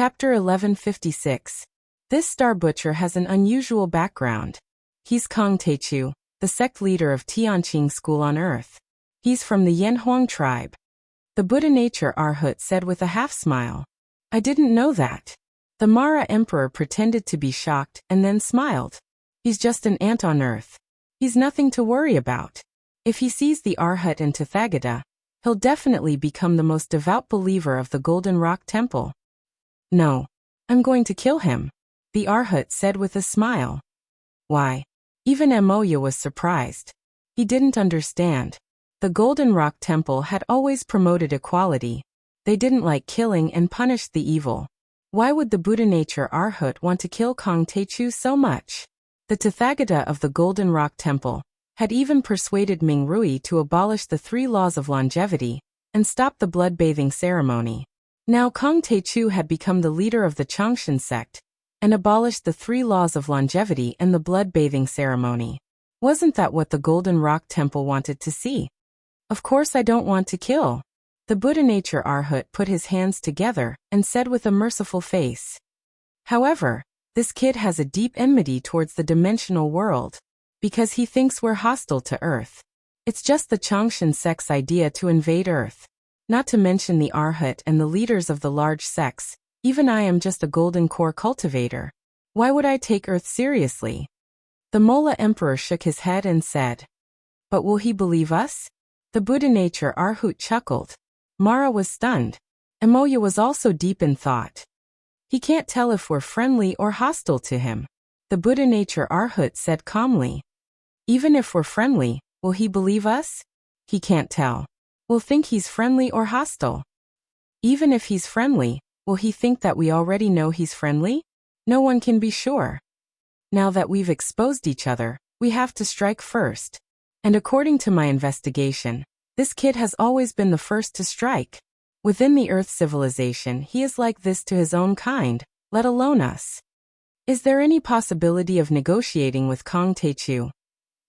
Chapter 1156. This Star Butcher has an unusual background. He's Kong Teichu, the sect leader of Tianqing School on Earth. He's from the Yanhuang tribe. The Buddha Nature Arhat said with a half-smile. I didn't know that. The Mara Emperor pretended to be shocked and then smiled. He's just an ant on Earth. He's nothing to worry about. If he sees the Arhat and Tathagata, he'll definitely become the most devout believer of the Golden Rock Temple. No. I'm going to kill him, the Arhat said with a smile. Why? Even Amoya was surprised. He didn't understand. The Golden Rock Temple had always promoted equality. They didn't like killing and punished the evil. Why would the Buddha Nature Arhat want to kill Kong Teichu so much? The Tathagata of the Golden Rock Temple had even persuaded Ming Rui to abolish the 3 laws of longevity and stop the blood-bathing ceremony. Now Kong Teichu had become the leader of the Changshan sect and abolished the 3 laws of longevity and the blood-bathing ceremony. Wasn't that what the Golden Rock Temple wanted to see? Of course I don't want to kill. The Buddha Nature Arhat put his hands together and said with a merciful face. However, this kid has a deep enmity towards the dimensional world, because he thinks we're hostile to Earth. It's just the Changshan sect's idea to invade Earth. Not to mention the Arhat and the leaders of the large sects. Even I am just a golden core cultivator. Why would I take Earth seriously? The Mola Emperor shook his head and said. But will he believe us? The Buddha Nature Arhat chuckled. Mara was stunned. Amoya was also deep in thought. He can't tell if we're friendly or hostile to him. The Buddha Nature Arhat said calmly. Even if we're friendly, will he believe us? He can't tell. We'll think he's friendly or hostile. Even if he's friendly, will he think that we already know he's friendly? No one can be sure. Now that we've exposed each other, we have to strike first. And according to my investigation, this kid has always been the first to strike. Within the Earth civilization, he is like this to his own kind, let alone us. Is there any possibility of negotiating with Kong Teichu?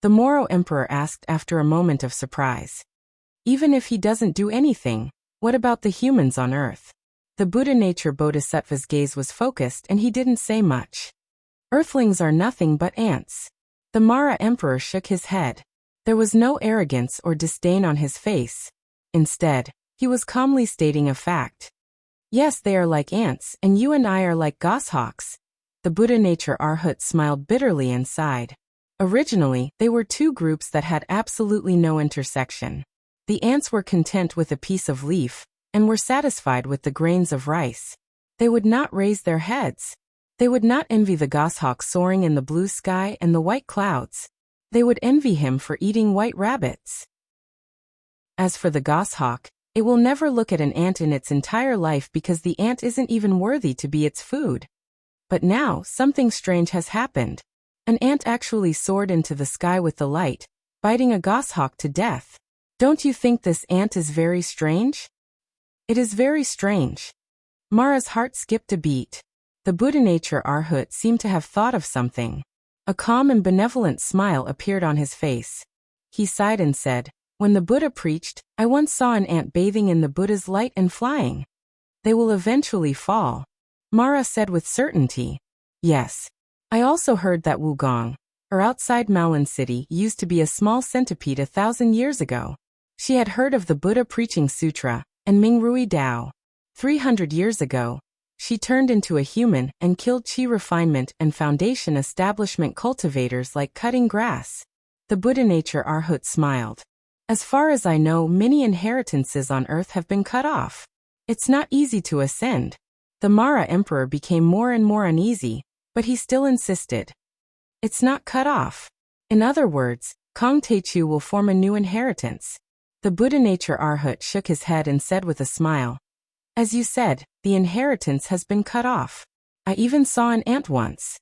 The Moro Emperor asked after a moment of surprise. Even if he doesn't do anything, what about the humans on Earth? The Buddha Nature Bodhisattva's gaze was focused and he didn't say much. Earthlings are nothing but ants. The Mara Emperor shook his head. There was no arrogance or disdain on his face. Instead, he was calmly stating a fact. Yes, they are like ants, and you and I are like goshawks. The Buddha Nature Arhat smiled bitterly and sighed. Originally, they were 2 groups that had absolutely no intersection. The ants were content with a piece of leaf, and were satisfied with the grains of rice. They would not raise their heads. They would not envy the goshawk soaring in the blue sky and the white clouds. They would envy him for eating white rabbits. As for the goshawk, it will never look at an ant in its entire life because the ant isn't even worthy to be its food. But now, something strange has happened. An ant actually soared into the sky with the light, biting a goshawk to death. Don't you think this ant is very strange? It is very strange. Mara's heart skipped a beat. The Buddha Nature Arhat seemed to have thought of something. A calm and benevolent smile appeared on his face. He sighed and said, when the Buddha preached, I once saw an ant bathing in the Buddha's light and flying. They will eventually fall. Mara said with certainty. Yes. I also heard that Wugong, or outside Maolan City, used to be a small centipede 1,000 years ago. She had heard of the Buddha preaching sutra, and Ming Rui Dao. 300 years ago, she turned into a human and killed Qi refinement and foundation establishment cultivators like cutting grass. The Buddha Nature Arhat smiled. As far as I know, many inheritances on Earth have been cut off. It's not easy to ascend. The Mara Emperor became more and more uneasy, but he still insisted. It's not cut off. In other words, Kong Teichu will form a new inheritance. The Buddha Nature Arhat shook his head and said with a smile. As you said, the inheritance has been cut off. I even saw an ant once.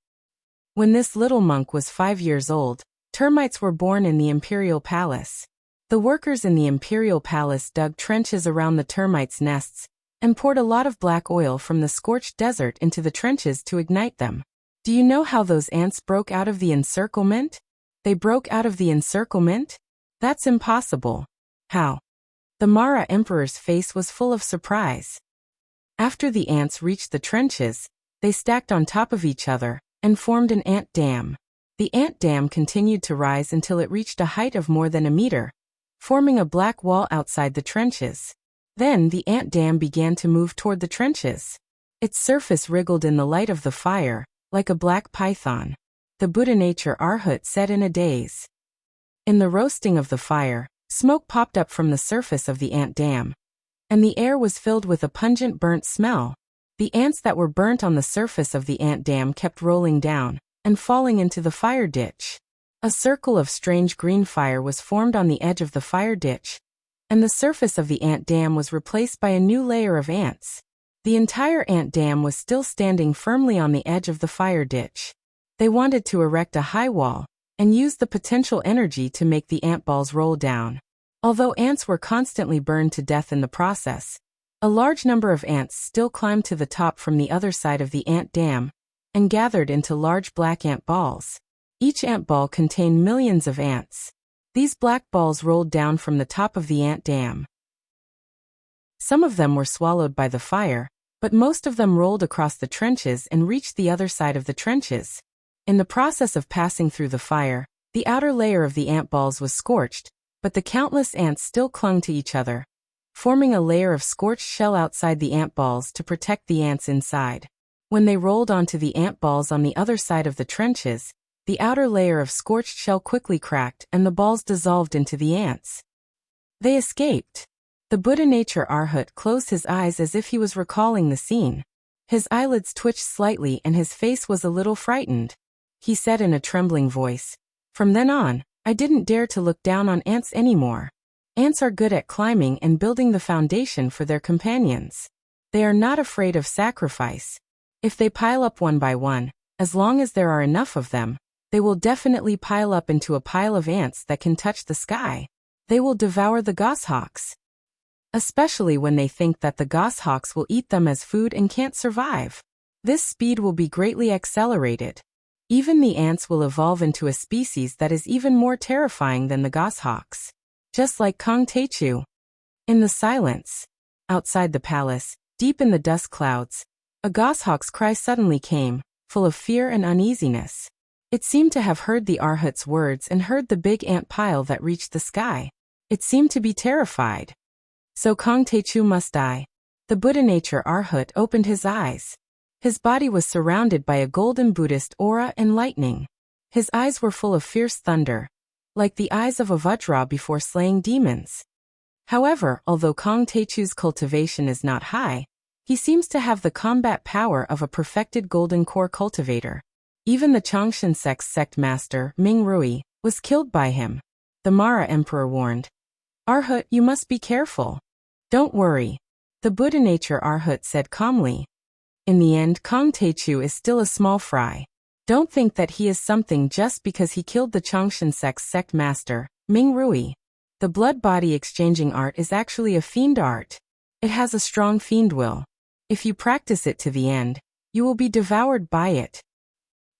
When this little monk was 5 years old, termites were born in the imperial palace. The workers in the imperial palace dug trenches around the termites' nests and poured a lot of black oil from the scorched desert into the trenches to ignite them. Do you know how those ants broke out of the encirclement? They broke out of the encirclement? That's impossible. How? The Mara Emperor's face was full of surprise. After the ants reached the trenches, they stacked on top of each other and formed an ant dam. The ant dam continued to rise until it reached a height of more than a meter, forming a black wall outside the trenches. Then the ant dam began to move toward the trenches. Its surface wriggled in the light of the fire, like a black python. The Buddha nature Arhat said in a daze. In the roasting of the fire, smoke popped up from the surface of the ant dam, and the air was filled with a pungent burnt smell. The ants that were burnt on the surface of the ant dam kept rolling down and falling into the fire ditch. A circle of strange green fire was formed on the edge of the fire ditch, and the surface of the ant dam was replaced by a new layer of ants. The entire ant dam was still standing firmly on the edge of the fire ditch. They wanted to erect a high wall and use the potential energy to make the ant balls roll down. Although ants were constantly burned to death in the process, a large number of ants still climbed to the top from the other side of the ant dam and gathered into large black ant balls. Each ant ball contained millions of ants. These black balls rolled down from the top of the ant dam. Some of them were swallowed by the fire, but most of them rolled across the trenches and reached the other side of the trenches. In the process of passing through the fire, the outer layer of the ant balls was scorched, but the countless ants still clung to each other, forming a layer of scorched shell outside the ant balls to protect the ants inside. When they rolled onto the ant balls on the other side of the trenches, the outer layer of scorched shell quickly cracked and the balls dissolved into the ants. They escaped. The Buddha nature Arhat closed his eyes as if he was recalling the scene. His eyelids twitched slightly and his face was a little frightened. He said in a trembling voice, "From then on, I didn't dare to look down on ants anymore. Ants are good at climbing and building the foundation for their companions. They are not afraid of sacrifice. If they pile up one by one, as long as there are enough of them, they will definitely pile up into a pile of ants that can touch the sky. They will devour the goshawks. Especially when they think that the goshawks will eat them as food and can't survive. This speed will be greatly accelerated. Even the ants will evolve into a species that is even more terrifying than the goshawks. Just like Kong Techu." In the silence, outside the palace, deep in the dust clouds, a goshawk's cry suddenly came, full of fear and uneasiness. It seemed to have heard the Arhat's words and heard the big ant pile that reached the sky. It seemed to be terrified. So Kong Techu must die. The Buddha nature Arhat opened his eyes. His body was surrounded by a golden Buddhist aura and lightning. His eyes were full of fierce thunder, like the eyes of a Vajra before slaying demons. However, although Kong Techu's cultivation is not high, he seems to have the combat power of a perfected golden core cultivator. Even the Changshan sect master, Ming Rui, was killed by him. The Mara emperor warned, "Arhat, you must be careful." "Don't worry," the Buddha nature Arhat said calmly. "In the end, Kong Techu is still a small fry. Don't think that he is something just because he killed the Changshan sect master, Ming Rui. The blood-body exchanging art is actually a fiend art. It has a strong fiend will. If you practice it to the end, you will be devoured by it.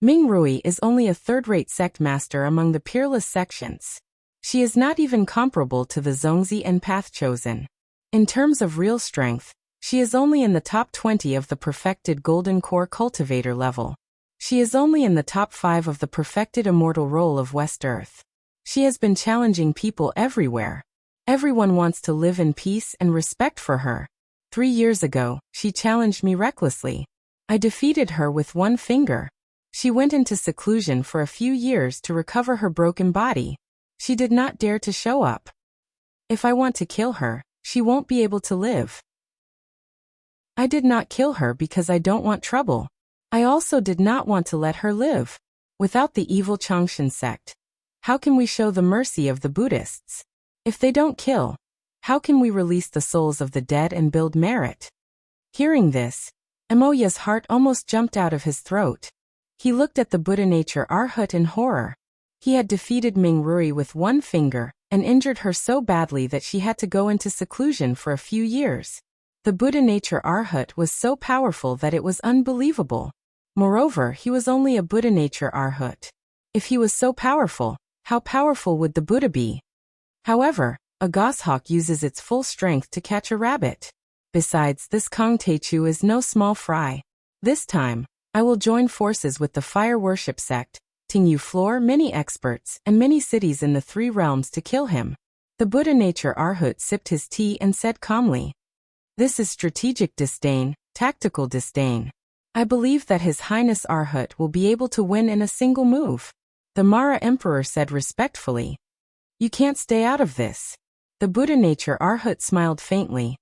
Ming Rui is only a third-rate sect master among the peerless sections. She is not even comparable to the Zongzi and Path Chosen. In terms of real strength, she is only in the top 20 of the perfected golden core cultivator level. She is only in the top 5 of the perfected immortal role of West Earth. She has been challenging people everywhere. Everyone wants to live in peace and respect for her. 3 years ago, she challenged me recklessly. I defeated her with one finger. She went into seclusion for a few years to recover her broken body. She did not dare to show up. If I want to kill her, she won't be able to live. I did not kill her because I don't want trouble. I also did not want to let her live. Without the evil Changshan sect, how can we show the mercy of the Buddhists? If they don't kill, how can we release the souls of the dead and build merit?" Hearing this, Amoya's heart almost jumped out of his throat. He looked at the Buddha nature Arhat in horror. He had defeated Ming Rui with one finger and injured her so badly that she had to go into seclusion for a few years. The Buddha nature Arhat was so powerful that it was unbelievable. Moreover, he was only a Buddha nature Arhat. If he was so powerful, how powerful would the Buddha be? However, a goshawk uses its full strength to catch a rabbit. Besides, this Kong Techu is no small fry. This time, I will join forces with the fire worship sect, Ting Yu floor many experts and many cities in the three realms to kill him. The Buddha nature Arhut sipped his tea and said calmly, "This is strategic disdain, tactical disdain. I believe that His Highness Arhut will be able to win in a single move." The Mara Emperor said respectfully, "You can't stay out of this." The Buddha nature Arhut smiled faintly.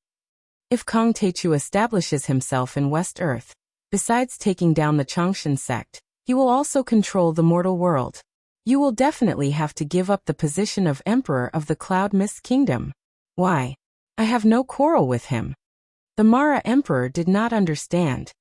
If Kong Techu establishes himself in West Earth, besides taking down the Chongshan sect, he will also control the mortal world. You will definitely have to give up the position of Emperor of the Cloud Mist Kingdom. Why? I have no quarrel with him. The Mara Emperor did not understand.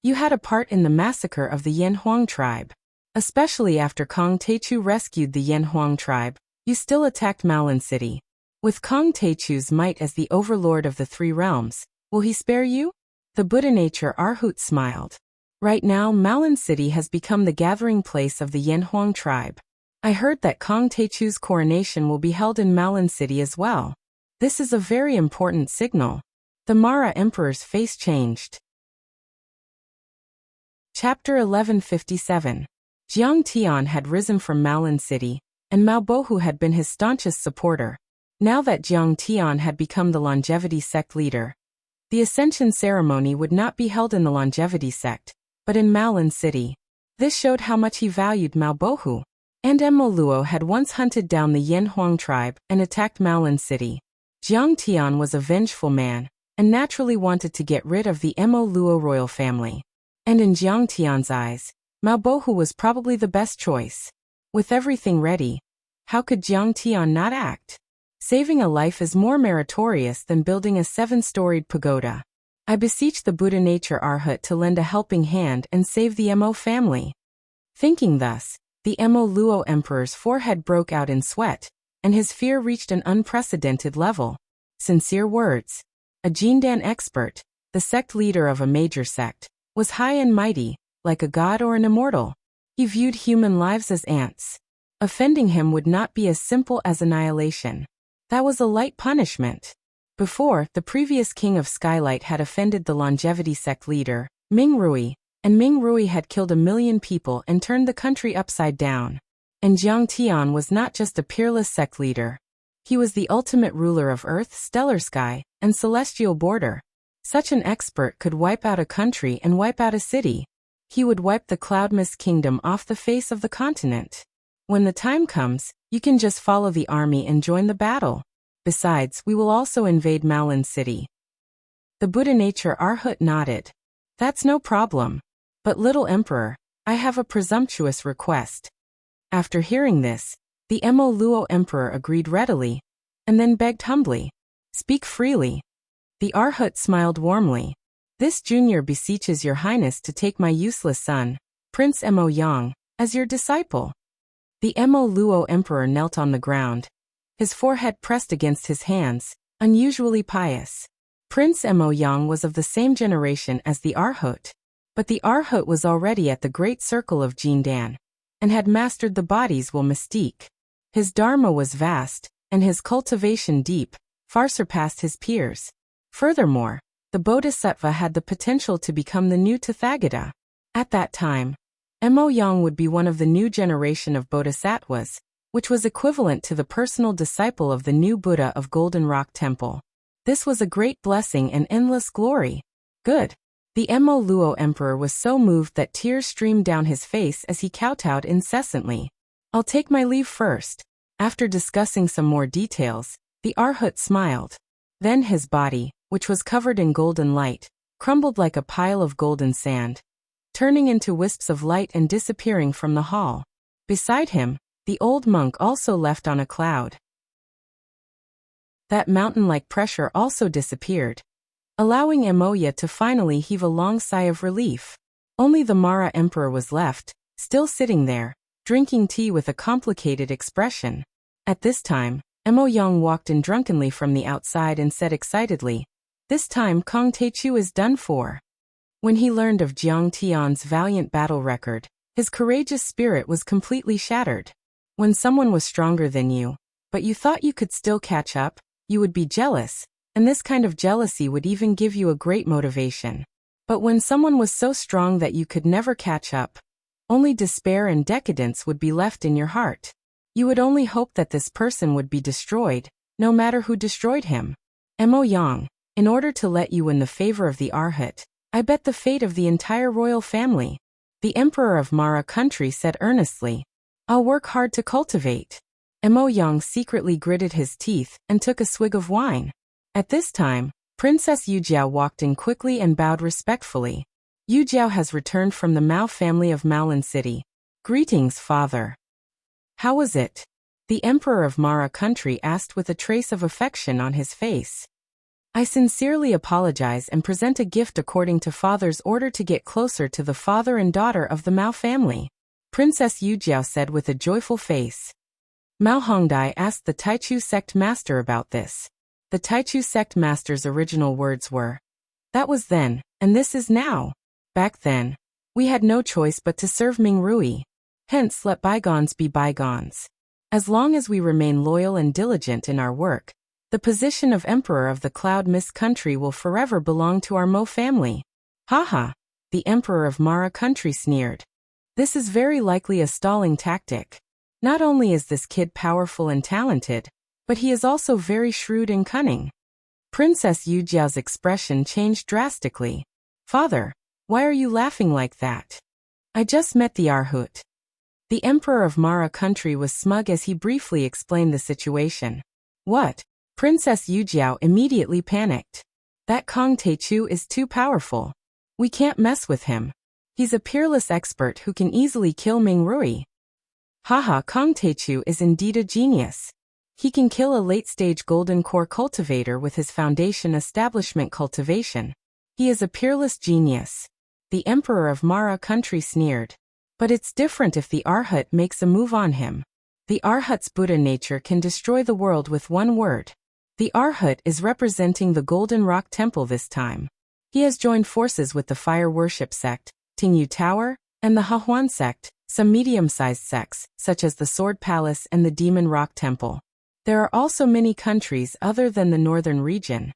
You had a part in the massacre of the Yanhuang tribe. Especially after Kong Techu rescued the Yanhuang tribe, you still attacked Maolin City. With Kong Techu's might as the overlord of the three realms, will he spare you? The Buddha nature Arhut smiled. Right now Maolin City has become the gathering place of the Yanhuang tribe. I heard that Kong Techu's coronation will be held in Maolin City as well. This is a very important signal. The Mara Emperor's face changed. Chapter 1157. Jiang Tian had risen from Maolin City, and Mao Bohu had been his staunchest supporter. Now that Jiang Tian had become the longevity sect leader, the ascension ceremony would not be held in the longevity sect, but in Maolin City. This showed how much he valued Mao Bohu. And Mo Luo had once hunted down the Yanhuang tribe and attacked Maolin City. Jiang Tian was a vengeful man, and naturally wanted to get rid of the Mo Luo royal family. And in Jiang Tian's eyes, Mao Bohu was probably the best choice. With everything ready, how could Jiang Tian not act? Saving a life is more meritorious than building a 7-storied pagoda. I beseech the Buddha nature Arhut to lend a helping hand and save the Mo family. Thinking thus, the Mo Luo Emperor's forehead broke out in sweat, and his fear reached an unprecedented level. Sincere words. A Jindan expert, the sect leader of a major sect, was high and mighty, like a god or an immortal. He viewed human lives as ants. Offending him would not be as simple as annihilation. That was a light punishment. Before, the previous king of Skylight had offended the longevity sect leader, Ming Rui, and Ming Rui had killed 1 million people and turned the country upside down. And Jiang Tian was not just a peerless sect leader. He was the ultimate ruler of Earth, stellar sky, and celestial border. Such an expert could wipe out a country and wipe out a city. He would wipe the Cloud Mist Kingdom off the face of the continent. When the time comes, you can just follow the army and join the battle. Besides, we will also invade Maolin City. The Buddha nature Arhut nodded. That's no problem. But little Emperor, I have a presumptuous request. After hearing this, the Mo Luo Emperor agreed readily, and then begged humbly, "Speak freely." The Arhut smiled warmly. "This junior beseeches your highness to take my useless son, Prince Mo Yang, as your disciple." The Mo Luo Emperor knelt on the ground, his forehead pressed against his hands, unusually pious. Prince Mo Yang was of the same generation as the Arhut, but the Arhut was already at the great circle of Jindan, and had mastered the body's will mystique. His dharma was vast, and his cultivation deep, far surpassed his peers. Furthermore, the Bodhisattva had the potential to become the new Tathagata. At that time, Mo Yang would be one of the new generation of Bodhisattvas, which was equivalent to the personal disciple of the new Buddha of Golden Rock Temple. This was a great blessing and endless glory. Good. The Mo Luo Emperor was so moved that tears streamed down his face as he kowtowed incessantly. "I'll take my leave first." After discussing some more details, the Arhut smiled. Then his body, which was covered in golden light, crumbled like a pile of golden sand, turning into wisps of light and disappearing from the hall. Beside him, the old monk also left on a cloud. That mountain-like pressure also disappeared, allowing Emoya to finally heave a long sigh of relief. Only the Mara Emperor was left, still sitting there, drinking tea with a complicated expression. At this time, Mo Yang walked in drunkenly from the outside and said excitedly, "This time Kong Techu is done for." When he learned of Jiang Tian's valiant battle record, his courageous spirit was completely shattered. When someone was stronger than you, but you thought you could still catch up, you would be jealous, and this kind of jealousy would even give you a great motivation. But when someone was so strong that you could never catch up, only despair and decadence would be left in your heart. You would only hope that this person would be destroyed, no matter who destroyed him. Mo Yang, in order to let you win the favor of the Arhat, I bet the fate of the entire royal family. The Emperor of Mara country said earnestly. I'll work hard to cultivate. Mo Yang secretly gritted his teeth and took a swig of wine. At this time, Princess Yu Jiao walked in quickly and bowed respectfully. Yu Jiao has returned from the Mao family of Maolin City. Greetings, father. How was it? The Emperor of Mara country asked with a trace of affection on his face. I sincerely apologize and present a gift according to father's order to get closer to the father and daughter of the Mao family. Princess Yu Jiao said with a joyful face. Mao Hongdai asked the Taichu sect master about this. The Taichu sect master's original words were, that was then, and this is now. Back then, we had no choice but to serve Ming Rui. Hence let bygones be bygones. As long as we remain loyal and diligent in our work, the position of Emperor of the Cloud Mist country will forever belong to our Mo family. Haha, the Emperor of Mara country sneered. This is very likely a stalling tactic. Not only is this kid powerful and talented, but he is also very shrewd and cunning. Princess Yu Jiao's expression changed drastically. Father, why are you laughing like that? I just met the Arhut. The Emperor of Mara country was smug as he briefly explained the situation. What? Princess Yu Jiao immediately panicked. That Kong Taichu is too powerful. We can't mess with him. He's a peerless expert who can easily kill Ming Rui. Haha, Kong Taichu is indeed a genius. He can kill a late-stage golden core cultivator with his foundation establishment cultivation. He is a peerless genius. The Emperor of Mara country sneered. But it's different if the Arhat makes a move on him. The Arhat's Buddha nature can destroy the world with one word. The Arhat is representing the Golden Rock Temple this time. He has joined forces with the Fire Worship sect, Tingyu Tower, and the Hahuan sect, some medium-sized sects, such as the Sword Palace and the Demon Rock Temple. There are also many countries other than the northern region.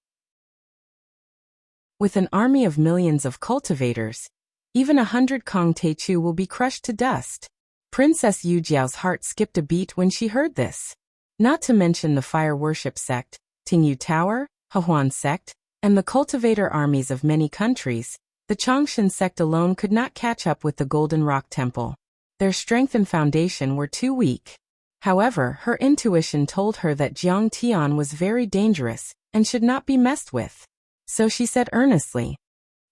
With an army of millions of cultivators, even 100 Kong Taichu will be crushed to dust. Princess Yu Jiao's heart skipped a beat when she heard this. Not to mention the Fire Worship sect, Tingyu Tower, Hahuan sect, and the cultivator armies of many countries, the Changshan sect alone could not catch up with the Golden Rock Temple. Their strength and foundation were too weak. However, her intuition told her that Jiang Tian was very dangerous and should not be messed with. So she said earnestly,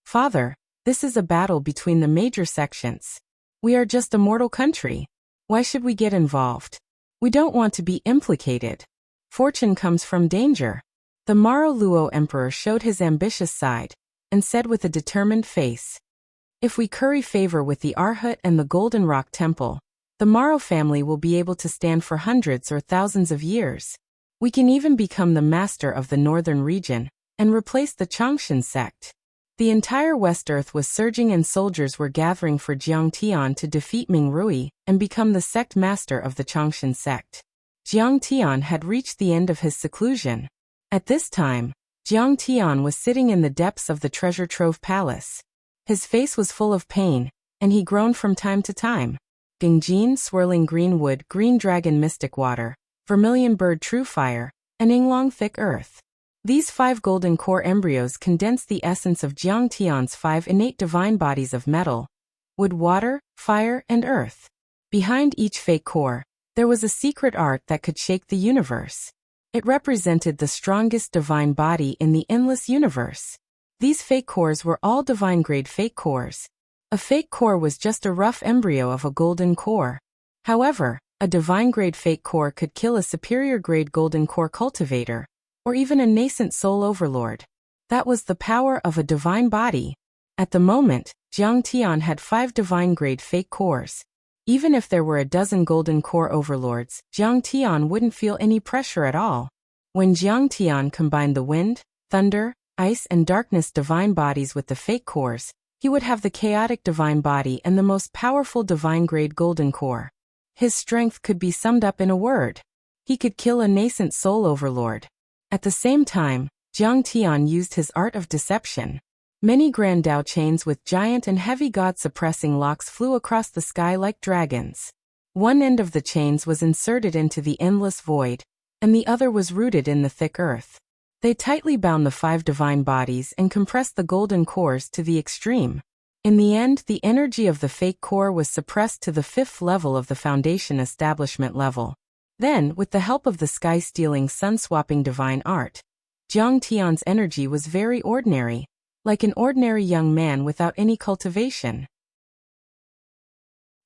Father, this is a battle between the major sections. We are just a mortal country. Why should we get involved? We don't want to be implicated. Fortune comes from danger. The Maro Luo Emperor showed his ambitious side and said with a determined face, if we curry favor with the Arhat and the Golden Rock Temple, the Maro family will be able to stand for hundreds or thousands of years. We can even become the master of the northern region and replace the Changshan sect. The entire West Earth was surging and soldiers were gathering for Jiang Tian to defeat Ming Rui and become the sect master of the Changshan sect. Jiang Tian had reached the end of his seclusion. At this time, Jiang Tian was sitting in the depths of the treasure trove palace. His face was full of pain, and he groaned from time to time. Gengjin, swirling green wood, green dragon, mystic water, vermilion bird, true fire, and Yinglong, thick earth. These 5 golden core embryos condense the essence of Jiang Tian's 5 innate divine bodies of metal, wood, water, fire, and earth. Behind each fake core, there was a secret art that could shake the universe. It represented the strongest divine body in the endless universe. These fake cores were all divine-grade fake cores. A fake core was just a rough embryo of a golden core. However, a divine-grade fake core could kill a superior-grade golden core cultivator, or even a nascent soul overlord. That was the power of a divine body. At the moment, Jiang Tian had 5 divine-grade fake cores. Even if there were a dozen golden core overlords, Jiang Tian wouldn't feel any pressure at all. When Jiang Tian combined the wind, thunder, ice and darkness divine bodies with the fake cores, he would have the chaotic divine body and the most powerful divine-grade golden core. His strength could be summed up in a word. He could kill a nascent soul overlord. At the same time, Jiang Tian used his art of deception. Many Grand Dao chains with giant and heavy god-suppressing locks flew across the sky like dragons. One end of the chains was inserted into the endless void, and the other was rooted in the thick earth. They tightly bound the 5 divine bodies and compressed the golden cores to the extreme. In the end, the energy of the fake core was suppressed to the 5th level of the foundation establishment level. Then, with the help of the sky-stealing sun-swapping divine art, Jiang Tian's energy was very ordinary, like an ordinary young man without any cultivation.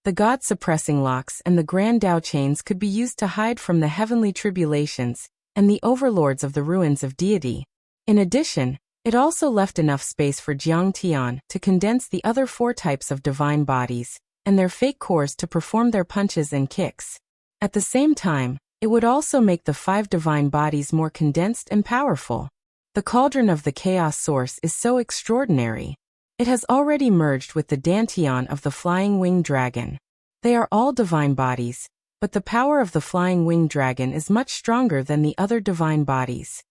The god-suppressing locks and the Grand Dao chains could be used to hide from the heavenly tribulations and the overlords of the ruins of deity. In addition, it also left enough space for Jiang Tian to condense the other 4 types of divine bodies and their fake cores to perform their punches and kicks. At the same time, it would also make the 5 divine bodies more condensed and powerful. The cauldron of the chaos source is so extraordinary. It has already merged with the Dantian of the flying winged dragon. They are all divine bodies, but the power of the flying winged dragon is much stronger than the other divine bodies.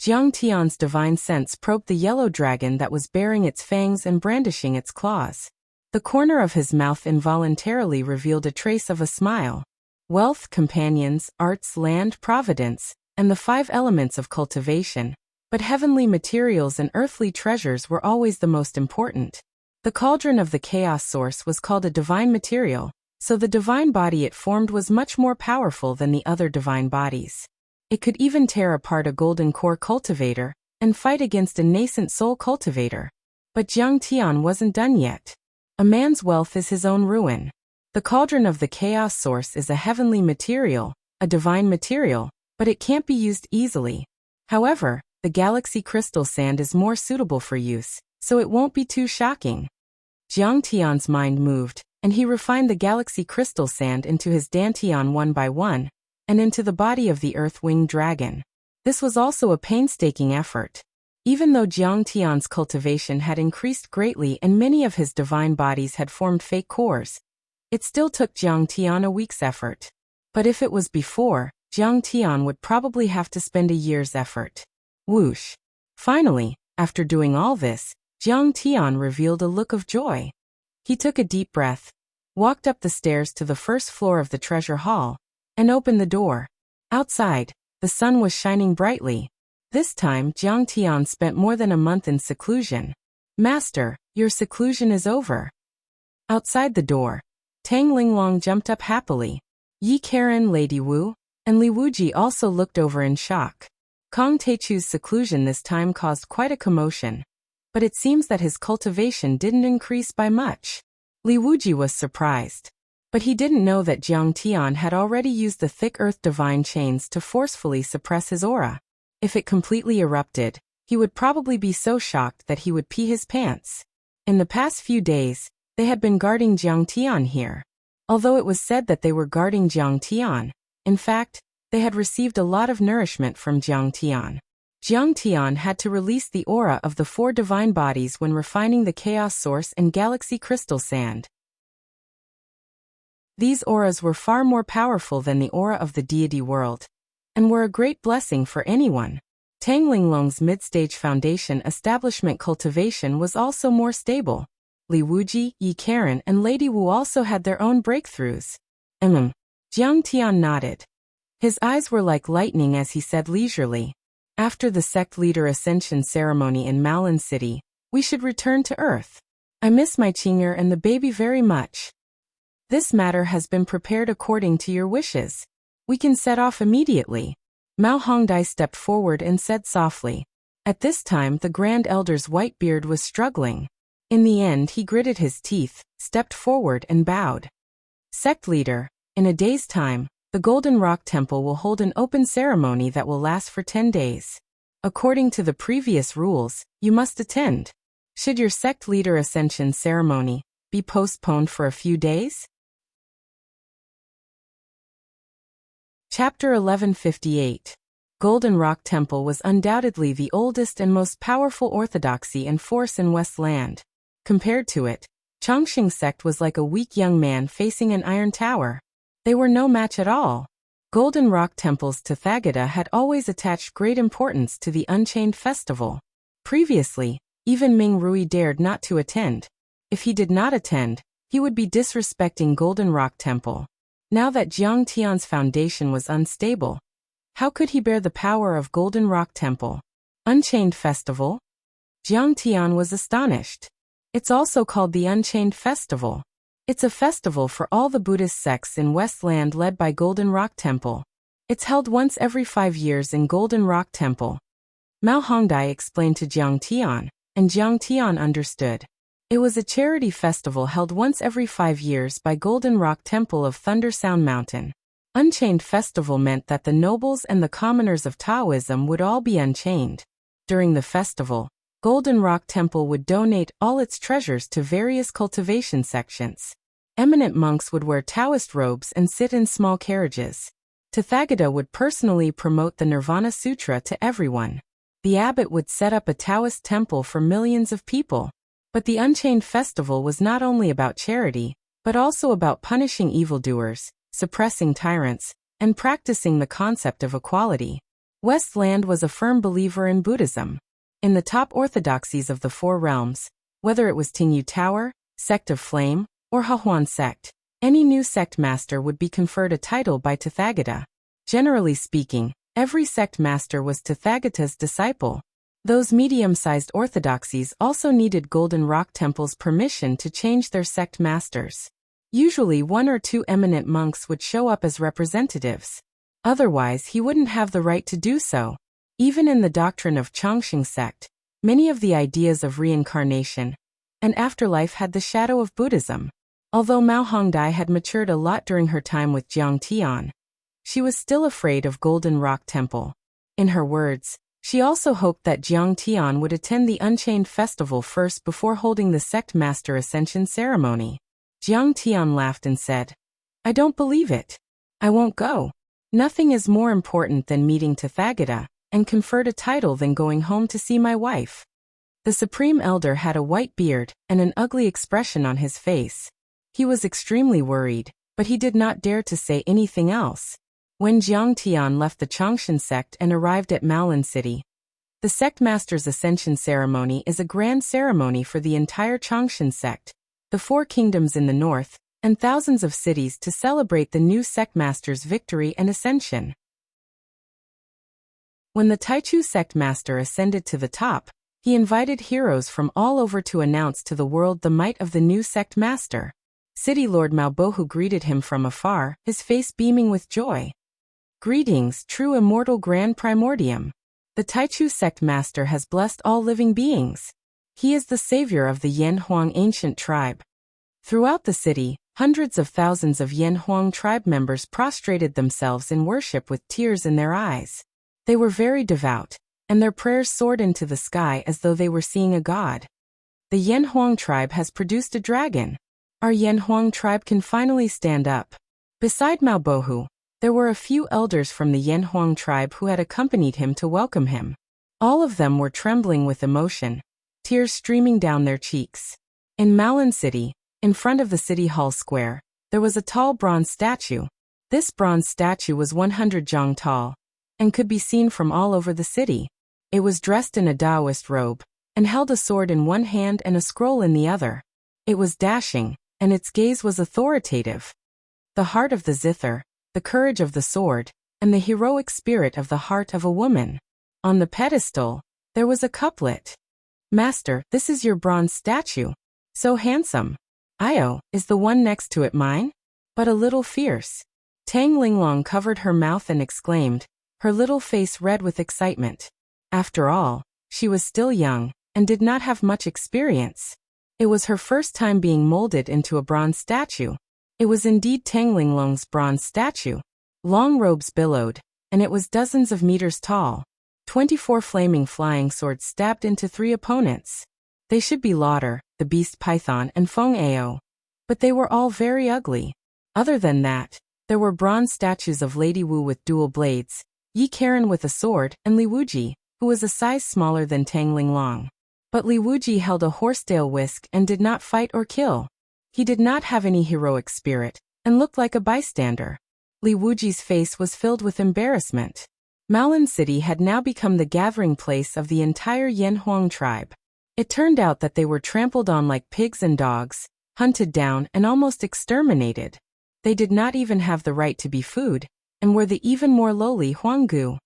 Jiang Tian's divine sense probed the yellow dragon that was baring its fangs and brandishing its claws. The corner of his mouth involuntarily revealed a trace of a smile. Wealth, companions, arts, land, providence, and the 5 elements of cultivation. But heavenly materials and earthly treasures were always the most important. The cauldron of the chaos source was called a divine material, so the divine body it formed was much more powerful than the other divine bodies. It could even tear apart a golden core cultivator and fight against a nascent soul cultivator. But Jiang Tian wasn't done yet. A man's wealth is his own ruin. The cauldron of the chaos source is a heavenly material, a divine material, but it can't be used easily. However, the galaxy crystal sand is more suitable for use, so it won't be too shocking. Jiang Tian's mind moved, and he refined the galaxy crystal sand into his Dantian one by one, and into the body of the earth-winged dragon. This was also a painstaking effort. Even though Jiang Tian's cultivation had increased greatly and many of his divine bodies had formed fake cores, it still took Jiang Tian a week's effort. But if it was before, Jiang Tian would probably have to spend a year's effort. Whoosh! Finally, after doing all this, Jiang Tian revealed a look of joy. He took a deep breath, walked up the stairs to the 1st floor of the treasure hall, and opened the door. Outside, the sun was shining brightly. This time, Jiang Tian spent more than a month in seclusion. Master, your seclusion is over. Outside the door, Tang Linglong jumped up happily. Yi Karen, Lady Wu, and Li Wuji also looked over in shock. Kong Teichu's seclusion this time caused quite a commotion, but it seems that his cultivation didn't increase by much. Li Wuji was surprised, but he didn't know that Jiang Tian had already used the thick earth divine chains to forcefully suppress his aura. If it completely erupted, he would probably be so shocked that he would pee his pants. In the past few days, they had been guarding Jiang Tian here. Although it was said that they were guarding Jiang Tian, in fact, they had received a lot of nourishment from Jiang Tian. Jiang Tian had to release the aura of the 4 divine bodies when refining the chaos source and galaxy crystal sand. These auras were far more powerful than the aura of the deity world, and were a great blessing for anyone. Tang Linglong's mid-stage foundation establishment cultivation was also more stable. Li Wuji, Yi Karen, and Lady Wu also had their own breakthroughs. Jiang Tian nodded. His eyes were like lightning as he said leisurely, "After the sect leader ascension ceremony in Malin City, we should return to Earth. I miss my Qinger and the baby very much. This matter has been prepared according to your wishes. We can set off immediately." Mao Hongdai stepped forward and said softly. At this time the Grand Elder's white beard was struggling. In the end he gritted his teeth, stepped forward and bowed. "Sect leader, in a day's time, the Golden Rock Temple will hold an open ceremony that will last for 10 days. According to the previous rules, you must attend. Should your sect leader ascension ceremony be postponed for a few days?" Chapter 1158. Golden Rock Temple was undoubtedly the oldest and most powerful orthodoxy and force in Westland. Compared to it, Chongqing sect was like a weak young man facing an iron tower. They were no match at all. Golden Rock Temple's Tathagata had always attached great importance to the Unchained Festival. Previously, even Ming Rui dared not to attend. If he did not attend, he would be disrespecting Golden Rock Temple. Now that Jiang Tian's foundation was unstable, how could he bear the power of Golden Rock Temple? Unchained Festival? Jiang Tian was astonished. It's also called the Unchained Festival. It's a festival for all the Buddhist sects in Westland led by Golden Rock Temple. It's held once every 5 years in Golden Rock Temple. Mao Hongdai explained to Jiang Tian, and Jiang Tian understood. It was a charity festival held once every 5 years by Golden Rock Temple of Thunder Sound Mountain. Unchained Festival meant that the nobles and the commoners of Taoism would all be unchained. During the festival, Golden Rock Temple would donate all its treasures to various cultivation sections. Eminent monks would wear Taoist robes and sit in small carriages. Tathagata would personally promote the Nirvana Sutra to everyone. The abbot would set up a Taoist temple for millions of people. But the Unchained Festival was not only about charity, but also about punishing evildoers, suppressing tyrants, and practicing the concept of equality. Westland was a firm believer in Buddhism. In the top orthodoxies of the Four Realms, whether it was Tingyu Tower, Sect of Flame, or Hahuan Sect, any new sect master would be conferred a title by Tathagata. Generally speaking, every sect master was Tathagata's disciple. Those medium-sized orthodoxies also needed Golden Rock Temple's permission to change their sect masters. Usually 1 or 2 eminent monks would show up as representatives. Otherwise, he wouldn't have the right to do so. Even in the doctrine of Chongqing sect, many of the ideas of reincarnation and afterlife had the shadow of Buddhism. Although Mao Hongdai had matured a lot during her time with Jiang Tian, she was still afraid of Golden Rock Temple. In her words, she also hoped that Jiang Tian would attend the Unchained Festival first before holding the sect master ascension ceremony. Jiang Tian laughed and said, "I don't believe it. I won't go. Nothing is more important than meeting Tathagata and conferred a title than going home to see my wife." The Supreme Elder had a white beard and an ugly expression on his face. He was extremely worried, but he did not dare to say anything else. When Jiang Tian left the Chongqing sect and arrived at Maolin City, the sect master's ascension ceremony is a grand ceremony for the entire Chongqing sect, the 4 kingdoms in the north, and thousands of cities to celebrate the new sect master's victory and ascension. When the Taichu sect master ascended to the top, he invited heroes from all over to announce to the world the might of the new sect master. City Lord Maobohu greeted him from afar, his face beaming with joy. "Greetings, true immortal grand primordium. The Taichu sect master has blessed all living beings. He is the savior of the Yanhuang ancient tribe." Throughout the city, hundreds of thousands of Yanhuang tribe members prostrated themselves in worship with tears in their eyes. They were very devout, and their prayers soared into the sky as though they were seeing a god. The Yanhuang tribe has produced a dragon. Our Yanhuang tribe can finally stand up. Beside Maobohu, there were a few elders from the Yanhuang tribe who had accompanied him to welcome him. All of them were trembling with emotion, tears streaming down their cheeks. In Maolin City, in front of the City Hall Square, there was a tall bronze statue. This bronze statue was 100 zhang tall, and could be seen from all over the city. It was dressed in a Taoist robe, and held a sword in one hand and a scroll in the other. It was dashing, and its gaze was authoritative. The heart of the zither, the courage of the sword, and the heroic spirit of the heart of a woman. On the pedestal, there was a couplet. "Master, this is your bronze statue. So handsome. Io, is the one next to it mine? But a little fierce." Tang Linglong covered her mouth and exclaimed, her little face red with excitement. After all, she was still young, and did not have much experience. It was her first time being molded into a bronze statue. It was indeed Tang Linglong's bronze statue. Long robes billowed, and it was dozens of meters tall. 24 flaming flying swords stabbed into 3 opponents. They should be Lauder, the beast python, and Feng Ao. But they were all very ugly. Other than that, there were bronze statues of Lady Wu with dual blades, Yi Karen with a sword, and Li Wuji, who was a size smaller than Tang Linglong. But Li Wuji held a horsetail whisk and did not fight or kill. He did not have any heroic spirit, and looked like a bystander. Li Wuji's face was filled with embarrassment. Maolin City had now become the gathering place of the entire Yanhuang tribe. It turned out that they were trampled on like pigs and dogs, hunted down and almost exterminated. They did not even have the right to be food, and were the even more lowly Huanggu.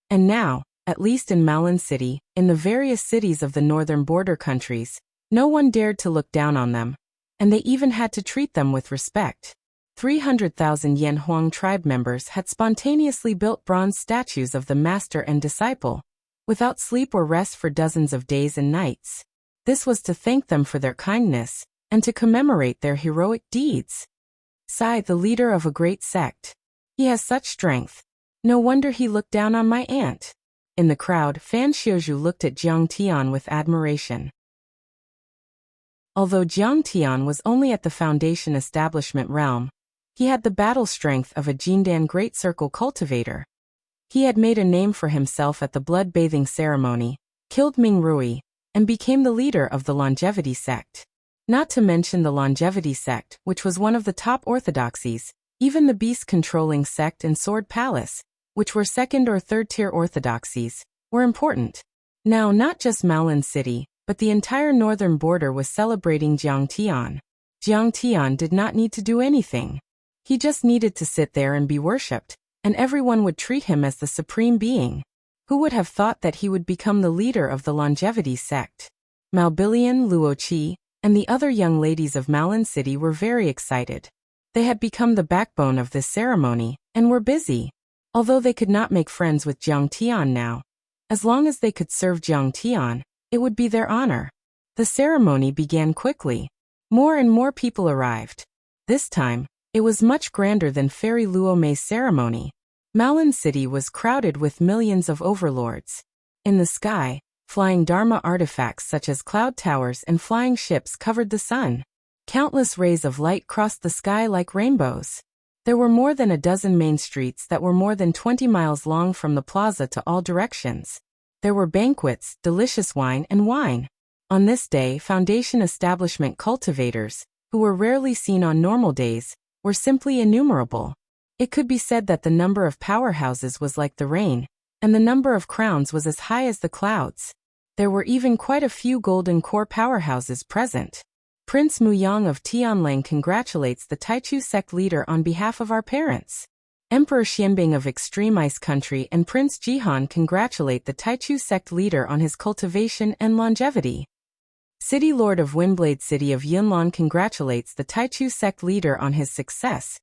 And now, at least in Maolin City, in the various cities of the northern border countries, no one dared to look down on them, and they even had to treat them with respect. 300,000 Yanhuang tribe members had spontaneously built bronze statues of the master and disciple, without sleep or rest for dozens of days and nights. This was to thank them for their kindness, and to commemorate their heroic deeds. Sai, the leader of a great sect. He has such strength. No wonder he looked down on my aunt. In the crowd, Fan Xiuzhu looked at Jiang Tian with admiration. Although Jiang Tian was only at the Foundation establishment realm, he had the battle strength of a Jindan Great Circle cultivator. He had made a name for himself at the blood-bathing ceremony, killed Ming Rui, and became the leader of the longevity sect. Not to mention the longevity sect, which was one of the top orthodoxies, even the beast-controlling sect and Sword Palace, which were second- or third-tier orthodoxies, were important. Now not just Maolin City, but the entire northern border was celebrating Jiang Tian. Jiang Tian did not need to do anything. He just needed to sit there and be worshipped, and everyone would treat him as the supreme being. Who would have thought that he would become the leader of the longevity sect? Malbilian, Luoqi, and the other young ladies of Maolin City were very excited. They had become the backbone of this ceremony, and were busy. Although they could not make friends with Jiang Tian now, as long as they could serve Jiang Tian, it would be their honor. The ceremony began quickly. More and more people arrived. This time, it was much grander than Fairy Luomei's ceremony. Maolin City was crowded with millions of overlords. In the sky, flying Dharma artifacts such as cloud towers and flying ships covered the sun. Countless rays of light crossed the sky like rainbows. There were more than a dozen main streets that were more than 20 miles long from the plaza to all directions. There were banquets, delicious wine and wine. On this day, Foundation establishment cultivators, who were rarely seen on normal days, were simply innumerable. It could be said that the number of powerhouses was like the rain, and the number of crowns was as high as the clouds. There were even quite a few golden core powerhouses present. Prince Muyang of Tianlang congratulates the Taichu sect leader on behalf of our parents. Emperor Xianbing of Extreme Ice Country and Prince Jihan congratulate the Taichu sect leader on his cultivation and longevity. City Lord of Windblade City of Yunlan congratulates the Taichu sect leader on his success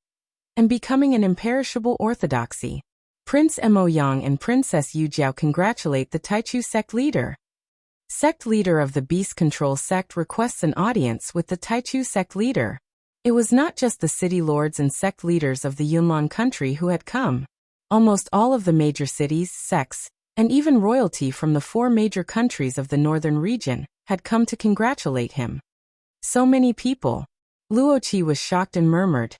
and becoming an imperishable orthodoxy. Prince Mo Yang and Princess Yu Jiao congratulate the Taichu sect leader. Sect leader of the Beast Control sect requests an audience with the Taichu sect leader. It was not just the city lords and sect leaders of the Yunlan country who had come. Almost all of the major cities, sects, and even royalty from the 4 major countries of the northern region had come to congratulate him. So many people. Luoqi was shocked and murmured,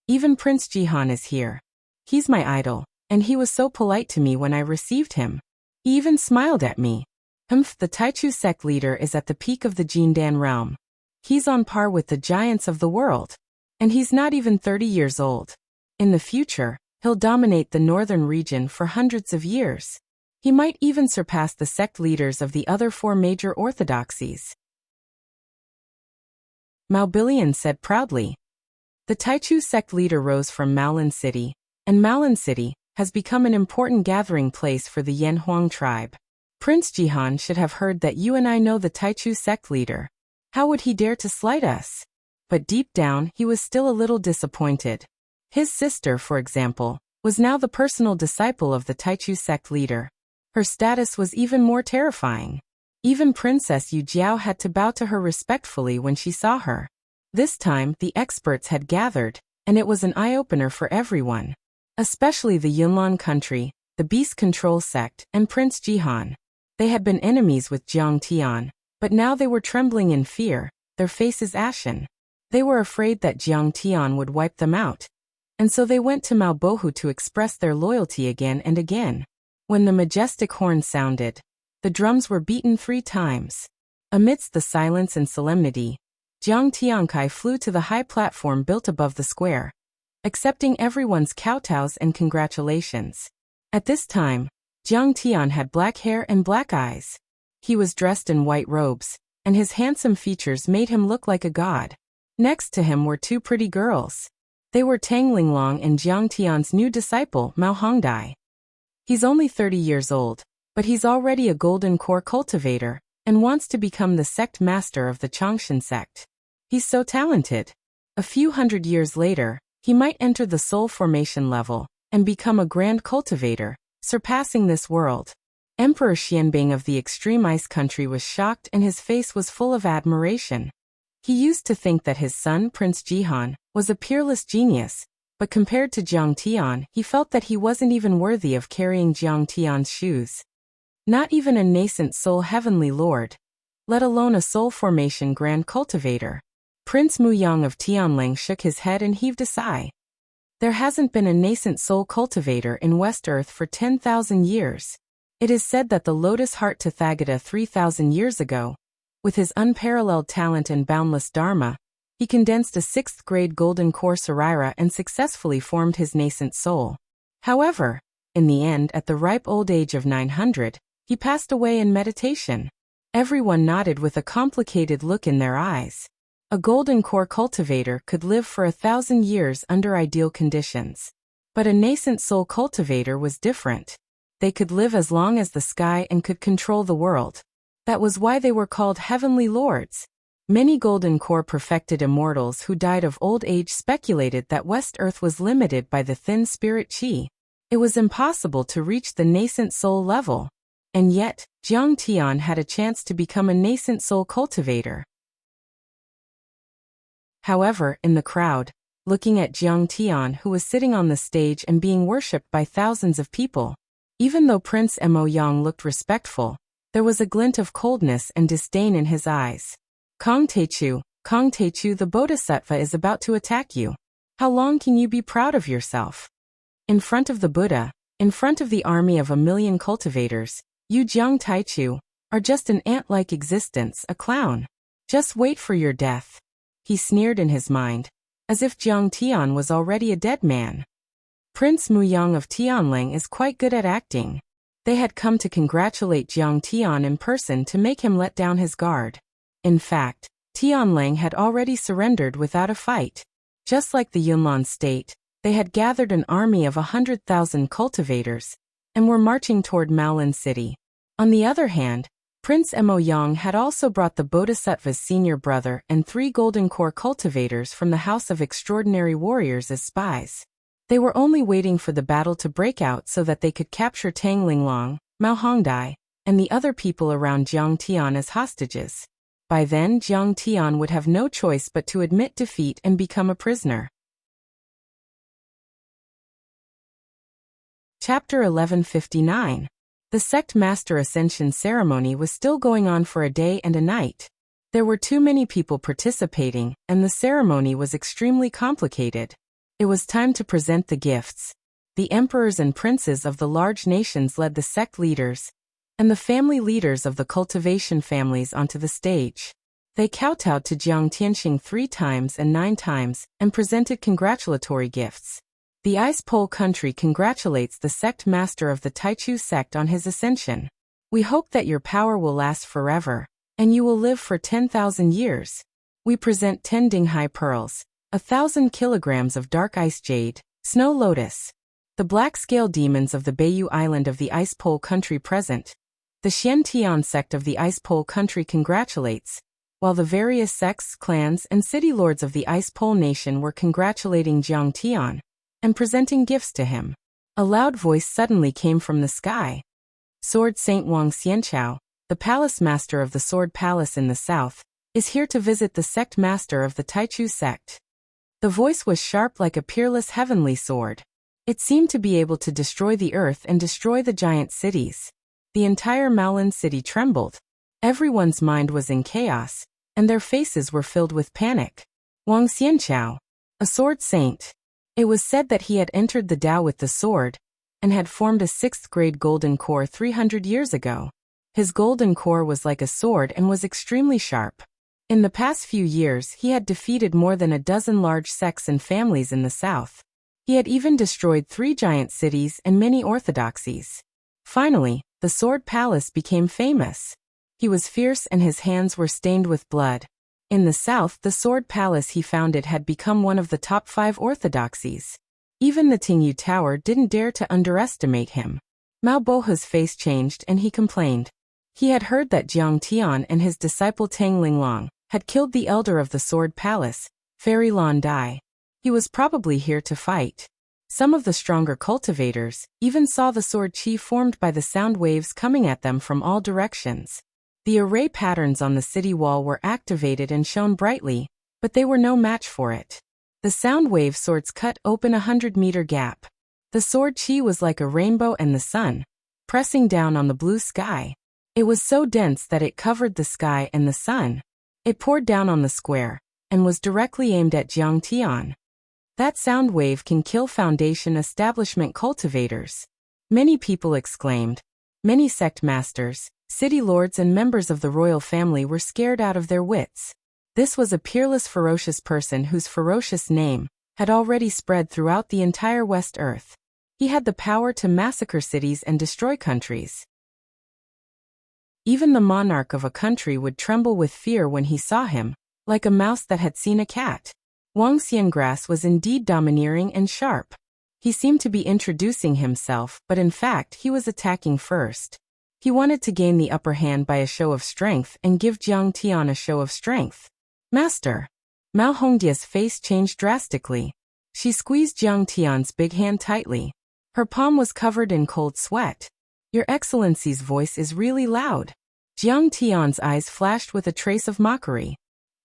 "Even Prince Jihan is here. He's my idol, and he was so polite to me when I received him. He even smiled at me." The Taichu sect leader is at the peak of the Jindan realm. He's on par with the giants of the world. And he's not even 30 years old. In the future, he'll dominate the northern region for hundreds of years. He might even surpass the sect leaders of the other 4 major orthodoxies. Malbilian said proudly. The Taichu sect leader rose from Maolin City, and Maolin City has become an important gathering place for the Yanhuang tribe. Prince Jihan should have heard that you and I know the Taichu sect leader. How would he dare to slight us? But deep down, he was still a little disappointed. His sister, for example, was now the personal disciple of the Taichu sect leader. Her status was even more terrifying. Even Princess Yu Jiao had to bow to her respectfully when she saw her. This time, the experts had gathered, and it was an eye-opener for everyone. Especially the Yunlan country, the Beast Control sect, and Prince Jihan. They had been enemies with Jiang Tian, but now they were trembling in fear, their faces ashen. They were afraid that Jiang Tian would wipe them out. And so they went to Maobohu to express their loyalty again and again. When the majestic horn sounded, the drums were beaten 3 times. Amidst the silence and solemnity, Jiang Tiankai flew to the high platform built above the square. accepting everyone's kowtows and congratulations. At this time, Jiang Tian had black hair and black eyes. He was dressed in white robes, and his handsome features made him look like a god. Next to him were two pretty girls. They were Tang Linglong and Jiang Tian's new disciple, Mao Hongdai. He's only 30 years old, but he's already a golden core cultivator, and wants to become the sect master of the Changshan sect. He's so talented. A few hundred years later, he might enter the soul formation level, and become a grand cultivator, surpassing this world. Emperor Xianbing of the extreme ice country was shocked and his face was full of admiration. He used to think that his son, Prince Jihan, was a peerless genius, but compared to Jiang Tian, he felt that he wasn't even worthy of carrying Jiang Tian's shoes. Not even a nascent soul heavenly lord, let alone a soul formation grand cultivator. Prince Muyang of Tianling shook his head and heaved a sigh. There hasn't been a nascent soul cultivator in West Earth for 10,000 years. It is said that the Lotus Heart Tathagata 3,000 years ago, with his unparalleled talent and boundless dharma, he condensed a 6th grade golden core Sarira and successfully formed his nascent soul. However, in the end, at the ripe old age of 900, he passed away in meditation. Everyone nodded with a complicated look in their eyes. A golden core cultivator could live for 1,000 years under ideal conditions. But a nascent soul cultivator was different. They could live as long as the sky and could control the world. That was why they were called heavenly lords. Many golden core perfected immortals who died of old age speculated that West Earth was limited by the thin spirit qi. It was impossible to reach the nascent soul level. And yet, Jiang Tian had a chance to become a nascent soul cultivator. However, in the crowd, looking at Jiang Tian who was sitting on the stage and being worshipped by thousands of people, even though Prince Mo Yang looked respectful, there was a glint of coldness and disdain in his eyes. Kong Teichu, the Bodhisattva is about to attack you. How long can you be proud of yourself? In front of the Buddha, in front of the army of 1,000,000 cultivators, you Jiang Taichu are just an ant-like existence, a clown. Just wait for your death. He sneered in his mind, as if Jiang Tian was already a dead man. Prince Muyang of Tianling is quite good at acting. They had come to congratulate Jiang Tian in person to make him let down his guard. In fact, Tianling had already surrendered without a fight. Just like the Yunnan state, they had gathered an army of 100,000 cultivators, and were marching toward Maolin City. On the other hand, Prince Mo Yang had also brought the Bodhisattva's senior brother and 3 golden core cultivators from the House of Extraordinary Warriors as spies. They were only waiting for the battle to break out so that they could capture Tang Linglong, Mao Hongdai, and the other people around Jiang Tian as hostages. By then, Jiang Tian would have no choice but to admit defeat and become a prisoner. Chapter 1159. The sect master ascension ceremony was still going on for a day and a night. There were too many people participating, and the ceremony was extremely complicated. It was time to present the gifts. The emperors and princes of the large nations led the sect leaders, and the family leaders of the cultivation families onto the stage. They kowtowed to Jiang Tianxing 3 times and 9 times, and presented congratulatory gifts. The Ice Pole country congratulates the sect master of the Taichu sect on his ascension. We hope that your power will last forever, and you will live for 10,000 years. We present 10 Dinghai pearls, 1,000 kilograms of dark ice jade, snow lotus. The black scale demons of the Beiyu Island of the Ice Pole country present. The Xiantian sect of the Ice Pole country congratulates, while the various sects, clans, and city lords of the Ice Pole nation were congratulating Jiang Tian and presenting gifts to him. A loud voice suddenly came from the sky. Sword Saint Wang Xianchao, the palace master of the Sword Palace in the south, is here to visit the sect master of the Taichu sect. The voice was sharp like a peerless heavenly sword. It seemed to be able to destroy the earth and destroy the giant cities. The entire Maolin city trembled. Everyone's mind was in chaos, and their faces were filled with panic. Wang Xianchao, a sword saint. It was said that he had entered the Tao with the sword, and had formed a 6th grade golden core 300 years ago. His golden core was like a sword and was extremely sharp. In the past few years he had defeated more than a dozen large sects and families in the south. He had even destroyed 3 giant cities and many orthodoxies. Finally, the Sword Palace became famous. He was fierce and his hands were stained with blood. In the south, the Sword Palace he founded had become one of the top 5 orthodoxies. Even the Tingyu Tower didn't dare to underestimate him. Mao Bohe's face changed and he complained. He had heard that Jiang Tian and his disciple Tang Linglong had killed the elder of the Sword Palace, Fairy Lan Dai. He was probably here to fight. Some of the stronger cultivators even saw the sword chi formed by the sound waves coming at them from all directions. The array patterns on the city wall were activated and shone brightly, but they were no match for it. The sound wave swords cut open a 100-meter gap. The sword chi was like a rainbow and the sun, pressing down on the blue sky. It was so dense that it covered the sky and the sun. It poured down on the square, and was directly aimed at Jiang Tian. That sound wave can kill Foundation establishment cultivators. Many people exclaimed. Many sect masters, city lords and members of the royal family were scared out of their wits. This was a peerless ferocious person whose ferocious name had already spread throughout the entire West Earth. He had the power to massacre cities and destroy countries. Even the monarch of a country would tremble with fear when he saw him, like a mouse that had seen a cat. Wang Xiangrass was indeed domineering and sharp. He seemed to be introducing himself, but in fact he was attacking first. He wanted to gain the upper hand by a show of strength and give Jiang Tian a show of strength. Master. Mao Hongdia's face changed drastically. She squeezed Jiang Tian's big hand tightly. Her palm was covered in cold sweat. Your Excellency's voice is really loud. Jiang Tian's eyes flashed with a trace of mockery.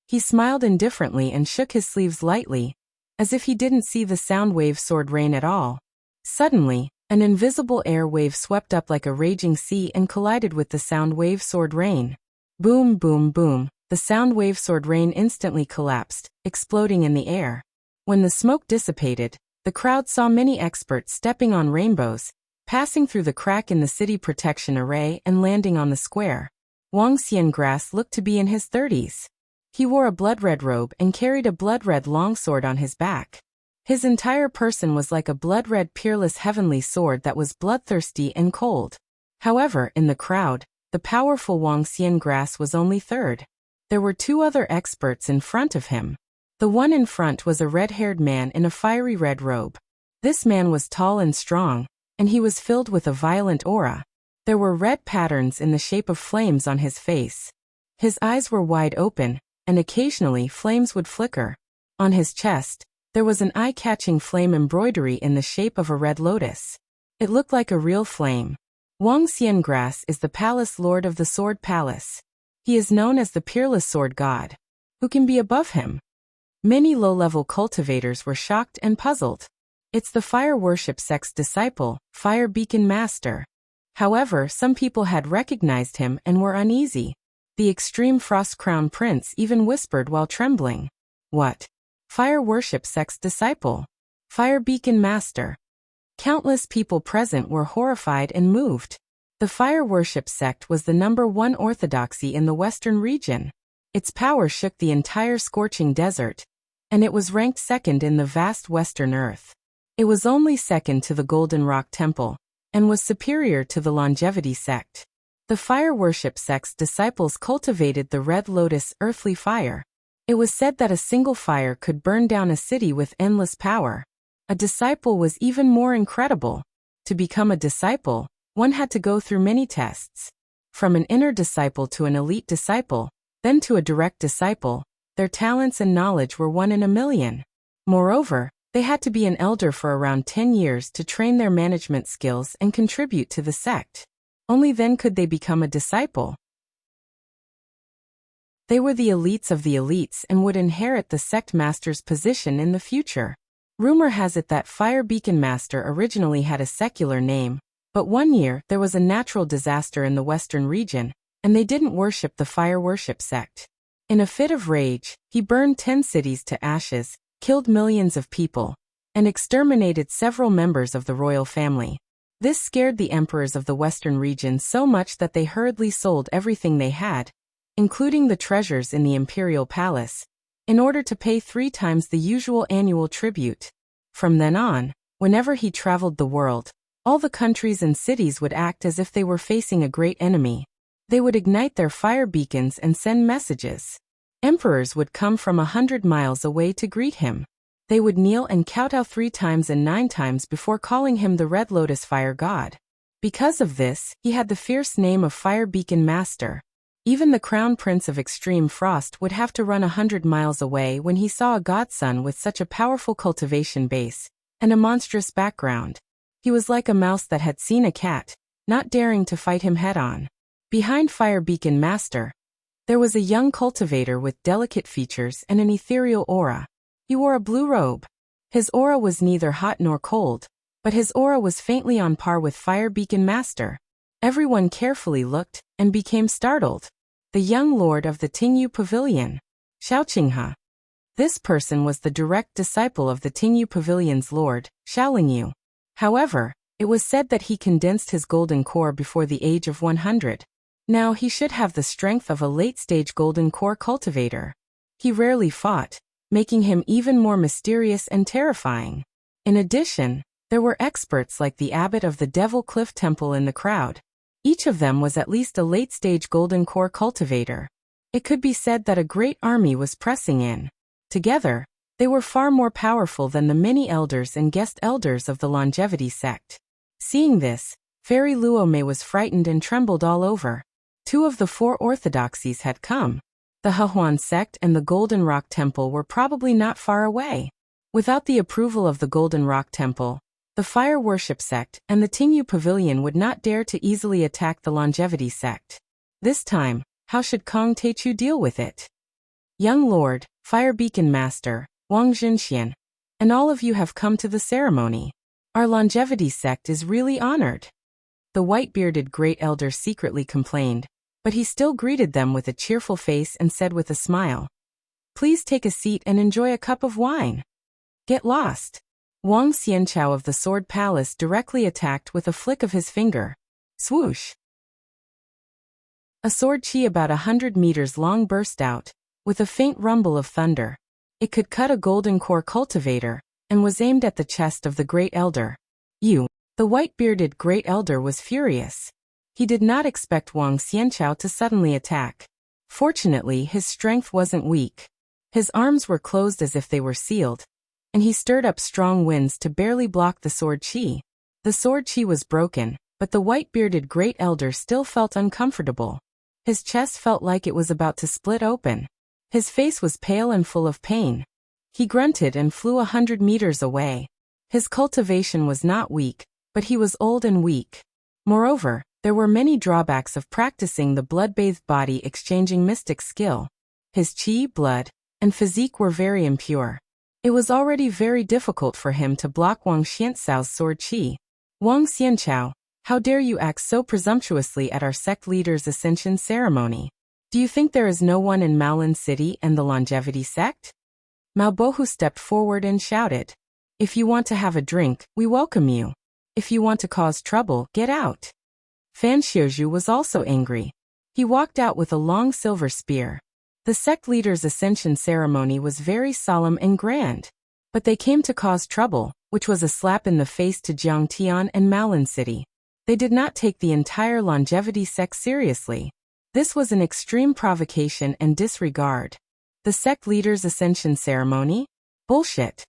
He smiled indifferently and shook his sleeves lightly, as if he didn't see the sound wave sword rain at all. Suddenly, an invisible air wave swept up like a raging sea and collided with the sound wave sword rain. Boom, boom, boom, the sound wave sword rain instantly collapsed, exploding in the air. When the smoke dissipated, the crowd saw many experts stepping on rainbows, passing through the crack in the city protection array and landing on the square. Wang Xiangrass looked to be in his 30s. He wore a blood-red robe and carried a blood-red longsword on his back. His entire person was like a blood-red peerless heavenly sword that was bloodthirsty and cold. However, in the crowd, the powerful Wang Xiangrass was only third. There were 2 other experts in front of him. The one in front was a red-haired man in a fiery red robe. This man was tall and strong, and he was filled with a violent aura. There were red patterns in the shape of flames on his face. His eyes were wide open, and occasionally flames would flicker. On his chest, there was an eye-catching flame embroidery in the shape of a red lotus. It looked like a real flame. Wang Xiangrass is the palace lord of the Sword Palace. He is known as the peerless sword god. Who can be above him? Many low-level cultivators were shocked and puzzled. It's the fire worship sect's disciple, Fire Beacon Master. However, some people had recognized him and were uneasy. The extreme Frost Crown Prince even whispered while trembling. What? Fire worship sect's disciple? Fire Beacon Master? Countless people present were horrified and moved. The fire worship sect was the #1 orthodoxy in the western region. Its power shook the entire scorching desert, and it was ranked second in the vast western earth. It was only second to the Golden Rock Temple, and was superior to the Longevity sect. The fire worship sect's disciples cultivated the red lotus earthly fire. It was said that a single fire could burn down a city with endless power. A disciple was even more incredible. To become a disciple, one had to go through many tests. From an inner disciple to an elite disciple, then to a direct disciple, their talents and knowledge were 1 in a million. Moreover, they had to be an elder for around 10 years to train their management skills and contribute to the sect. Only then could they become a disciple. They were the elites of the elites and would inherit the sect master's position in the future. Rumor has it that Fire Beacon Master originally had a secular name, but one year there was a natural disaster in the western region, and they didn't worship the fire worship sect. In a fit of rage, he burned 10 cities to ashes, killed millions of people, and exterminated several members of the royal family. This scared the emperors of the western region so much that they hurriedly sold everything they had, including the treasures in the imperial palace, in order to pay 3 times the usual annual tribute. From then on, whenever he traveled the world, all the countries and cities would act as if they were facing a great enemy. They would ignite their fire beacons and send messages. Emperors would come from 100 miles away to greet him. They would kneel and kowtow 3 times and 9 times before calling him the Red Lotus Fire God. Because of this, he had the fierce name of Fire Beacon Master. Even the Crown Prince of Extreme Frost would have to run 100 miles away when he saw a godson with such a powerful cultivation base and a monstrous background. He was like a mouse that had seen a cat, not daring to fight him head-on. Behind Fire Beacon Master, there was a young cultivator with delicate features and an ethereal aura. He wore a blue robe. His aura was neither hot nor cold, but his aura was faintly on par with Fire Beacon Master. Everyone carefully looked and became startled. The young lord of the Tingyu Pavilion, Xiaoqinghe. This person was the direct disciple of the Tingyu Pavilion's lord, Xiaolingyu. However, it was said that he condensed his golden core before the age of 100. Now he should have the strength of a late-stage golden core cultivator. He rarely fought, making him even more mysterious and terrifying. In addition, there were experts like the abbot of the Devil Cliff Temple in the crowd. Each of them was at least a late-stage golden core cultivator. It could be said that a great army was pressing in. Together, they were far more powerful than the many elders and guest elders of the longevity sect. Seeing this, Fairy Luomei was frightened and trembled all over. 2 of the 4 orthodoxies had come. The Hehuan sect and the Golden Rock Temple were probably not far away. Without the approval of the Golden Rock Temple, the Fire Worship sect and the Tingyu Pavilion would not dare to easily attack the longevity sect. This time, how should Kong Teichu deal with it? Young Lord, Fire Beacon Master, Wang Jinxian, and all of you have come to the ceremony. Our longevity sect is really honored. The white-bearded great elder secretly complained, but he still greeted them with a cheerful face and said with a smile, "Please take a seat and enjoy a cup of wine." Get lost. Wang Xianchao of the Sword Palace directly attacked with a flick of his finger. Swoosh! A sword chi about 100 meters long burst out, with a faint rumble of thunder. It could cut a golden core cultivator, and was aimed at the chest of the Great Elder. The white-bearded Great Elder was furious. He did not expect Wang Xianchao to suddenly attack. Fortunately, his strength wasn't weak. His arms were closed as if they were sealed, and he stirred up strong winds to barely block the sword chi. The sword chi was broken, but the white-bearded Great Elder still felt uncomfortable. His chest felt like it was about to split open. His face was pale and full of pain. He grunted and flew 100 meters away. His cultivation was not weak, but he was old and weak. Moreover, there were many drawbacks of practicing the blood-bathed body exchanging mystic skill. His chi, blood, and physique were very impure. It was already very difficult for him to block Wang Xianchao's sword chi. Wang Xianchao, how dare you act so presumptuously at our sect leader's ascension ceremony? Do you think there is no one in Maolin City and the longevity sect? Mao Bohu stepped forward and shouted, "If you want to have a drink, we welcome you. If you want to cause trouble, get out." Fan Xiuzhu was also angry. He walked out with a long silver spear. The sect leader's ascension ceremony was very solemn and grand. But they came to cause trouble, which was a slap in the face to Jiang Tian and Maolin City. They did not take the entire longevity sect seriously. This was an extreme provocation and disregard. The sect leader's ascension ceremony? Bullshit.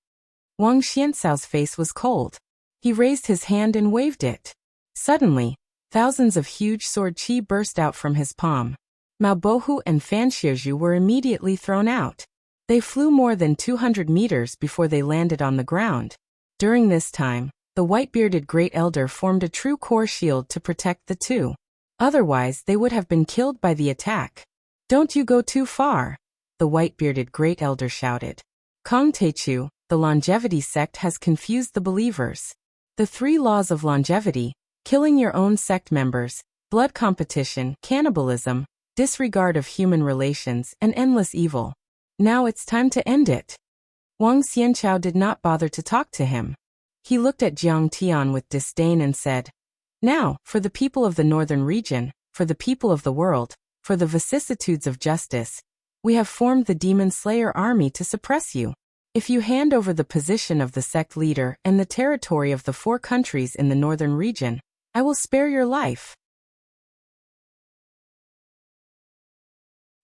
Wang Xianchao's face was cold. He raised his hand and waved it. Suddenly, thousands of huge sword chi burst out from his palm. Mao Bohu and Fan Xiuzhu were immediately thrown out. They flew more than 200 meters before they landed on the ground. During this time, the white-bearded Great Elder formed a true core shield to protect the two. Otherwise, they would have been killed by the attack. "Don't you go too far," the white-bearded Great Elder shouted. Kong Teichu, the longevity sect has confused the believers. The 3 laws of longevity, killing your own sect members, blood competition, cannibalism, disregard of human relations, and endless evil. Now it's time to end it. Wang Xianchao did not bother to talk to him. He looked at Jiang Tian with disdain and said, "Now, for the people of the northern region, for the people of the world, for the vicissitudes of justice, we have formed the Demon Slayer army to suppress you. If you hand over the position of the sect leader and the territory of the 4 countries in the northern region, I will spare your life.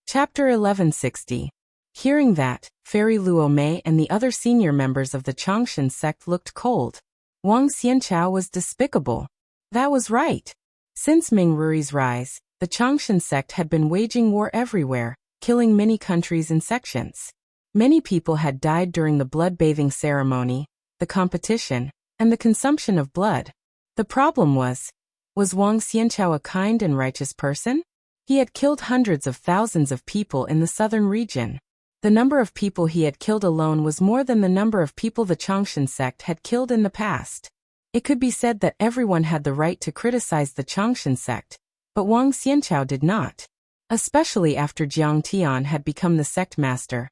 Chapter 1160. Hearing that, Fairy Luo Mei and the other senior members of the Changshan sect looked cold. Wang Xianchao was despicable. That was right. Since Ming Ruri's rise, the Changshan sect had been waging war everywhere, killing many countries and sections. Many people had died during the blood-bathing ceremony, the competition, and the consumption of blood. The problem was Wang Xianchao a kind and righteous person? He had killed hundreds of thousands of people in the southern region. The number of people he had killed alone was more than the number of people the Changshan sect had killed in the past. It could be said that everyone had the right to criticize the Changshan sect, but Wang Xianchao did not. Especially after Jiang Tian had become the sect master.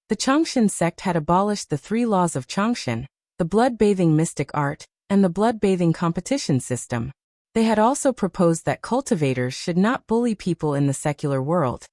The Changshan sect had abolished the 3 laws of Changshan, the blood-bathing mystic art, and the blood-bathing competition system. They had also proposed that cultivators should not bully people in the secular world,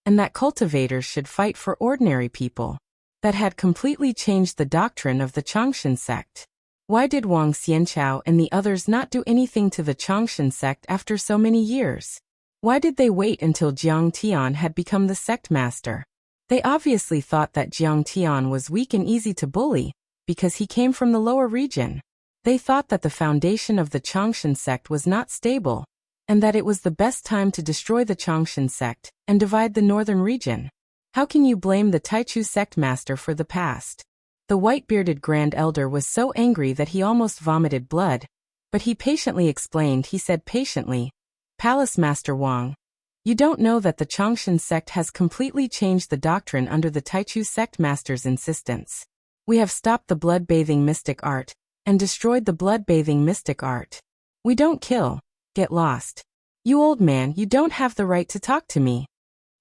and that cultivators should fight for ordinary people. That had completely changed the doctrine of the Changshan sect. Why did Wang Xianchao and the others not do anything to the Changshan sect after so many years? Why did they wait until Jiang Tian had become the sect master? They obviously thought that Jiang Tian was weak and easy to bully, because he came from the lower region. They thought that the foundation of the Changshan sect was not stable, and that it was the best time to destroy the Changshan sect and divide the northern region. How can you blame the Taichu sect master for the past? The white-bearded Grand Elder was so angry that he almost vomited blood, but he patiently explained. He said patiently, Palace Master Wang, you don't know that the Changshan sect has completely changed the doctrine under the Taichu sect master's insistence. We have stopped the blood-bathing mystic art and destroyed the blood-bathing mystic art. We don't kill. Get lost. You old man, you don't have the right to talk to me.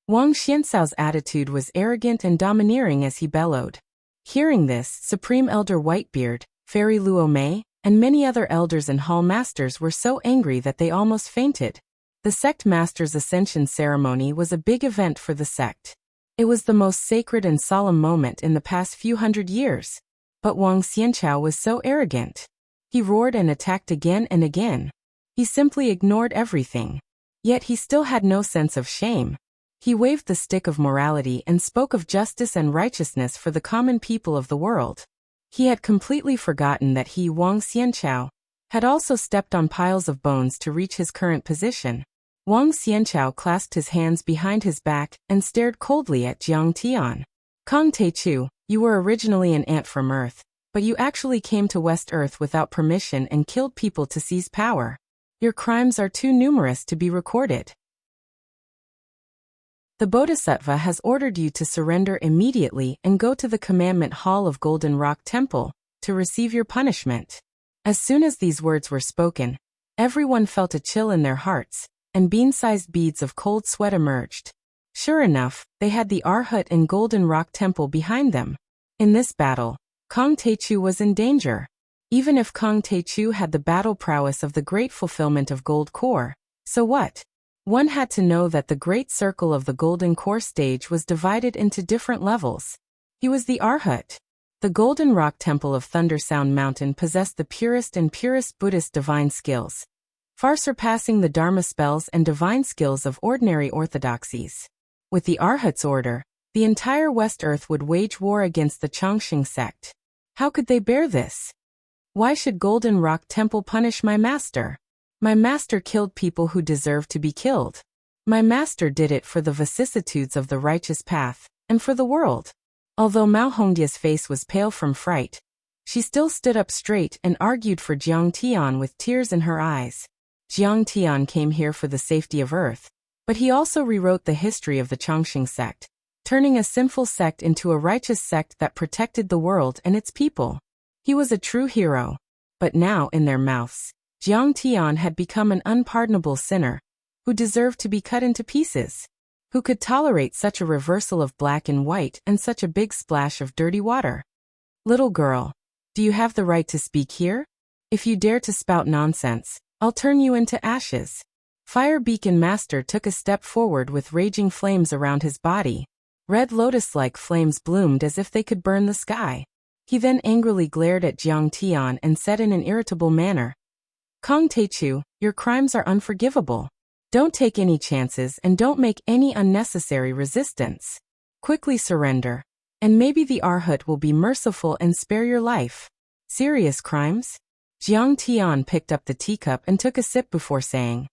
Wang Xiancao's attitude was arrogant and domineering as he bellowed. Hearing this, Supreme Elder Whitebeard, Fairy Luo Mei, and many other elders and hall masters were so angry that they almost fainted. The sect master's ascension ceremony was a big event for the sect. It was the most sacred and solemn moment in the past few hundred years. But Wang Xianchao was so arrogant. He roared and attacked again and again. He simply ignored everything. Yet he still had no sense of shame. He waved the stick of morality and spoke of justice and righteousness for the common people of the world. He had completely forgotten that he, Wang Xianchao, had also stepped on piles of bones to reach his current position. Wang Xianchao clasped his hands behind his back and stared coldly at Jiang Tian. Kong Taichu, you were originally an ant from Earth, but you actually came to West Earth without permission and killed people to seize power. Your crimes are too numerous to be recorded. The Bodhisattva has ordered you to surrender immediately and go to the Commandment Hall of Golden Rock Temple to receive your punishment. As soon as these words were spoken, everyone felt a chill in their hearts, and bean-sized beads of cold sweat emerged. Sure enough, they had the Arhat and Golden Rock Temple behind them. In this battle, Kong Taichu was in danger. Even if Kong Taichu had the battle prowess of the great fulfillment of Gold Core, so what? One had to know that the great circle of the Golden Core stage was divided into different levels. He was the Arhat. The Golden Rock Temple of Thunder Sound Mountain possessed the purest and purest Buddhist divine skills, far surpassing the Dharma spells and divine skills of ordinary orthodoxies. With the Arhat's order, the entire West Earth would wage war against the Changshan sect. How could they bear this? Why should Golden Rock Temple punish my master? My master killed people who deserved to be killed. My master did it for the vicissitudes of the righteous path, and for the world. Although Mao Hongdia's face was pale from fright, she still stood up straight and argued for Jiang Tian with tears in her eyes. Jiang Tian came here for the safety of Earth, but he also rewrote the history of the Changshan sect, turning a sinful sect into a righteous sect that protected the world and its people. He was a true hero. But now, in their mouths, Jiang Tian had become an unpardonable sinner, who deserved to be cut into pieces. Who could tolerate such a reversal of black and white and such a big splash of dirty water? Little girl, do you have the right to speak here? If you dare to spout nonsense, I'll turn you into ashes. Fire Beacon Master took a step forward with raging flames around his body. Red lotus-like flames bloomed as if they could burn the sky. He then angrily glared at Jiang Tian and said in an irritable manner, Kong Teichu, your crimes are unforgivable. Don't take any chances and don't make any unnecessary resistance. Quickly surrender. And maybe the Arhat will be merciful and spare your life. Serious crimes? Jiang Tian picked up the teacup and took a sip before saying,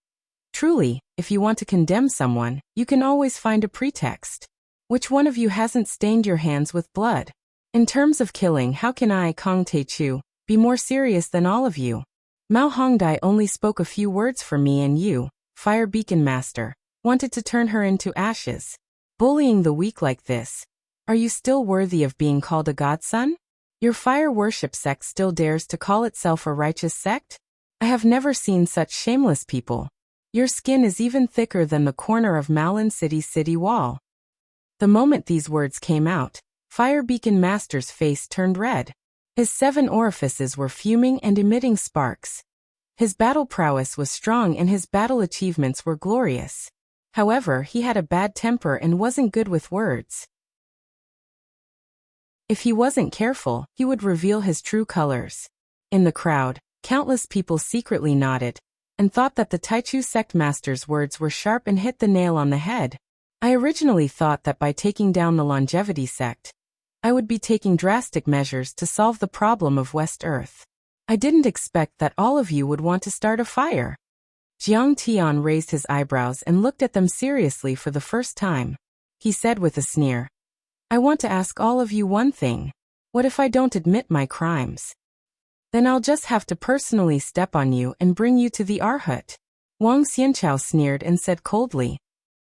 Truly, if you want to condemn someone, you can always find a pretext. Which one of you hasn't stained your hands with blood? In terms of killing, how can I, Kong Teichu, be more serious than all of you? Mao Hongdai only spoke a few words for me and you, Fire Beacon Master, wanted to turn her into ashes. Bullying the weak like this. Are you still worthy of being called a godson? Your fire worship sect still dares to call itself a righteous sect? I have never seen such shameless people. Your skin is even thicker than the corner of Malin City's city wall. The moment these words came out, Fire Beacon Master's face turned red. His 7 orifices were fuming and emitting sparks. His battle prowess was strong and his battle achievements were glorious. However, he had a bad temper and wasn't good with words. If he wasn't careful, he would reveal his true colors. In the crowd, countless people secretly nodded and thought that the Taichu sect master's words were sharp and hit the nail on the head. I originally thought that by taking down the longevity sect, I would be taking drastic measures to solve the problem of West Earth. I didn't expect that all of you would want to start a fire. Jiang Tian raised his eyebrows and looked at them seriously for the first time. He said with a sneer, I want to ask all of you one thing. What if I don't admit my crimes? Then I'll just have to personally step on you and bring you to the Arhat. Wang Xianchao sneered and said coldly,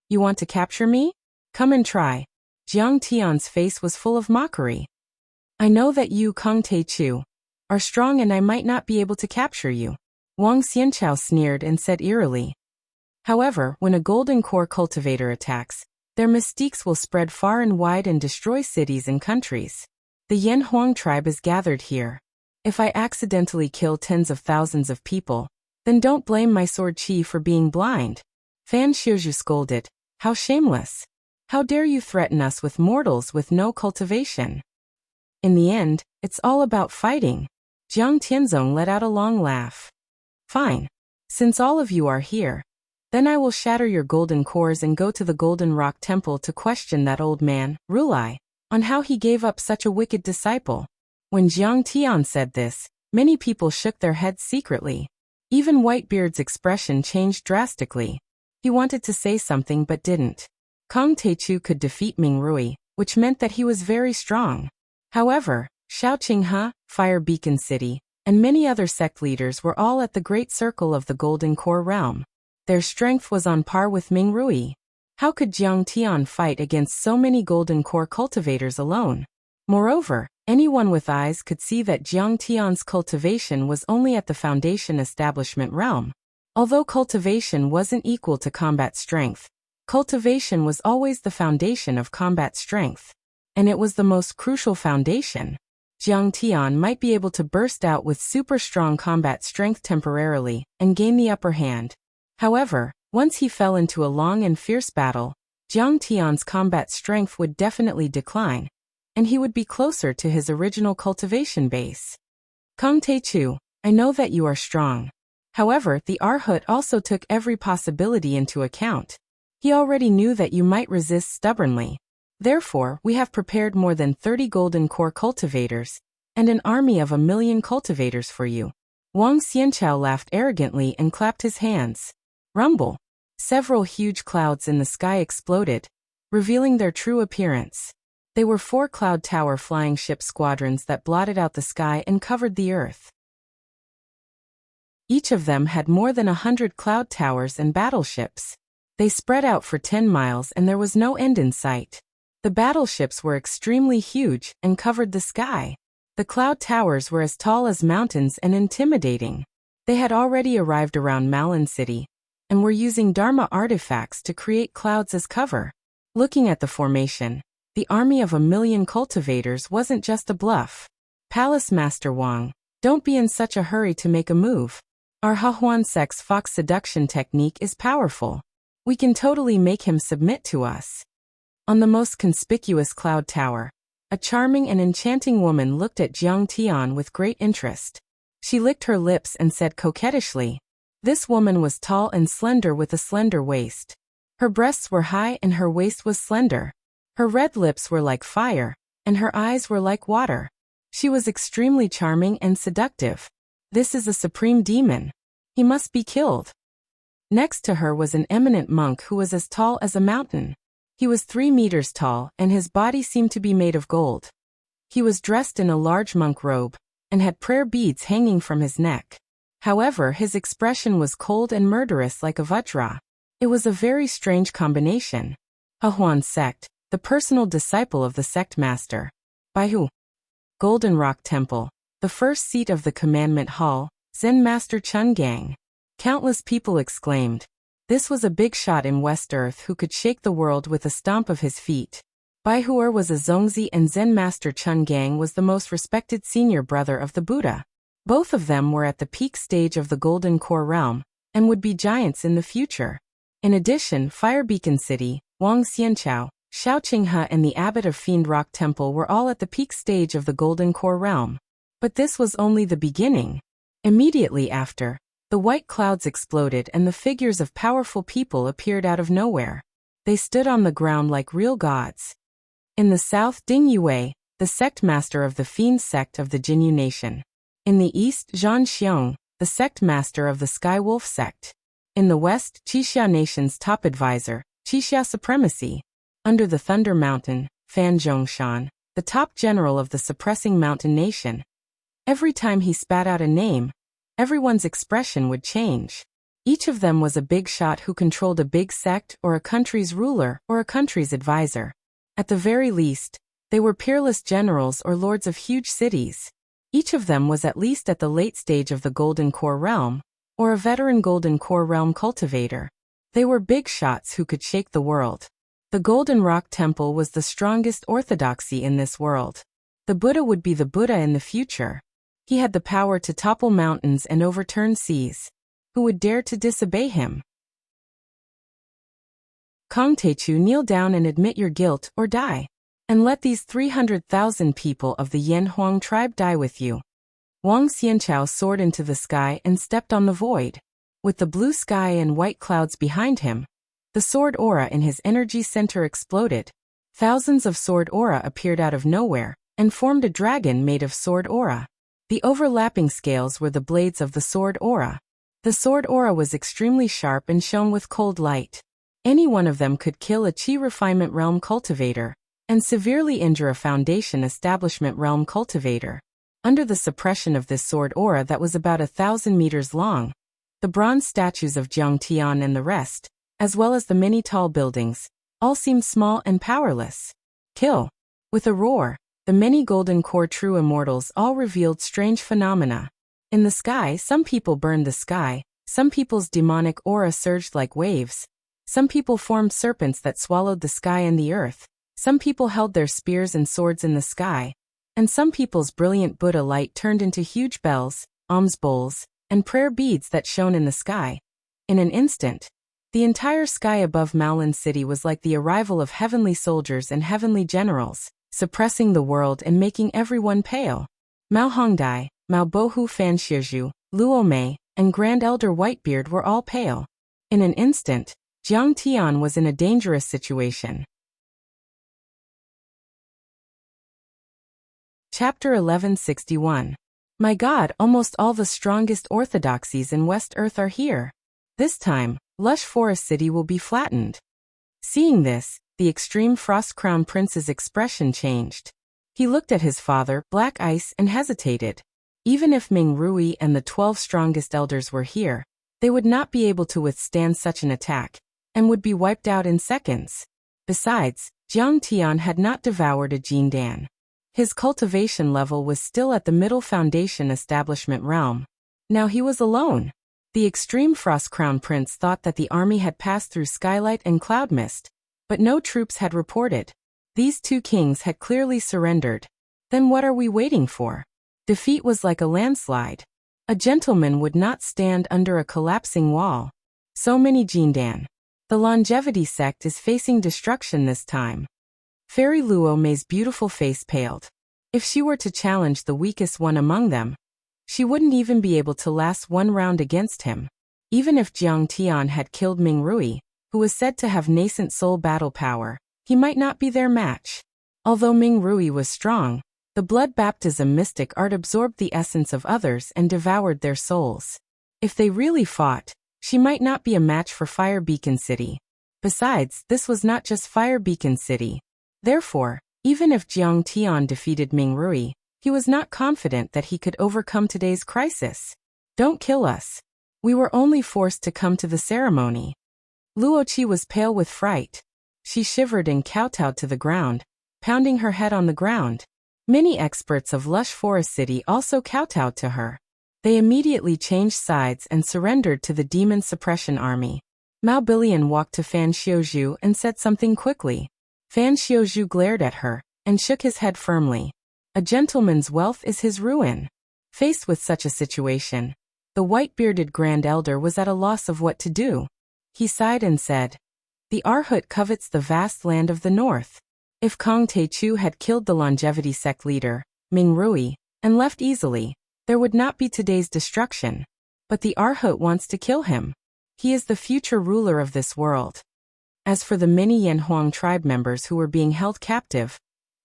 You want to capture me? Come and try. Jiang Tian's face was full of mockery. I know that you, Kong Teichu, are strong and I might not be able to capture you. Wang Xianchao sneered and said eerily. However, when a golden core cultivator attacks, their mystiques will spread far and wide and destroy cities and countries. The Yanhuang tribe is gathered here. If I accidentally kill tens of thousands of people, then don't blame my sword chi for being blind. Fan Xiuzhu scolded. How shameless. How dare you threaten us with mortals with no cultivation? In the end, it's all about fighting. Jiang Tianzong let out a long laugh. Fine. Since all of you are here, then I will shatter your golden cores and go to the Golden Rock Temple to question that old man, Rulai, on how he gave up such a wicked disciple. When Jiang Tian said this, many people shook their heads secretly. Even Whitebeard's expression changed drastically. He wanted to say something but didn't. Kong Teichu could defeat Ming Rui, which meant that he was very strong. However, Shaoqinghe, Fire Beacon City, and many other sect leaders were all at the Great Circle of the Golden Core realm. Their strength was on par with Ming Rui. How could Jiang Tian fight against so many Golden Core cultivators alone? Moreover, anyone with eyes could see that Jiang Tian's cultivation was only at the Foundation Establishment realm. Although cultivation wasn't equal to combat strength, cultivation was always the foundation of combat strength. And it was the most crucial foundation. Jiang Tian might be able to burst out with super strong combat strength temporarily and gain the upper hand. However, once he fell into a long and fierce battle, Jiang Tian's combat strength would definitely decline, and he would be closer to his original cultivation base. Kong Teichu, I know that you are strong. However, the Arhat also took every possibility into account. He already knew that you might resist stubbornly. Therefore, we have prepared more than 30 golden core cultivators, and an army of 1,000,000 cultivators for you. Wang Xianchao laughed arrogantly and clapped his hands. Rumble. Several huge clouds in the sky exploded, revealing their true appearance. They were 4 cloud tower flying ship squadrons that blotted out the sky and covered the earth. Each of them had more than 100 cloud towers and battleships. They spread out for 10 miles and there was no end in sight. The battleships were extremely huge and covered the sky. The cloud towers were as tall as mountains and intimidating. They had already arrived around Malin City, and were using Dharma artifacts to create clouds as cover. Looking at the formation, the army of 1,000,000 cultivators wasn't just a bluff. Palace Master Wang, don't be in such a hurry to make a move. Our Hahuan sect's fox seduction technique is powerful. We can totally make him submit to us. On the most conspicuous cloud tower, A charming and enchanting woman looked at Jiang Tian with great interest. She licked her lips and said coquettishly. This woman was tall and slender with a slender waist. Her breasts were high and her waist was slender. Her red lips were like fire, and her eyes were like water. She was extremely charming and seductive. This is a supreme demon. He must be killed. Next to her was an eminent monk who was as tall as a mountain. He was 3 meters tall, and his body seemed to be made of gold. He was dressed in a large monk robe, and had prayer beads hanging from his neck. However, his expression was cold and murderous like a vajra. It was a very strange combination. A Huan sect, the personal disciple of the sect master. By who? Golden Rock Temple, the first seat of the Commandment Hall, Zen Master Chun Gang. Countless people exclaimed. This was a big shot in West Earth who could shake the world with a stomp of his feet. Baihuer was a Zongzi and Zen Master Chun Gang was the most respected senior brother of the Buddha. Both of them were at the peak stage of the Golden Core realm, and would be giants in the future. In addition, Fire Beacon City, Wang Xianchao, Xiao Qinghe and the abbot of Fiend Rock Temple were all at the peak stage of the Golden Core realm. But this was only the beginning. Immediately after, the white clouds exploded and the figures of powerful people appeared out of nowhere. They stood on the ground like real gods. In the south, Ding Yue, the sect master of the Fiend sect of the Jinyu Nation. In the east, Zhan Xiong, the sect master of the Sky Wolf sect. In the west, Qixia Nation's top advisor, Qixia Supremacy. Under the Thunder Mountain, Fan Zhongshan, the top general of the Suppressing Mountain Nation. Every time he spat out a name, everyone's expression would change. Each of them was a big shot who controlled a big sect or a country's ruler or a country's advisor. At the very least, they were peerless generals or lords of huge cities. Each of them was at least at the late stage of the Golden Core realm, or a veteran Golden Core realm cultivator. They were big shots who could shake the world. The Golden Rock Temple was the strongest orthodoxy in this world. The Buddha would be the Buddha in the future. He had the power to topple mountains and overturn seas. Who would dare to disobey him? Kong Techu, kneel down and admit your guilt or die. And let these 300,000 people of the Yan Huang tribe die with you. Wang Xianchao soared into the sky and stepped on the void. With the blue sky and white clouds behind him, the sword aura in his energy center exploded. Thousands of sword aura appeared out of nowhere and formed a dragon made of sword aura. The overlapping scales were the blades of the sword aura. The sword aura was extremely sharp and shone with cold light. Any one of them could kill a Qi Refinement Realm cultivator, and severely injure a Foundation Establishment Realm cultivator. Under the suppression of this sword aura that was about 1,000 meters long, the bronze statues of Jiang Tian and the rest, as well as the many tall buildings, all seemed small and powerless. Kill. With a roar, the many Golden Core true immortals all revealed strange phenomena. In the sky, some people burned the sky, some people's demonic aura surged like waves, some people formed serpents that swallowed the sky and the earth, some people held their spears and swords in the sky, and some people's brilliant Buddha light turned into huge bells, alms bowls, and prayer beads that shone in the sky. In an instant, the entire sky above Maolin City was like the arrival of heavenly soldiers and heavenly generals, suppressing the world and making everyone pale. Mao Hongdai, Mao Bohu Fan Shizhu, Luo Mei, and Grand Elder Whitebeard were all pale. In an instant, Jiang Tian was in a dangerous situation. Chapter 1161. My God, almost all the strongest orthodoxies in West Earth are here. This time, lush forest city will be flattened. Seeing this, the extreme Frost Crown Prince's expression changed. He looked at his father, Black Ice, and hesitated. Even if Ming Rui and the 12 strongest elders were here, they would not be able to withstand such an attack, and would be wiped out in seconds. Besides, Jiang Tian had not devoured a Jindan. His cultivation level was still at the middle Foundation Establishment realm. Now he was alone. The extreme Frost Crown Prince thought that the army had passed through skylight and cloud mist, but no troops had reported. These 2 kings had clearly surrendered. Then what are we waiting for? Defeat was like a landslide. A gentleman would not stand under a collapsing wall. So many Jindan. The longevity sect is facing destruction this time. Fairy Luo Mei's beautiful face paled. If she were to challenge the weakest one among them, she wouldn't even be able to last one round against him. Even if Jiang Tian had killed Ming Rui, who was said to have nascent soul battle power, he might not be their match. Although Ming Rui was strong, the blood baptism mystic art absorbed the essence of others and devoured their souls. If they really fought, she might not be a match for Fire Beacon City. Besides, this was not just Fire Beacon City. Therefore, even if Jiang Tian defeated Ming Rui, he was not confident that he could overcome today's crisis. Don't kill us. We were only forced to come to the ceremony. Luo Qi was pale with fright. She shivered and kowtowed to the ground, pounding her head on the ground. Many experts of Lush Forest City also kowtowed to her. They immediately changed sides and surrendered to the Demon Suppression Army. Mao Bilian walked to Fan Xiuzhu and said something quickly. Fan Xiuzhu glared at her and shook his head firmly. A gentleman's wealth is his ruin. Faced with such a situation, the white-bearded Grand Elder was at a loss of what to do. He sighed and said, "The Arhut covets the vast land of the north. If Kong Teichu had killed the longevity sect leader, Ming Rui, and left easily, there would not be today's destruction. But the Arhut wants to kill him. He is the future ruler of this world." As for the many Yanhuang tribe members who were being held captive,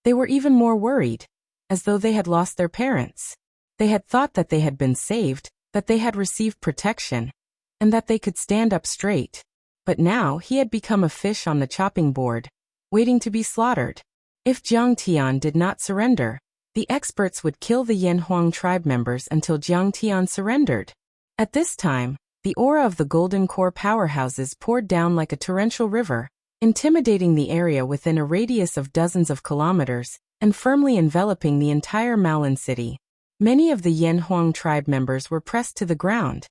they were even more worried, as though they had lost their parents. They had thought that they had been saved, that they had received protection, and that they could stand up straight. But now he had become a fish on the chopping board, waiting to be slaughtered. If Jiang Tian did not surrender, the experts would kill the Yanhuang tribe members until Jiang Tian surrendered. At this time, the aura of the Golden Core powerhouses poured down like a torrential river, intimidating the area within a radius of dozens of kilometers, and firmly enveloping the entire Maolin city. Many of the Yanhuang tribe members were pressed to the ground.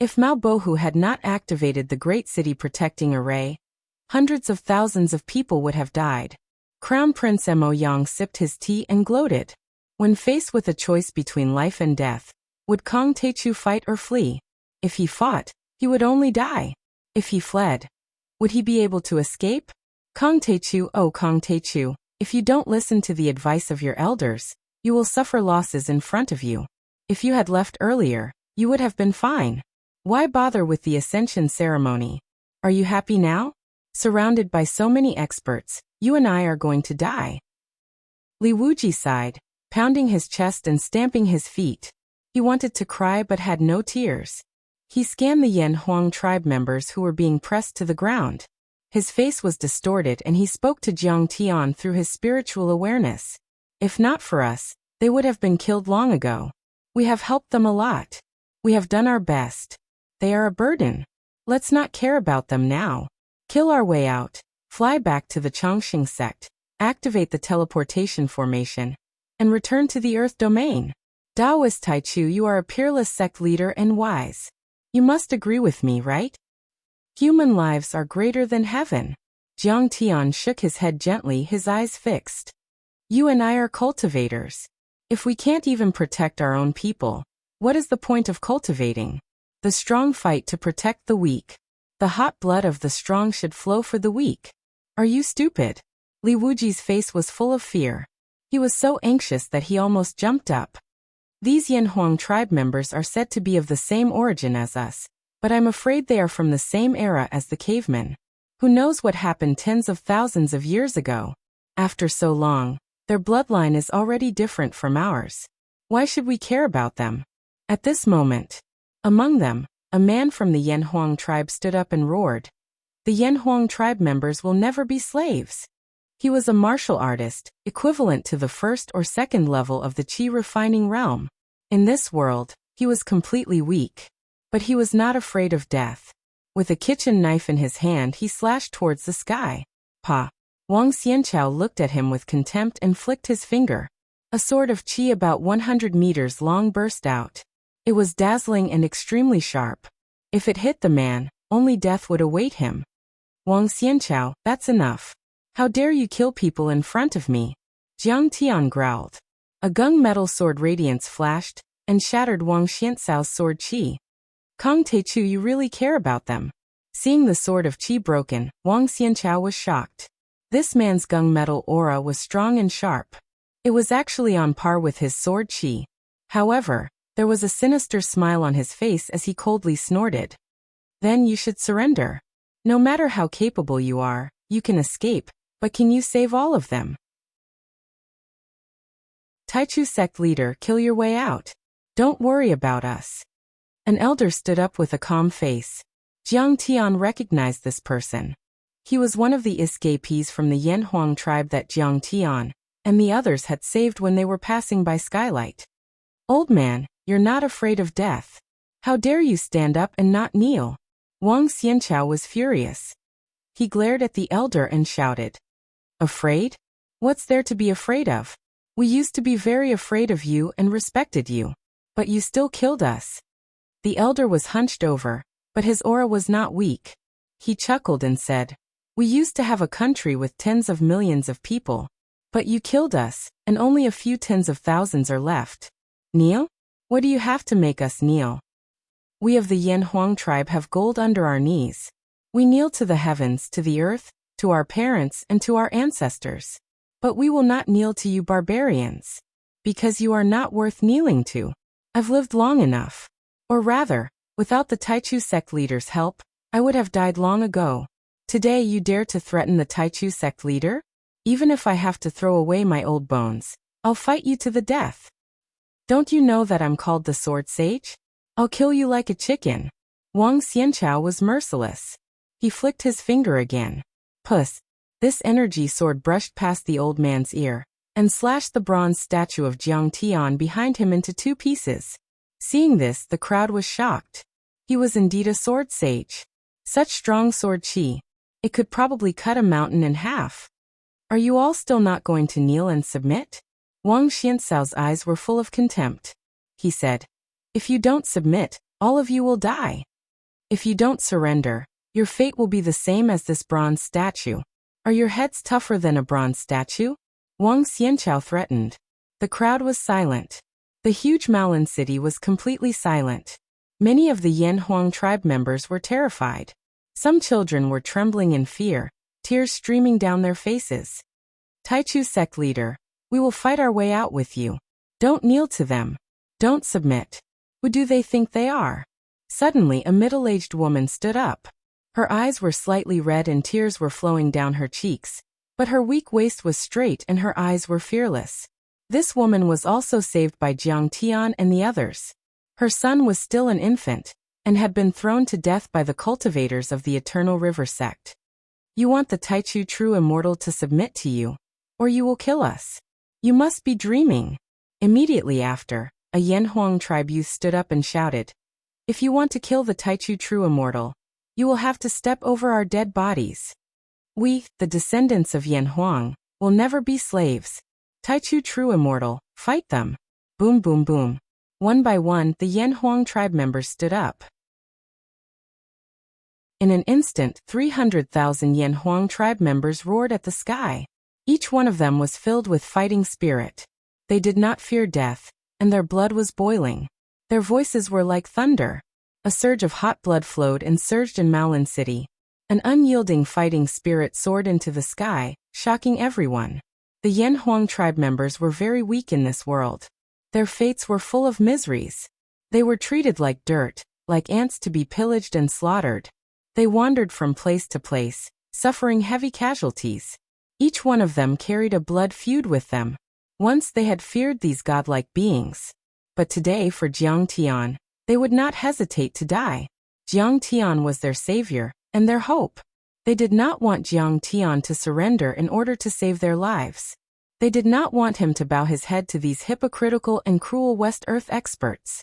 If Mao Bohu had not activated the Great City Protecting Array, hundreds of thousands of people would have died. Crown Prince Mo Yang sipped his tea and gloated. When faced with a choice between life and death, would Kong Teichu fight or flee? If he fought, he would only die. If he fled, would he be able to escape? Kong Teichu, oh Kong Teichu, if you don't listen to the advice of your elders, you will suffer losses in front of you. If you had left earlier, you would have been fine. Why bother with the ascension ceremony? Are you happy now? Surrounded by so many experts, you and I are going to die. Li Wuji sighed, pounding his chest and stamping his feet. He wanted to cry but had no tears. He scanned the Yanhuang tribe members who were being pressed to the ground. His face was distorted and he spoke to Jiang Tian through his spiritual awareness. If not for us, they would have been killed long ago. We have helped them a lot. We have done our best. They are a burden. Let's not care about them now. Kill our way out, fly back to the Chongqing sect, activate the teleportation formation, and return to the Earth domain. Taoist Taichu, you are a peerless sect leader and wise. You must agree with me, right? Human lives are greater than heaven. Jiang Tian shook his head gently, his eyes fixed. You and I are cultivators. If we can't even protect our own people, what is the point of cultivating? The strong fight to protect the weak. The hot blood of the strong should flow for the weak. Are you stupid? Li Wuji's face was full of fear. He was so anxious that he almost jumped up. These Yanhuang tribe members are said to be of the same origin as us, but I'm afraid they are from the same era as the cavemen. Who knows what happened tens of thousands of years ago? After so long, their bloodline is already different from ours. Why should we care about them? At this moment, among them, a man from the Yanhuang tribe stood up and roared. The Yanhuang tribe members will never be slaves. He was a martial artist, equivalent to the first or second level of the Qi refining realm. In this world, he was completely weak. But he was not afraid of death. With a kitchen knife in his hand, he slashed towards the sky. Pa! Wang Xianchao looked at him with contempt and flicked his finger. A sword of Qi about 100 meters long burst out. It was dazzling and extremely sharp. If it hit the man, only death would await him. Wang Xianchao, that's enough. How dare you kill people in front of me? Jiang Tian growled. A gunmetal sword radiance flashed and shattered Wang Xianchao's sword Qi. Kong Teichu, you really care about them? Seeing the sword of Qi broken, Wang Xianchao was shocked. This man's gunmetal aura was strong and sharp. It was actually on par with his sword chi. However, there was a sinister smile on his face as he coldly snorted. Then you should surrender. No matter how capable you are, you can escape, but can you save all of them? Taichu sect leader, kill your way out. Don't worry about us. An elder stood up with a calm face. Jiang Tian recognized this person. He was one of the escapees from the Yanhuang tribe that Jiang Tian and the others had saved when they were passing by Skylight. Old man, you're not afraid of death. How dare you stand up and not kneel? Wang Xianchao was furious. He glared at the elder and shouted. Afraid? What's there to be afraid of? We used to be very afraid of you and respected you. But you still killed us. The elder was hunched over, but his aura was not weak. He chuckled and said, we used to have a country with tens of millions of people. But you killed us, and only a few tens of thousands are left. Kneel? What do you have to make us kneel? We of the Yanhuang tribe have gold under our knees. We kneel to the heavens, to the earth, to our parents, and to our ancestors. But we will not kneel to you barbarians. Because you are not worth kneeling to. I've lived long enough. Or rather, without the Taichu sect leader's help, I would have died long ago. Today you dare to threaten the Taichu sect leader? Even if I have to throw away my old bones, I'll fight you to the death. Don't you know that I'm called the Sword Sage? I'll kill you like a chicken. Wang Xianchao was merciless. He flicked his finger again. Puss. This energy sword brushed past the old man's ear and slashed the bronze statue of Jiang Tian behind him into two pieces. Seeing this, the crowd was shocked. He was indeed a sword sage. Such strong sword chi. It could probably cut a mountain in half. Are you all still not going to kneel and submit? Wang Xianxao's eyes were full of contempt. He said, if you don't submit, all of you will die. If you don't surrender, your fate will be the same as this bronze statue. Are your heads tougher than a bronze statue? Wang Xianchao threatened. The crowd was silent. The huge Malan city was completely silent. Many of the Yanhuang tribe members were terrified. Some children were trembling in fear, tears streaming down their faces. Taichu sect leader, we will fight our way out with you. Don't kneel to them. Don't submit. Who do they think they are? Suddenly a middle-aged woman stood up. Her eyes were slightly red and tears were flowing down her cheeks, but her weak waist was straight and her eyes were fearless. This woman was also saved by Jiang Tian and the others. Her son was still an infant, and had been thrown to death by the cultivators of the Eternal River sect. You want the Taichu True Immortal to submit to you, or you will kill us. You must be dreaming. Immediately after, a Yanhuang tribe youth stood up and shouted, if you want to kill the Taichu True Immortal, you will have to step over our dead bodies. We, the descendants of Yanhuang, will never be slaves. Taichu True Immortal, fight them. Boom boom boom. One by one, the Yanhuang tribe members stood up. In an instant, 300,000 Yanhuang tribe members roared at the sky. Each one of them was filled with fighting spirit. They did not fear death, and their blood was boiling. Their voices were like thunder. A surge of hot blood flowed and surged in Malan City. An unyielding fighting spirit soared into the sky, shocking everyone. The Yanhuang tribe members were very weak in this world. Their fates were full of miseries. They were treated like dirt, like ants to be pillaged and slaughtered. They wandered from place to place, suffering heavy casualties. Each one of them carried a blood feud with them. Once they had feared these godlike beings. But today for Jiang Tian, they would not hesitate to die. Jiang Tian was their savior, and their hope. They did not want Jiang Tian to surrender in order to save their lives. They did not want him to bow his head to these hypocritical and cruel West Earth experts.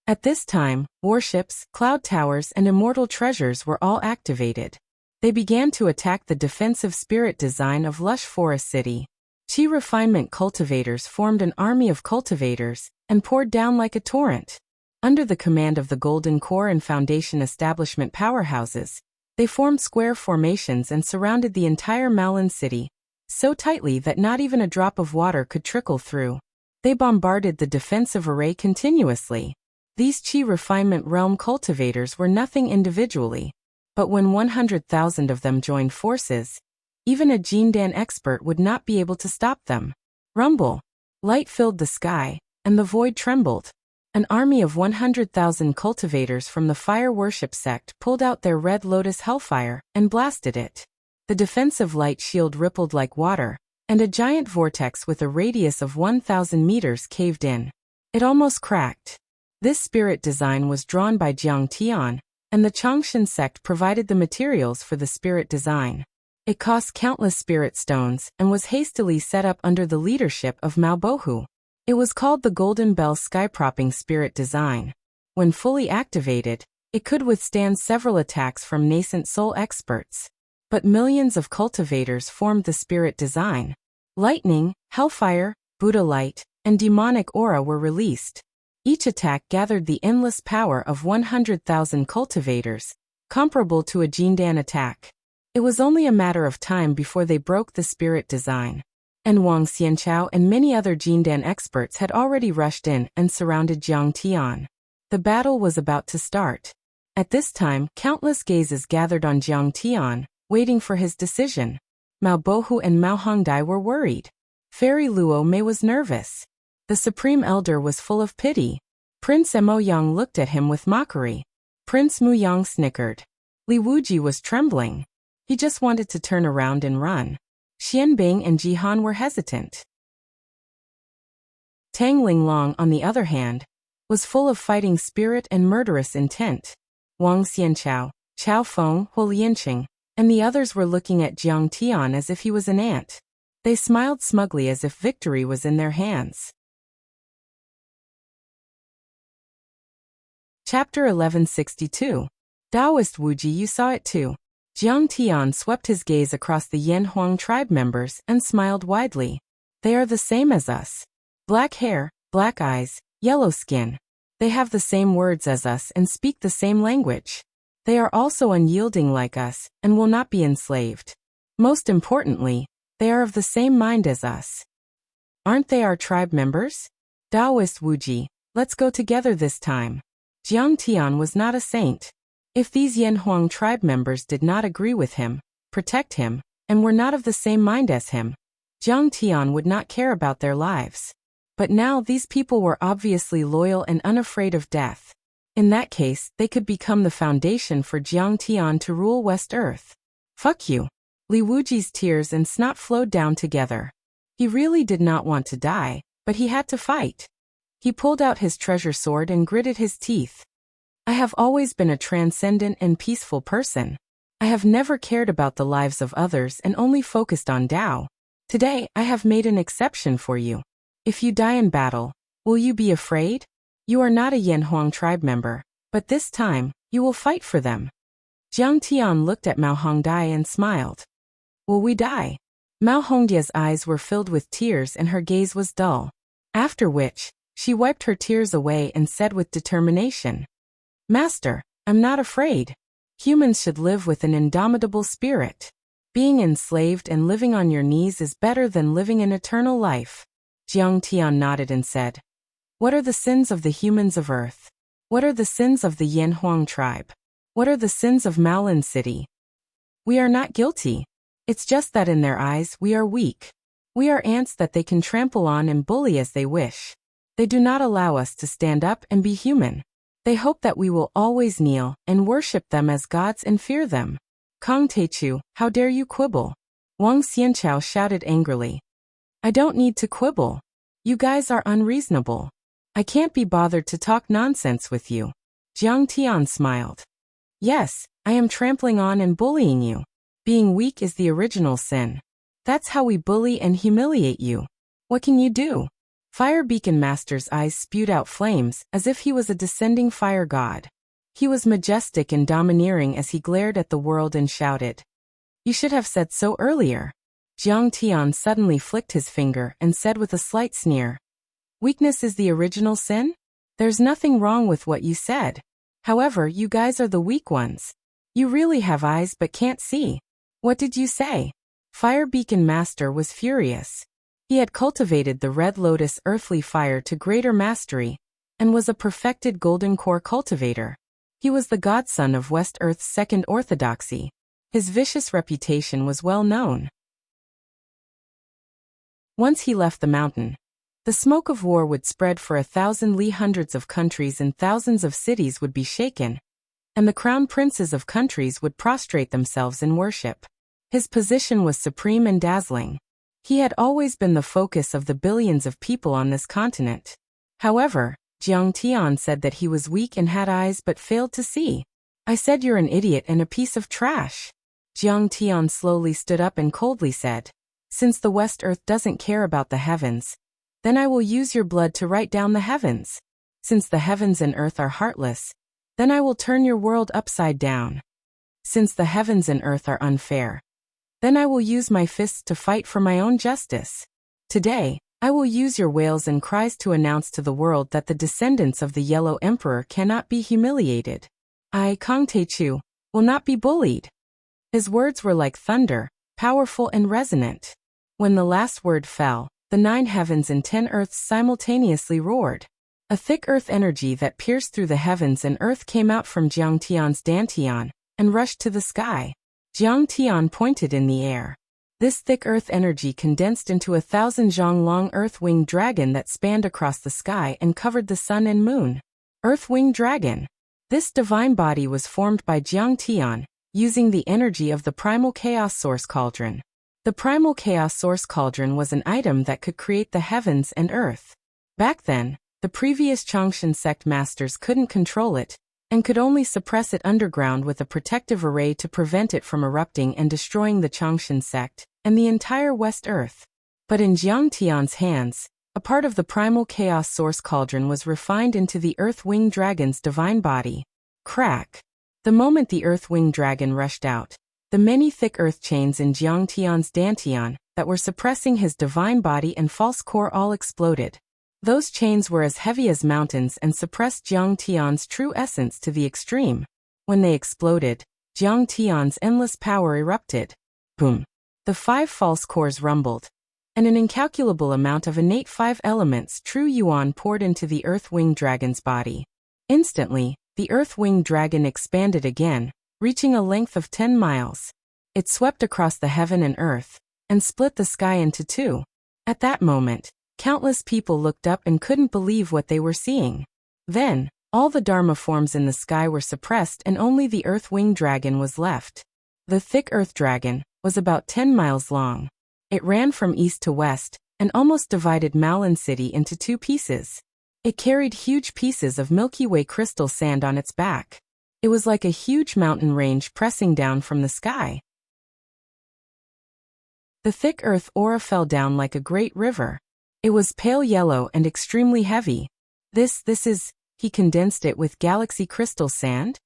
At this time, warships, cloud towers, and immortal treasures were all activated. They began to attack the defensive spirit design of lush forest city. Chi refinement cultivators formed an army of cultivators and poured down like a torrent. Under the command of the Golden Core and Foundation establishment powerhouses, they formed square formations and surrounded the entire Malan city, so tightly that not even a drop of water could trickle through. They bombarded the defensive array continuously. These Chi refinement realm cultivators were nothing individually, but when 100,000 of them joined forces, Even a Jindan expert would not be able to stop them. Rumble. Light filled the sky, and the void trembled. An army of 100,000 cultivators from the fire worship sect pulled out their red lotus hellfire and blasted it. The defensive light shield rippled like water, and a giant vortex with a radius of 1,000 meters caved in. It almost cracked. This spirit design was drawn by Jiang Tian, and the Changshan sect provided the materials for the spirit design. It cost countless spirit stones and was hastily set up under the leadership of Mao Bohu. It was called the Golden Bell Skypropping Spirit Design. When fully activated, it could withstand several attacks from nascent soul experts. But millions of cultivators formed the spirit design. Lightning, hellfire, Buddha light, and demonic aura were released. Each attack gathered the endless power of 100,000 cultivators, comparable to a Jindan attack. It was only a matter of time before they broke the spirit design. And Wang Xianchao and many other Jindan experts had already rushed in and surrounded Jiang Tian. The battle was about to start. At this time, countless gazes gathered on Jiang Tian, waiting for his decision. Mao Bohu and Mao Hongdai were worried. Fairy Luo Mei was nervous. The Supreme Elder was full of pity. Prince Mo Yang looked at him with mockery. Prince Mu Yang snickered. Li Wuji was trembling. He just wanted to turn around and run. Xianbing and Jihan were hesitant. Tang Linglong, on the other hand, was full of fighting spirit and murderous intent. Wang Xianchao, Chao Feng, Hu Lianqing, and the others were looking at Jiang Tian as if he was an ant. They smiled smugly as if victory was in their hands. Chapter 1162. Taoist Wuji, you saw it too. Jiang Tian swept his gaze across the Yanhuang tribe members and smiled widely. They are the same as us. Black hair, black eyes, yellow skin. They have the same words as us and speak the same language. They are also unyielding like us and will not be enslaved. Most importantly, they are of the same mind as us. Aren't they our tribe members? Taoist Wuji, let's go together this time. Jiang Tian was not a saint. If these Yanhuang tribe members did not agree with him, protect him, and were not of the same mind as him, Jiang Tian would not care about their lives. But now these people were obviously loyal and unafraid of death. In that case, they could become the foundation for Jiang Tian to rule West Earth. Fuck you. Li Wuji's tears and snot flowed down together. He really did not want to die, but he had to fight. He pulled out his treasure sword and gritted his teeth. I have always been a transcendent and peaceful person. I have never cared about the lives of others and only focused on Tao. Today, I have made an exception for you. If you die in battle, will you be afraid? You are not a Yanhuang tribe member, but this time, you will fight for them. Jiang Tian looked at Mao Hongdai and smiled. Will we die? Mao Hongdia's eyes were filled with tears and her gaze was dull. After which, she wiped her tears away and said with determination, Master, I'm not afraid. Humans should live with an indomitable spirit. Being enslaved and living on your knees is better than living an eternal life. Jiang Tian nodded and said, What are the sins of the humans of Earth? What are the sins of the Yanhuang tribe? What are the sins of Maolin City? We are not guilty. It's just that in their eyes we are weak. We are ants that they can trample on and bully as they wish. They do not allow us to stand up and be human. They hope that we will always kneel and worship them as gods and fear them. Kong Teichu, how dare you quibble? Wang Xianchao shouted angrily. I don't need to quibble. You guys are unreasonable. I can't be bothered to talk nonsense with you. Jiang Tian smiled. Yes, I am trampling on and bullying you. Being weak is the original sin. That's how we bully and humiliate you. What can you do? Fire Beacon Master's eyes spewed out flames as if he was a descending fire god. He was majestic and domineering as he glared at the world and shouted. You should have said so earlier. Jiang Tian suddenly flicked his finger and said with a slight sneer. Weakness is the original sin? There's nothing wrong with what you said. However, you guys are the weak ones. You really have eyes but can't see. What did you say? Fire Beacon Master was furious. He had cultivated the Red Lotus earthly fire to greater mastery, and was a perfected golden core cultivator. He was the godson of West Earth's second orthodoxy. His vicious reputation was well known. Once he left the mountain, the smoke of war would spread for 1,000 li. Hundreds of countries and thousands of cities would be shaken, and the crown princes of countries would prostrate themselves in worship. His position was supreme and dazzling. He had always been the focus of the billions of people on this continent. However, Jiang Tian said that he was weak and had eyes but failed to see. I said you're an idiot and a piece of trash. Jiang Tian slowly stood up and coldly said, since the West Earth doesn't care about the heavens, then I will use your blood to write down the heavens. Since the heavens and earth are heartless, then I will turn your world upside down. Since the heavens and earth are unfair, then I will use my fists to fight for my own justice. Today, I will use your wails and cries to announce to the world that the descendants of the Yellow Emperor cannot be humiliated. I, Kang Taechu, will not be bullied. His words were like thunder, powerful and resonant. When the last word fell, the 9 heavens and 10 earths simultaneously roared. A thick earth energy that pierced through the heavens and earth came out from Jiang Tian's dantian and rushed to the sky. Jiang Tian pointed in the air. This thick earth energy condensed into 1,000 zhang long earth-winged dragon that spanned across the sky and covered the sun and moon. Earth-winged dragon. This divine body was formed by Jiang Tian, using the energy of the primal chaos source cauldron. The primal chaos source cauldron was an item that could create the heavens and earth. Back then, the previous Changshan sect masters couldn't control it, and could only suppress it underground with a protective array to prevent it from erupting and destroying the Changshan sect and the entire West Earth. But in Jiang Tian's hands, a part of the primal chaos source cauldron was refined into the earth-winged dragon's divine body. Crack! The moment the earth-winged dragon rushed out, the many thick earth chains in Jiang Tian's dantian that were suppressing his divine body and false core all exploded. Those chains were as heavy as mountains and suppressed Jiang Tian's true essence to the extreme. When they exploded, Jiang Tian's endless power erupted. Boom! The 5 false cores rumbled, and an incalculable amount of innate 5 elements true yuan poured into the earth-winged dragon's body. Instantly, the earth-winged dragon expanded again, reaching a length of 10 miles. It swept across the heaven and earth, and split the sky into 2. At that moment, countless people looked up and couldn't believe what they were seeing. Then, all the Dharma forms in the sky were suppressed and only the earth-winged dragon was left. The thick earth dragon was about 10 miles long. It ran from east to west, and almost divided Maolan City into 2 pieces. It carried huge pieces of Milky Way crystal sand on its back. It was like a huge mountain range pressing down from the sky. The thick earth aura fell down like a great river. It was pale yellow and extremely heavy. This is, he condensed it with galaxy crystal sand?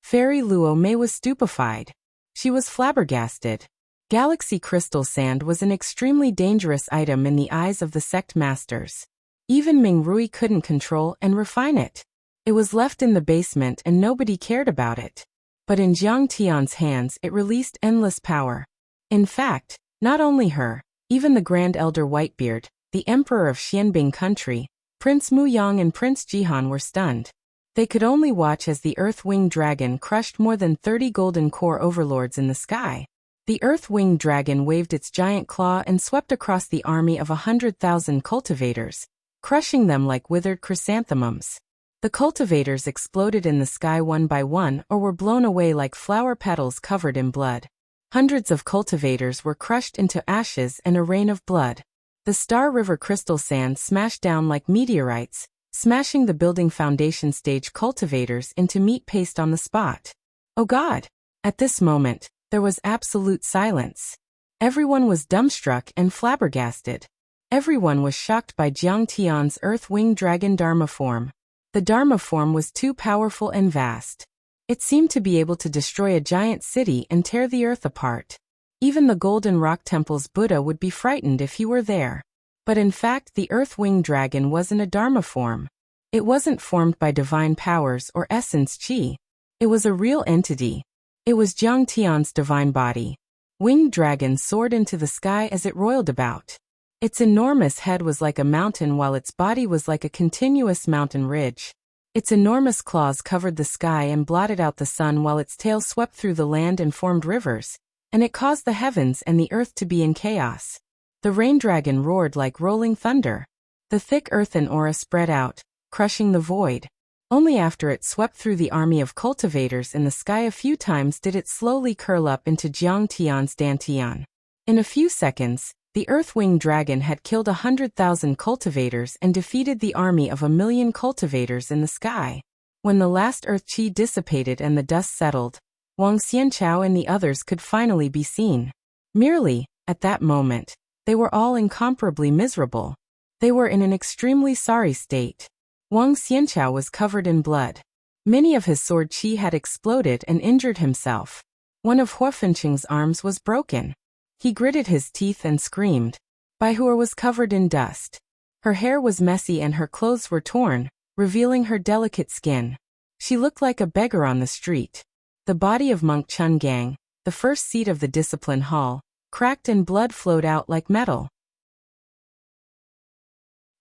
Fairy Luo Mei was stupefied. She was flabbergasted. Galaxy crystal sand was an extremely dangerous item in the eyes of the sect masters. Even Ming Rui couldn't control and refine it. It was left in the basement and nobody cared about it. But in Jiang Tian's hands it released endless power. In fact, not only her, even the Grand Elder Whitebeard, the Emperor of Xianbing country, Prince Mu Yang and Prince Jihan were stunned. They could only watch as the earth-winged dragon crushed more than 30 golden core overlords in the sky. The earth-winged dragon waved its giant claw and swept across the army of 100,000 cultivators, crushing them like withered chrysanthemums. The cultivators exploded in the sky one by one or were blown away like flower petals covered in blood. Hundreds of cultivators were crushed into ashes and a rain of blood. The Star River crystal sand smashed down like meteorites, smashing the building foundation stage cultivators into meat paste on the spot. Oh God! At this moment, there was absolute silence. Everyone was dumbstruck and flabbergasted. Everyone was shocked by Jiang Tian's earth-winged dragon Dharma form. The Dharma form was too powerful and vast. It seemed to be able to destroy a giant city and tear the earth apart. Even the Golden Rock Temple's Buddha would be frightened if he were there. But in fact the earth-winged dragon wasn't a Dharma form. It wasn't formed by divine powers or essence chi. It was a real entity. It was Jiang Tian's divine body. Winged dragon soared into the sky as it roiled about. Its enormous head was like a mountain while its body was like a continuous mountain ridge. Its enormous claws covered the sky and blotted out the sun while its tail swept through the land and formed rivers, and it caused the heavens and the earth to be in chaos. The rain dragon roared like rolling thunder. The thick earthen aura spread out, crushing the void. Only after it swept through the army of cultivators in the sky a few times did it slowly curl up into Jiang Tian's Dantian. In a few seconds, the earth-winged dragon had killed 100,000 cultivators and defeated the army of 1,000,000 cultivators in the sky. When the last earth chi dissipated and the dust settled, Wang Xianchao and the others could finally be seen. Merely, at that moment, they were all incomparably miserable. They were in an extremely sorry state. Wang Xianchao was covered in blood. Many of his sword chi had exploded and injured himself. One of Hua Fenqing's arms was broken. He gritted his teeth and screamed. Bai Hua was covered in dust. Her hair was messy and her clothes were torn, revealing her delicate skin. She looked like a beggar on the street. The body of Monk Chun Gang, the first seat of the discipline hall, cracked and blood flowed out like metal.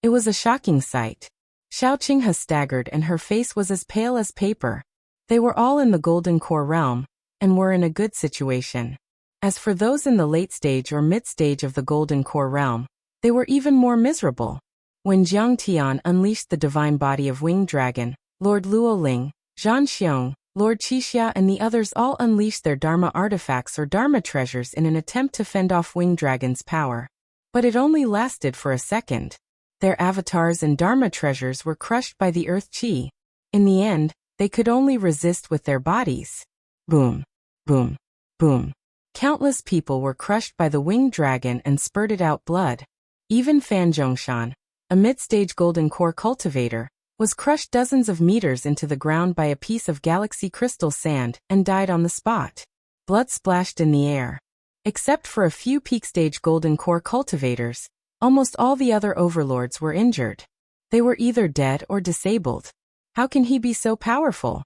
It was a shocking sight. Xiao Qinghe staggered and her face was as pale as paper. They were all in the Golden Core realm, and were in a good situation. As for those in the late stage or mid-stage of the Golden Core realm, they were even more miserable. When Jiang Tian unleashed the divine body of Winged Dragon, Lord Luoling, Zhan Xiong, Lord Qixia and the others all unleashed their Dharma artifacts or Dharma treasures in an attempt to fend off Winged Dragon's power. But it only lasted for a second. Their avatars and Dharma treasures were crushed by the earth chi. In the end, they could only resist with their bodies. Boom, boom, boom. Countless people were crushed by the winged dragon and spurted out blood. Even Fan Zhongshan, a mid-stage golden core cultivator, was crushed dozens of meters into the ground by a piece of galaxy crystal sand and died on the spot. Blood splashed in the air. Except for a few peak-stage golden core cultivators, almost all the other overlords were injured. They were either dead or disabled. How can he be so powerful?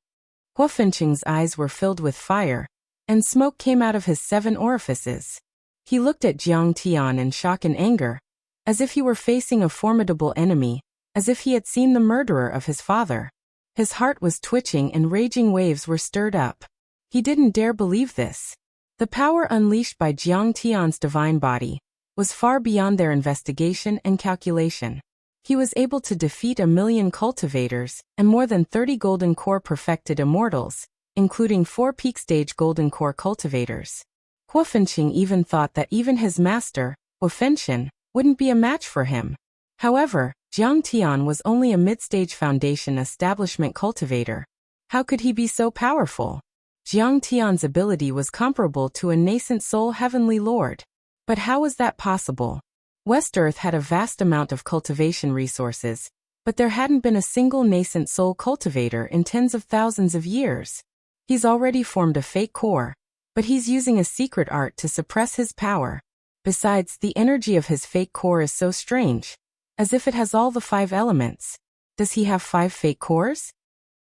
Hua Fenqing's eyes were filled with fire, and smoke came out of his 7 orifices. He looked at Jiang Tian in shock and anger, as if he were facing a formidable enemy, as if he had seen the murderer of his father. His heart was twitching and raging waves were stirred up. He didn't dare believe this. The power unleashed by Jiang Tian's divine body was far beyond their investigation and calculation. He was able to defeat 1,000,000 cultivators and more than 30 golden core perfected immortals, including 4 peak-stage golden core cultivators. Hua Fenqing even thought that even his master, Hua Fenqian, wouldn't be a match for him. However, Jiang Tian was only a mid-stage foundation establishment cultivator. How could he be so powerful? Jiang Tian's ability was comparable to a nascent soul heavenly lord. But how was that possible? West Earth had a vast amount of cultivation resources, but there hadn't been a single nascent soul cultivator in tens of thousands of years. He's already formed a fake core, but he's using a secret art to suppress his power. Besides, the energy of his fake core is so strange, as if it has all the 5 elements. Does he have 5 fake cores?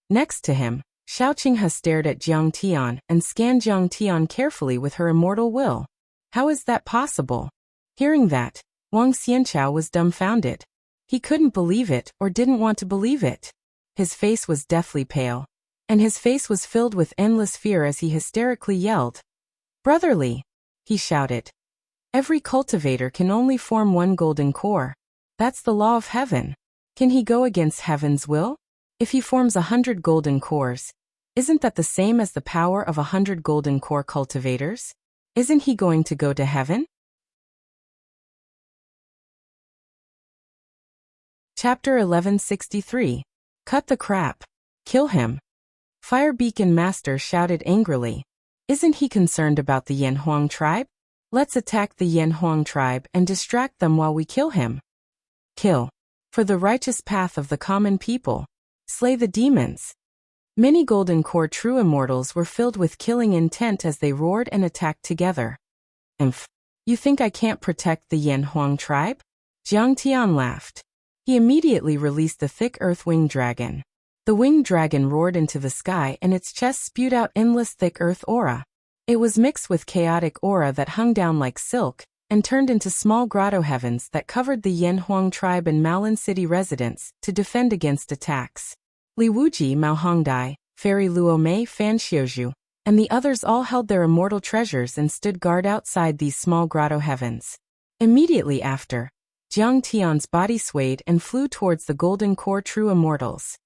Next to him, Xiao Qinghe stared at Jiang Tian and scanned Jiang Tian carefully with her immortal will. How is that possible? Hearing that, Wang Xianchao was dumbfounded. He couldn't believe it or didn't want to believe it. His face was deathly pale, and his face was filled with endless fear as he hysterically yelled. "Brotherly!" he shouted. "Every cultivator can only form 1 golden core. That's the law of heaven. Can he go against heaven's will? If he forms 100 golden cores, isn't that the same as the power of 100 golden core cultivators? Isn't he going to go to heaven?" Chapter 1163. Cut the crap. Kill him. Fire Beacon Master shouted angrily. Isn't he concerned about the Yanhuang tribe? Let's attack the Yanhuang tribe and distract them while we kill him. Kill. For the righteous path of the common people. Slay the demons. Many golden core true immortals were filled with killing intent as they roared and attacked together. Imph. You think I can't protect the Yanhuang tribe? Jiang Tian laughed. He immediately released the thick earth winged dragon. The winged dragon roared into the sky and its chest spewed out endless thick earth aura. It was mixed with chaotic aura that hung down like silk, and turned into small grotto heavens that covered the Yanhuang tribe and Maolin city residents to defend against attacks. Li Wuji, Mao Hongdai, Fairy Luo Mei, Fan Xiuzhu, and the others all held their immortal treasures and stood guard outside these small grotto heavens. Immediately after, Jiang Tian's body swayed and flew towards the golden core true immortals.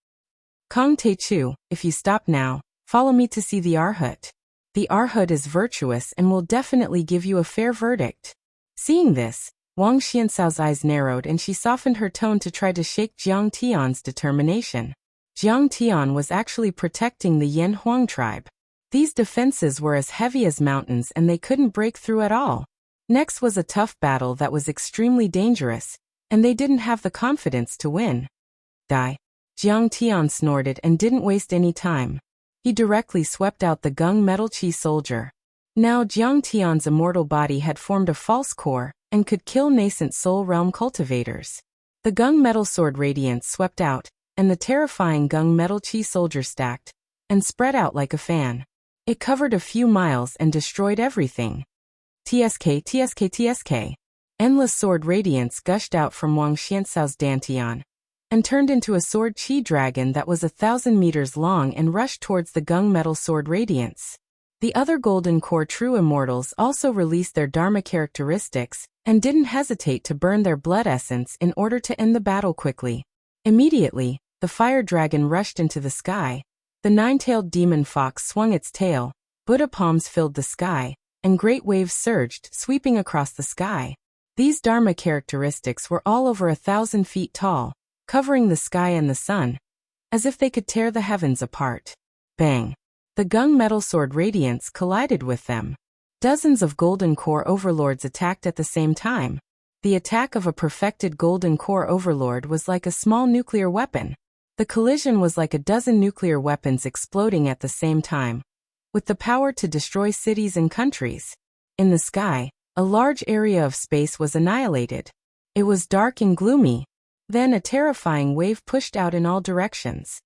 Kong Teichu, if you stop now, follow me to see the Arhat. The Arhat is virtuous and will definitely give you a fair verdict. Seeing this, Wang Xiancao's eyes narrowed and she softened her tone to try to shake Jiang Tian's determination. Jiang Tian was actually protecting the Yanhuang tribe. These defenses were as heavy as mountains and they couldn't break through at all. Next was a tough battle that was extremely dangerous, and they didn't have the confidence to win. Die. Jiang Tian snorted and didn't waste any time. He directly swept out the gung metal chi soldier. Now Jiang Tian's immortal body had formed a false core and could kill nascent soul realm cultivators. The gung metal sword radiance swept out, and the terrifying gung metal chi soldier stacked and spread out like a fan. It covered a few miles and destroyed everything. TSK, TSK, TSK. Endless sword radiance gushed out from Wang Xiancao's dantian and turned into a sword chi dragon that was 1,000 meters long and rushed towards the gung metal sword radiance. The other golden core true immortals also released their dharma characteristics and didn't hesitate to burn their blood essence in order to end the battle quickly. Immediately, the fire dragon rushed into the sky. The nine-tailed demon fox swung its tail, Buddha palms filled the sky, and great waves surged, sweeping across the sky. These dharma characteristics were all over 1,000 feet tall, covering the sky and the sun, as if they could tear the heavens apart. Bang! The gung metal sword radiance collided with them. Dozens of golden core overlords attacked at the same time. The attack of a perfected golden core overlord was like a small nuclear weapon. The collision was like a dozen nuclear weapons exploding at the same time, with the power to destroy cities and countries. In the sky, a large area of space was annihilated. It was dark and gloomy. Then a terrifying wave pushed out in all directions.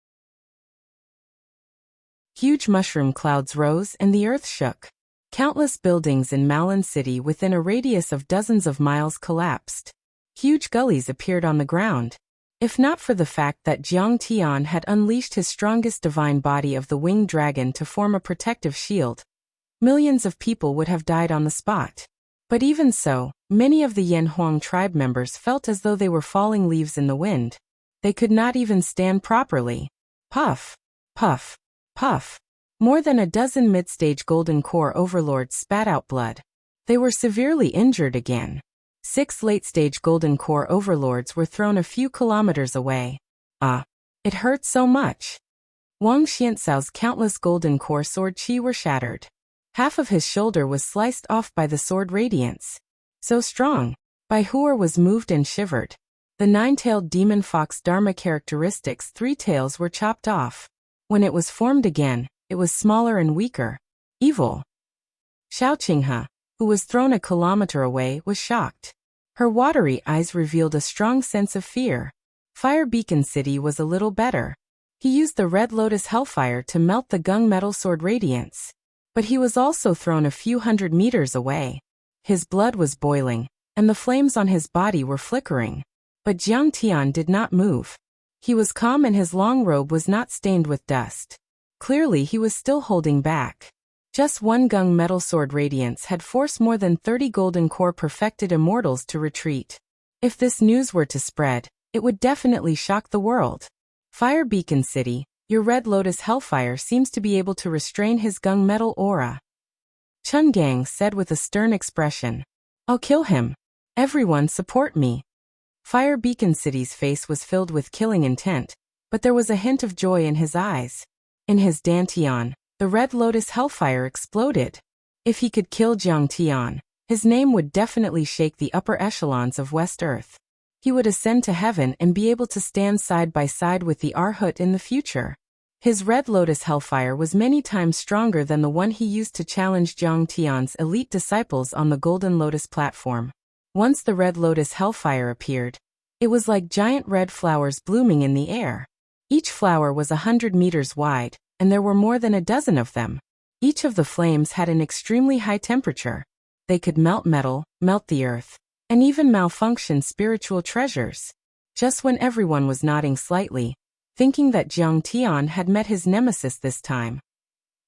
Huge mushroom clouds rose and the earth shook. Countless buildings in Malan City within a radius of dozens of miles collapsed. Huge gullies appeared on the ground. If not for the fact that Jiang Tian had unleashed his strongest divine body of the winged dragon to form a protective shield, millions of people would have died on the spot. But even so, many of the Yanhuang tribe members felt as though they were falling leaves in the wind. They could not even stand properly. Puff, puff, puff. More than a dozen mid-stage golden core overlords spat out blood. They were severely injured again. 6 late-stage golden core overlords were thrown a few kilometers away. It hurt so much. Wang Xiancao's countless golden core sword chi were shattered. Half of his shoulder was sliced off by the sword radiance. So strong. Bai Huer was moved and shivered. The nine-tailed demon fox dharma characteristics 3 tails were chopped off. When it was formed again, it was smaller and weaker. Evil. Xiao Qinghe, who was thrown a kilometer away, was shocked. Her watery eyes revealed a strong sense of fear. Fire Beacon City was a little better. He used the Red Lotus Hellfire to melt the gung metal sword radiance. But he was also thrown a few hundred meters away. His blood was boiling, and the flames on his body were flickering. But Jiang Tian did not move. He was calm and his long robe was not stained with dust. Clearly he was still holding back. Just one gung metal sword radiance had forced more than 30 golden core perfected immortals to retreat. If this news were to spread, it would definitely shock the world. Fire Beacon City, your Red Lotus Hellfire seems to be able to restrain his gung metal aura. Chun Gang said with a stern expression. I'll kill him. Everyone support me. Fire Beacon City's face was filled with killing intent, but there was a hint of joy in his eyes. In his dantian, the Red Lotus Hellfire exploded. If he could kill Jiang Tian, his name would definitely shake the upper echelons of West Earth. He would ascend to heaven and be able to stand side by side with the Arhat in the future. His Red Lotus Hellfire was many times stronger than the one he used to challenge Jiang Tian's elite disciples on the Golden Lotus platform. Once the Red Lotus Hellfire appeared, it was like giant red flowers blooming in the air. Each flower was 100 meters wide, and there were more than a dozen of them. Each of the flames had an extremely high temperature. They could melt metal, melt the earth, and even malfunction spiritual treasures. Just when everyone was nodding slightly, thinking that Jiang Tian had met his nemesis this time.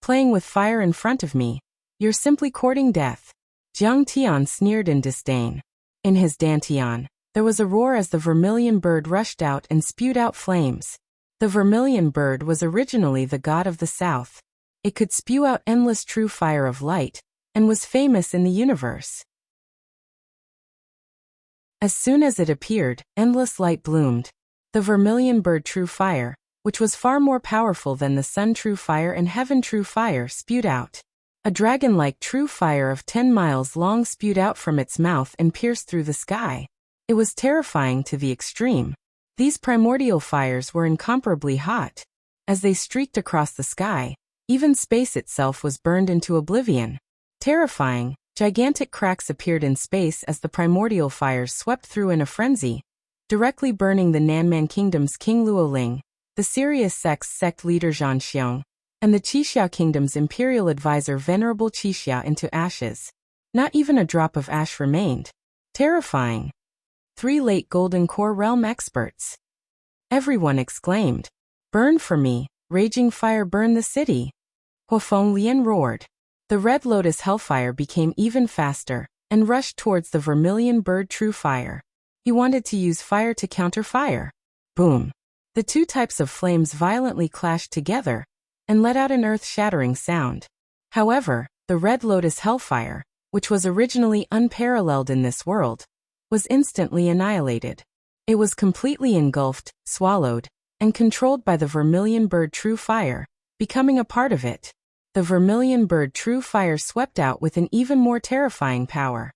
Playing with fire in front of me, you're simply courting death. Jiang Tian sneered in disdain. In his dantian, there was a roar as the vermilion bird rushed out and spewed out flames. The vermilion bird was originally the god of the south. It could spew out endless true fire of light, and was famous in the universe. As soon as it appeared, endless light bloomed. The vermilion bird true fire, which was far more powerful than the sun true fire and heaven true fire, spewed out. A dragon-like true fire of 10 miles long spewed out from its mouth and pierced through the sky. It was terrifying to the extreme. These primordial fires were incomparably hot. As they streaked across the sky, even space itself was burned into oblivion. Terrifying, gigantic cracks appeared in space as the primordial fires swept through in a frenzy, directly burning the Nanman Kingdom's King Luoling, the Sirius sect's sect leader Zhan Xiong, and the Qixia Kingdom's imperial advisor Venerable Qixia into ashes. Not even a drop of ash remained. Terrifying. 3 late Golden Core Realm experts. Everyone exclaimed, "Burn for me, raging fire, burn the city." Huofeng Lian roared. The Red Lotus Hellfire became even faster, and rushed towards the vermilion bird true fire. He wanted to use fire to counter fire. Boom. The two types of flames violently clashed together, and let out an earth-shattering sound. However, the Red Lotus Hellfire, which was originally unparalleled in this world, was instantly annihilated. It was completely engulfed, swallowed, and controlled by the vermilion bird true fire, becoming a part of it. The vermilion bird true fire swept out with an even more terrifying power.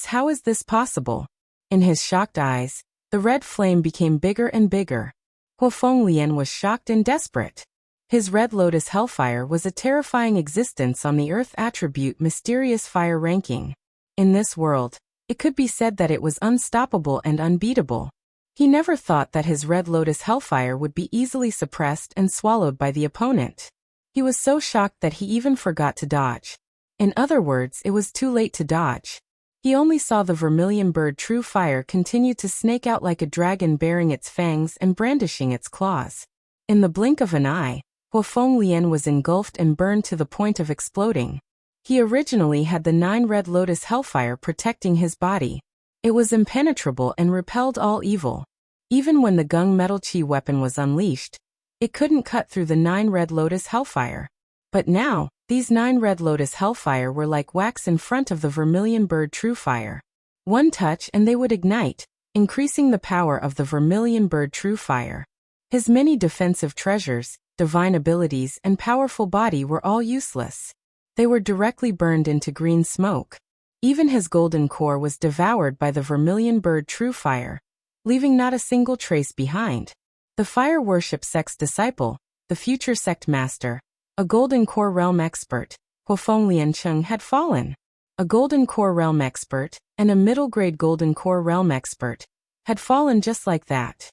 How is this possible? In his shocked eyes, the red flame became bigger and bigger. Huofeng Lian was shocked and desperate. His Red Lotus Hellfire was a terrifying existence on the Earth attribute mysterious fire ranking. In this world, it could be said that it was unstoppable and unbeatable. He never thought that his Red Lotus Hellfire would be easily suppressed and swallowed by the opponent. He was so shocked that he even forgot to dodge. In other words, it was too late to dodge. He only saw the vermilion bird true fire continue to snake out like a dragon, baring its fangs and brandishing its claws. In the blink of an eye, Huofeng Lian was engulfed and burned to the point of exploding. He originally had the 9 Red Lotus Hellfire protecting his body. It was impenetrable and repelled all evil. Even when the Gung Metal Chi weapon was unleashed, it couldn't cut through the 9 Red Lotus Hellfire. But now, these 9 Red Lotus Hellfire were like wax in front of the vermilion bird true fire. One touch and they would ignite, increasing the power of the vermilion bird true fire. His many defensive treasures, divine abilities, and powerful body were all useless. They were directly burned into green smoke. Even his golden core was devoured by the vermilion bird true fire, leaving not a single trace behind. The Fire Worship sect's disciple, the future sect master, a Golden Core Realm expert, Huofeng Lian Cheng, had fallen. A Golden Core Realm expert, and a middle-grade Golden Core Realm expert, had fallen just like that.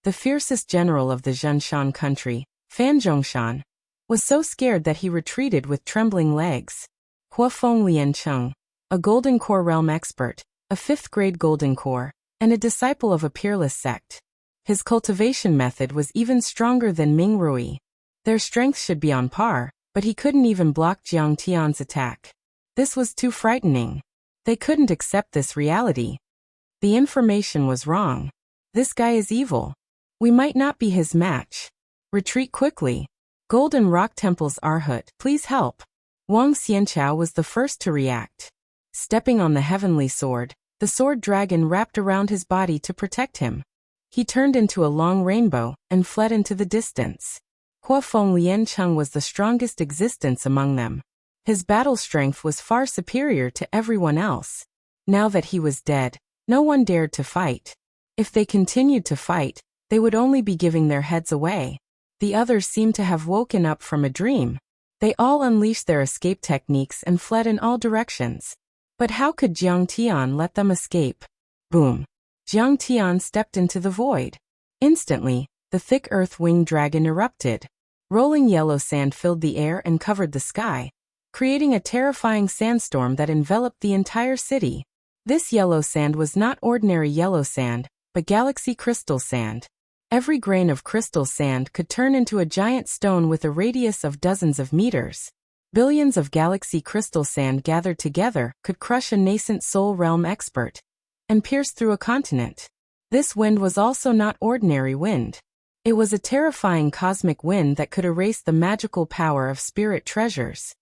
The fiercest general of the Zhenshan country, Fan Zhongshan, was so scared that he retreated with trembling legs. Huofeng Lian Cheng, a Golden Core Realm expert, a 5th-grade Golden Core, and a disciple of a peerless sect. His cultivation method was even stronger than Ming Rui. Their strength should be on par, but he couldn't even block Jiang Tian's attack. This was too frightening. They couldn't accept this reality. The information was wrong. This guy is evil. We might not be his match. Retreat quickly. Golden Rock Temple's Arhut, please help. Wang Xianchao was the first to react. Stepping on the heavenly sword, the sword dragon wrapped around his body to protect him. He turned into a long rainbow and fled into the distance. Huofeng Lian Cheng was the strongest existence among them. His battle strength was far superior to everyone else. Now that he was dead, no one dared to fight. If they continued to fight, they would only be giving their heads away. The others seemed to have woken up from a dream. They all unleashed their escape techniques and fled in all directions. But how could Jiang Tian let them escape? Boom! Jiang Tian stepped into the void. Instantly, the thick earth-winged dragon erupted. Rolling yellow sand filled the air and covered the sky, creating a terrifying sandstorm that enveloped the entire city. This yellow sand was not ordinary yellow sand, but galaxy crystal sand. Every grain of crystal sand could turn into a giant stone with a radius of dozens of meters. Billions of galaxy crystal sand gathered together could crush a nascent soul realm expert and pierce through a continent. This wind was also not ordinary wind. It was a terrifying cosmic wind that could erase the magical power of spirit treasures.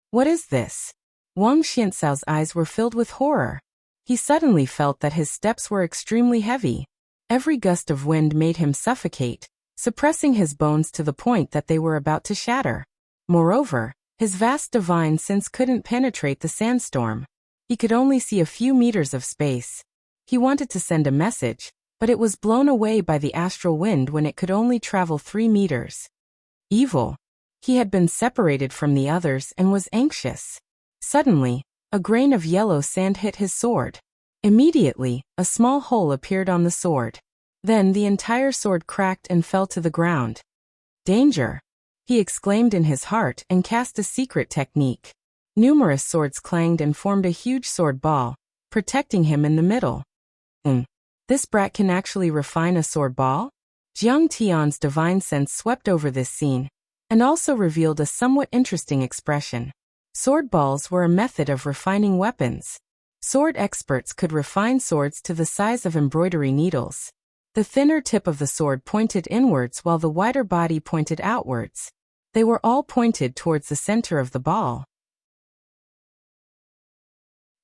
What is this? Wang Xiancao's eyes were filled with horror. He suddenly felt that his steps were extremely heavy. Every gust of wind made him suffocate, suppressing his bones to the point that they were about to shatter. Moreover, his vast divine sense couldn't penetrate the sandstorm. He could only see a few meters of space. He wanted to send a message, but it was blown away by the astral wind when it could only travel 3 meters. Evil. He had been separated from the others and was anxious. Suddenly, a grain of yellow sand hit his sword. Immediately, a small hole appeared on the sword. Then the entire sword cracked and fell to the ground. Danger! He exclaimed in his heart and cast a secret technique. Numerous swords clanged and formed a huge sword ball, protecting him in the middle. This brat can actually refine a sword ball? Jiang Tian's divine sense swept over this scene, and also revealed a somewhat interesting expression. Sword balls were a method of refining weapons. Sword experts could refine swords to the size of embroidery needles. The thinner tip of the sword pointed inwards while the wider body pointed outwards. They were all pointed towards the center of the ball.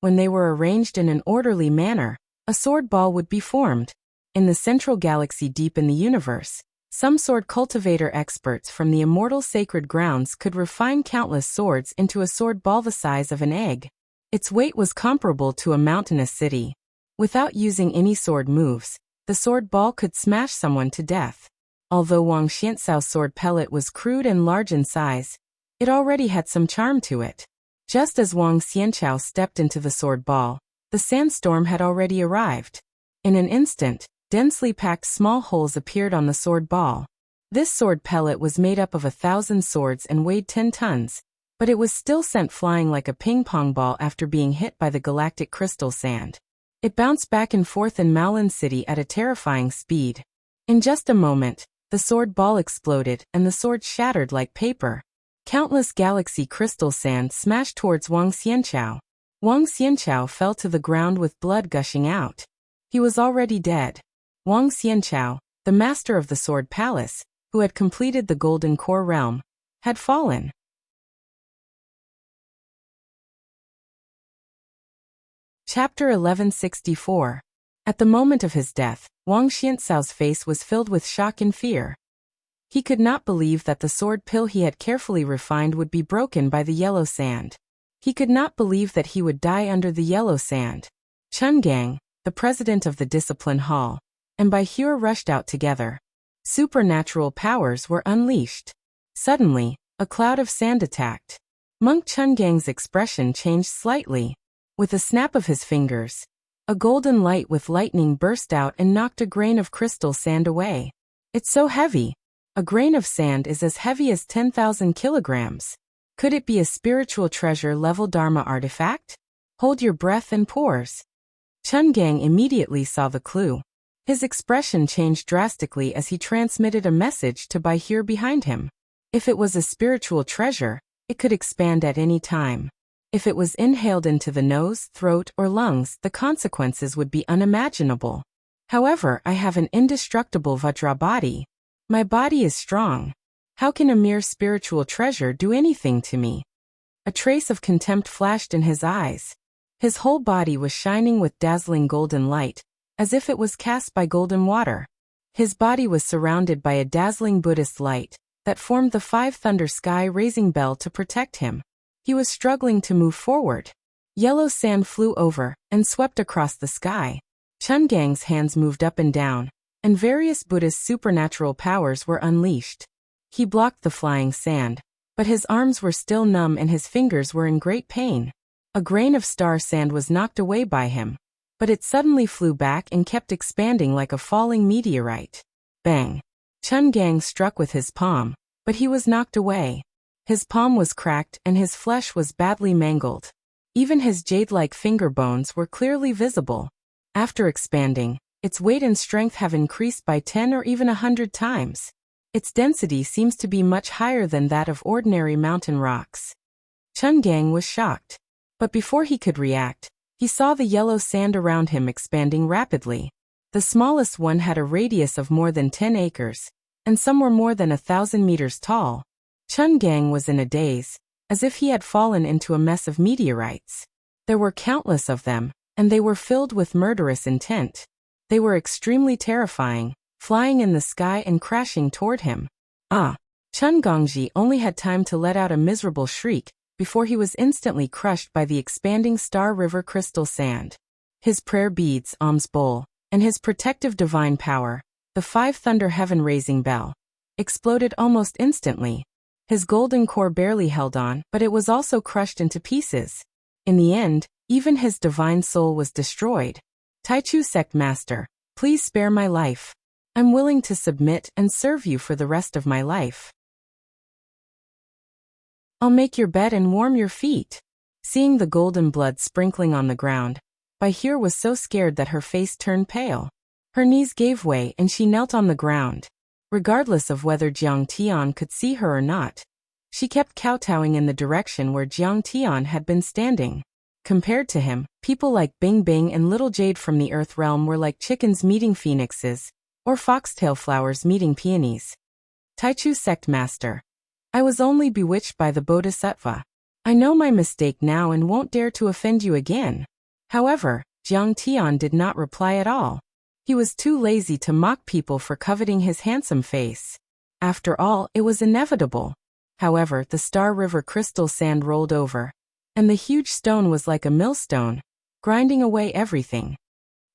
When they were arranged in an orderly manner, a sword ball would be formed. In the central galaxy deep in the universe, some sword cultivator experts from the immortal sacred grounds could refine countless swords into a sword ball the size of an egg. Its weight was comparable to a mountainous city. Without using any sword moves, the sword ball could smash someone to death. Although Wang Xiancao's sword pellet was crude and large in size, it already had some charm to it. Just as Wang Xiancao stepped into the sword ball, the sandstorm had already arrived. In an instant, densely packed small holes appeared on the sword ball. This sword pellet was made up of 1,000 swords and weighed 10 tons, but it was still sent flying like a ping-pong ball after being hit by the galactic crystal sand. It bounced back and forth in Maolin City at a terrifying speed. In just a moment, the sword ball exploded and the sword shattered like paper. Countless galaxy crystal sand smashed towards Wang Xiancao. Wang Xiancao fell to the ground with blood gushing out. He was already dead. Wang Xiancao, the master of the Sword Palace, who had completed the Golden Core Realm, had fallen. Chapter 1164. At the moment of his death, Wang Xiancao's face was filled with shock and fear. He could not believe that the sword pill he had carefully refined would be broken by the yellow sand. He could not believe that he would die under the yellow sand. Chun Gang, the president of the Discipline Hall, and Bai Hue rushed out together. Supernatural powers were unleashed. Suddenly, a cloud of sand attacked. Monk Chun Gang's expression changed slightly. With a snap of his fingers, a golden light with lightning burst out and knocked a grain of crystal sand away. It's so heavy. A grain of sand is as heavy as 10,000 kilograms. Could it be a spiritual treasure-level Dharma artifact? Hold your breath and pause. Chun Gang immediately saw the clue. His expression changed drastically as he transmitted a message to Bai Hue behind him. If it was a spiritual treasure, it could expand at any time. If it was inhaled into the nose, throat, or lungs, the consequences would be unimaginable. However, I have an indestructible Vajra body. My body is strong. How can a mere spiritual treasure do anything to me? A trace of contempt flashed in his eyes. His whole body was shining with dazzling golden light, as if it was cast by golden water. His body was surrounded by a dazzling Buddhist light that formed the 5 thunder sky-raising bell to protect him. He was struggling to move forward. Yellow sand flew over and swept across the sky. Chun Gang's hands moved up and down, and various Buddhist supernatural powers were unleashed. He blocked the flying sand, but his arms were still numb and his fingers were in great pain. A grain of star sand was knocked away by him, but it suddenly flew back and kept expanding like a falling meteorite. Bang! Chun Gang struck with his palm, but he was knocked away. His palm was cracked and his flesh was badly mangled. Even his jade-like finger bones were clearly visible. After expanding, its weight and strength have increased by 10 or even 100 times. Its density seems to be much higher than that of ordinary mountain rocks. Chun Gang was shocked. But before he could react, he saw the yellow sand around him expanding rapidly. The smallest one had a radius of more than 10 acres, and some were more than 1,000 meters tall. Chun Gang was in a daze, as if he had fallen into a mess of meteorites. There were countless of them, and they were filled with murderous intent. They were extremely terrifying, flying in the sky and crashing toward him. Chun Gongji only had time to let out a miserable shriek before he was instantly crushed by the expanding Star River crystal sand. His prayer beads, alms bowl, and his protective divine power, the 5 thunder heaven-raising bell, exploded almost instantly. His golden core barely held on, but it was also crushed into pieces. In the end, even his divine soul was destroyed. Taichu Sect Master, please spare my life. I'm willing to submit and serve you for the rest of my life. I'll make your bed and warm your feet. Seeing the golden blood sprinkling on the ground, Bahir was so scared that her face turned pale. Her knees gave way and she knelt on the ground. Regardless of whether Jiang Tian could see her or not, she kept kowtowing in the direction where Jiang Tian had been standing. Compared to him, people like Bing Bing and Little Jade from the Earth Realm were like chickens meeting phoenixes, or foxtail flowers meeting peonies. Taichu Sect Master. I was only bewitched by the Bodhisattva. I know my mistake now and won't dare to offend you again. However, Jiang Tian did not reply at all. He was too lazy to mock people for coveting his handsome face. After all, it was inevitable. However, the Star River crystal sand rolled over, and the huge stone was like a millstone, grinding away everything.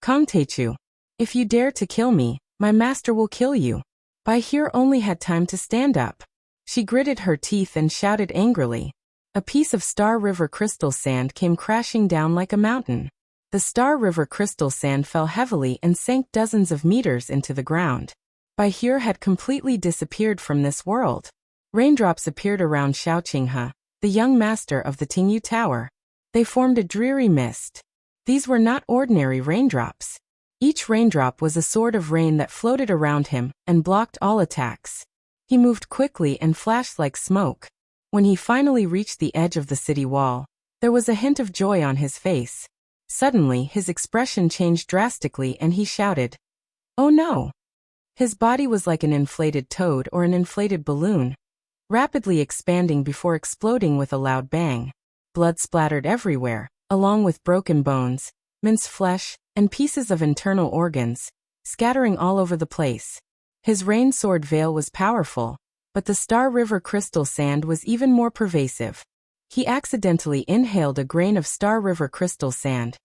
Kongteichu, if you dare to kill me, my master will kill you. Bahir only had time to stand up. She gritted her teeth and shouted angrily. A piece of Star River crystal sand came crashing down like a mountain. The Star River crystal sand fell heavily and sank dozens of meters into the ground. Bahir had completely disappeared from this world. Raindrops appeared around Xiaoqinghe, the young master of the Tingyu Tower. They formed a dreary mist. These were not ordinary raindrops. Each raindrop was a sword of rain that floated around him and blocked all attacks. He moved quickly and flashed like smoke. When he finally reached the edge of the city wall, there was a hint of joy on his face. Suddenly, his expression changed drastically and he shouted, "Oh no!" His body was like an inflated toad or an inflated balloon, rapidly expanding before exploding with a loud bang. Blood splattered everywhere, along with broken bones, minced flesh, and pieces of internal organs, scattering all over the place. His rain sword veil was powerful, but the Star River crystal sand was even more pervasive. He accidentally inhaled a grain of Star River crystal sand.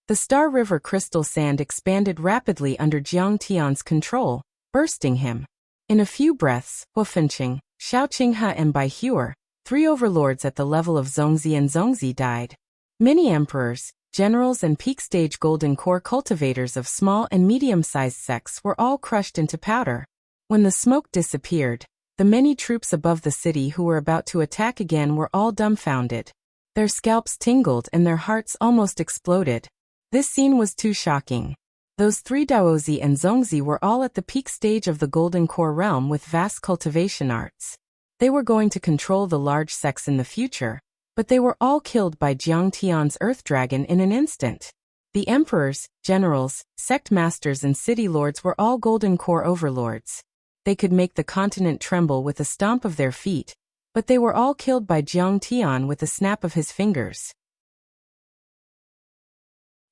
The Star River crystal sand expanded rapidly under Jiang Tian's control, bursting him. In a few breaths, Huofenqing, Xiaoqinghe and Baihuer, 3 overlords at the level of Zongzi and Zongzi died. Many emperors, generals and peak-stage golden core cultivators of small and medium-sized sects were all crushed into powder. When the smoke disappeared, the many troops above the city who were about to attack again were all dumbfounded. Their scalps tingled and their hearts almost exploded. This scene was too shocking. Those 3 Daozi and Zongzi were all at the peak stage of the Golden Core realm with vast cultivation arts. They were going to control the large sects in the future, but they were all killed by Jiang Tian's Earth Dragon in an instant. The emperors, generals, sect masters and city lords were all Golden Core overlords. They could make the continent tremble with a stomp of their feet, but they were all killed by Jiang Tian with a snap of his fingers.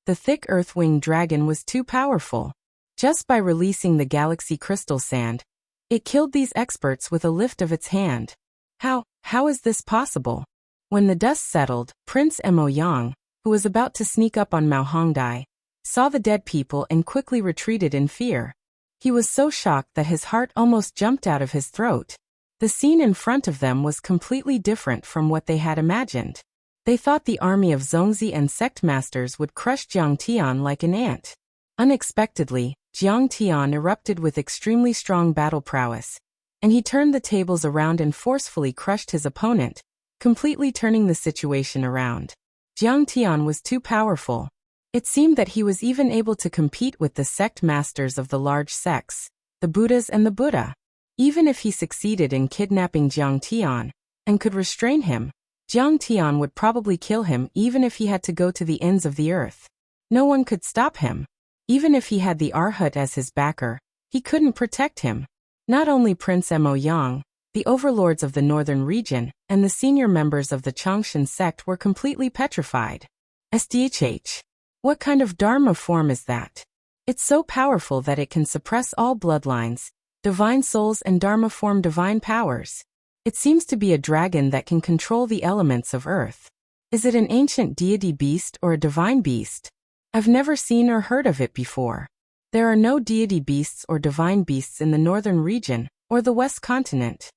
The thick earth-winged dragon was too powerful. Just by releasing the galaxy crystal sand, it killed these experts with a lift of its hand. How is this possible? When the dust settled, Prince Mo Yang, who was about to sneak up on Mao Hongdai, saw the dead people and quickly retreated in fear. He was so shocked that his heart almost jumped out of his throat. The scene in front of them was completely different from what they had imagined. They thought the army of Zongzi and sect masters would crush Jiang Tian like an ant. Unexpectedly, Jiang Tian erupted with extremely strong battle prowess, and he turned the tables around and forcefully crushed his opponent, completely turning the situation around. Jiang Tian was too powerful. It seemed that he was even able to compete with the sect masters of the large sects, the Buddhas and the Buddha. Even if he succeeded in kidnapping Jiang Tian, and could restrain him, Jiang Tian would probably kill him even if he had to go to the ends of the earth. No one could stop him. Even if he had the Arhut as his backer, he couldn't protect him. Not only Prince Mo Yang, the overlords of the northern region, and the senior members of the Changshan sect were completely petrified. SDHH. What kind of Dharma form is that? It's so powerful that it can suppress all bloodlines, divine souls and Dharma form divine powers. It seems to be a dragon that can control the elements of earth. Is it an ancient deity beast or a divine beast? I've never seen or heard of it before. There are no deity beasts or divine beasts in the northern region or the west continent.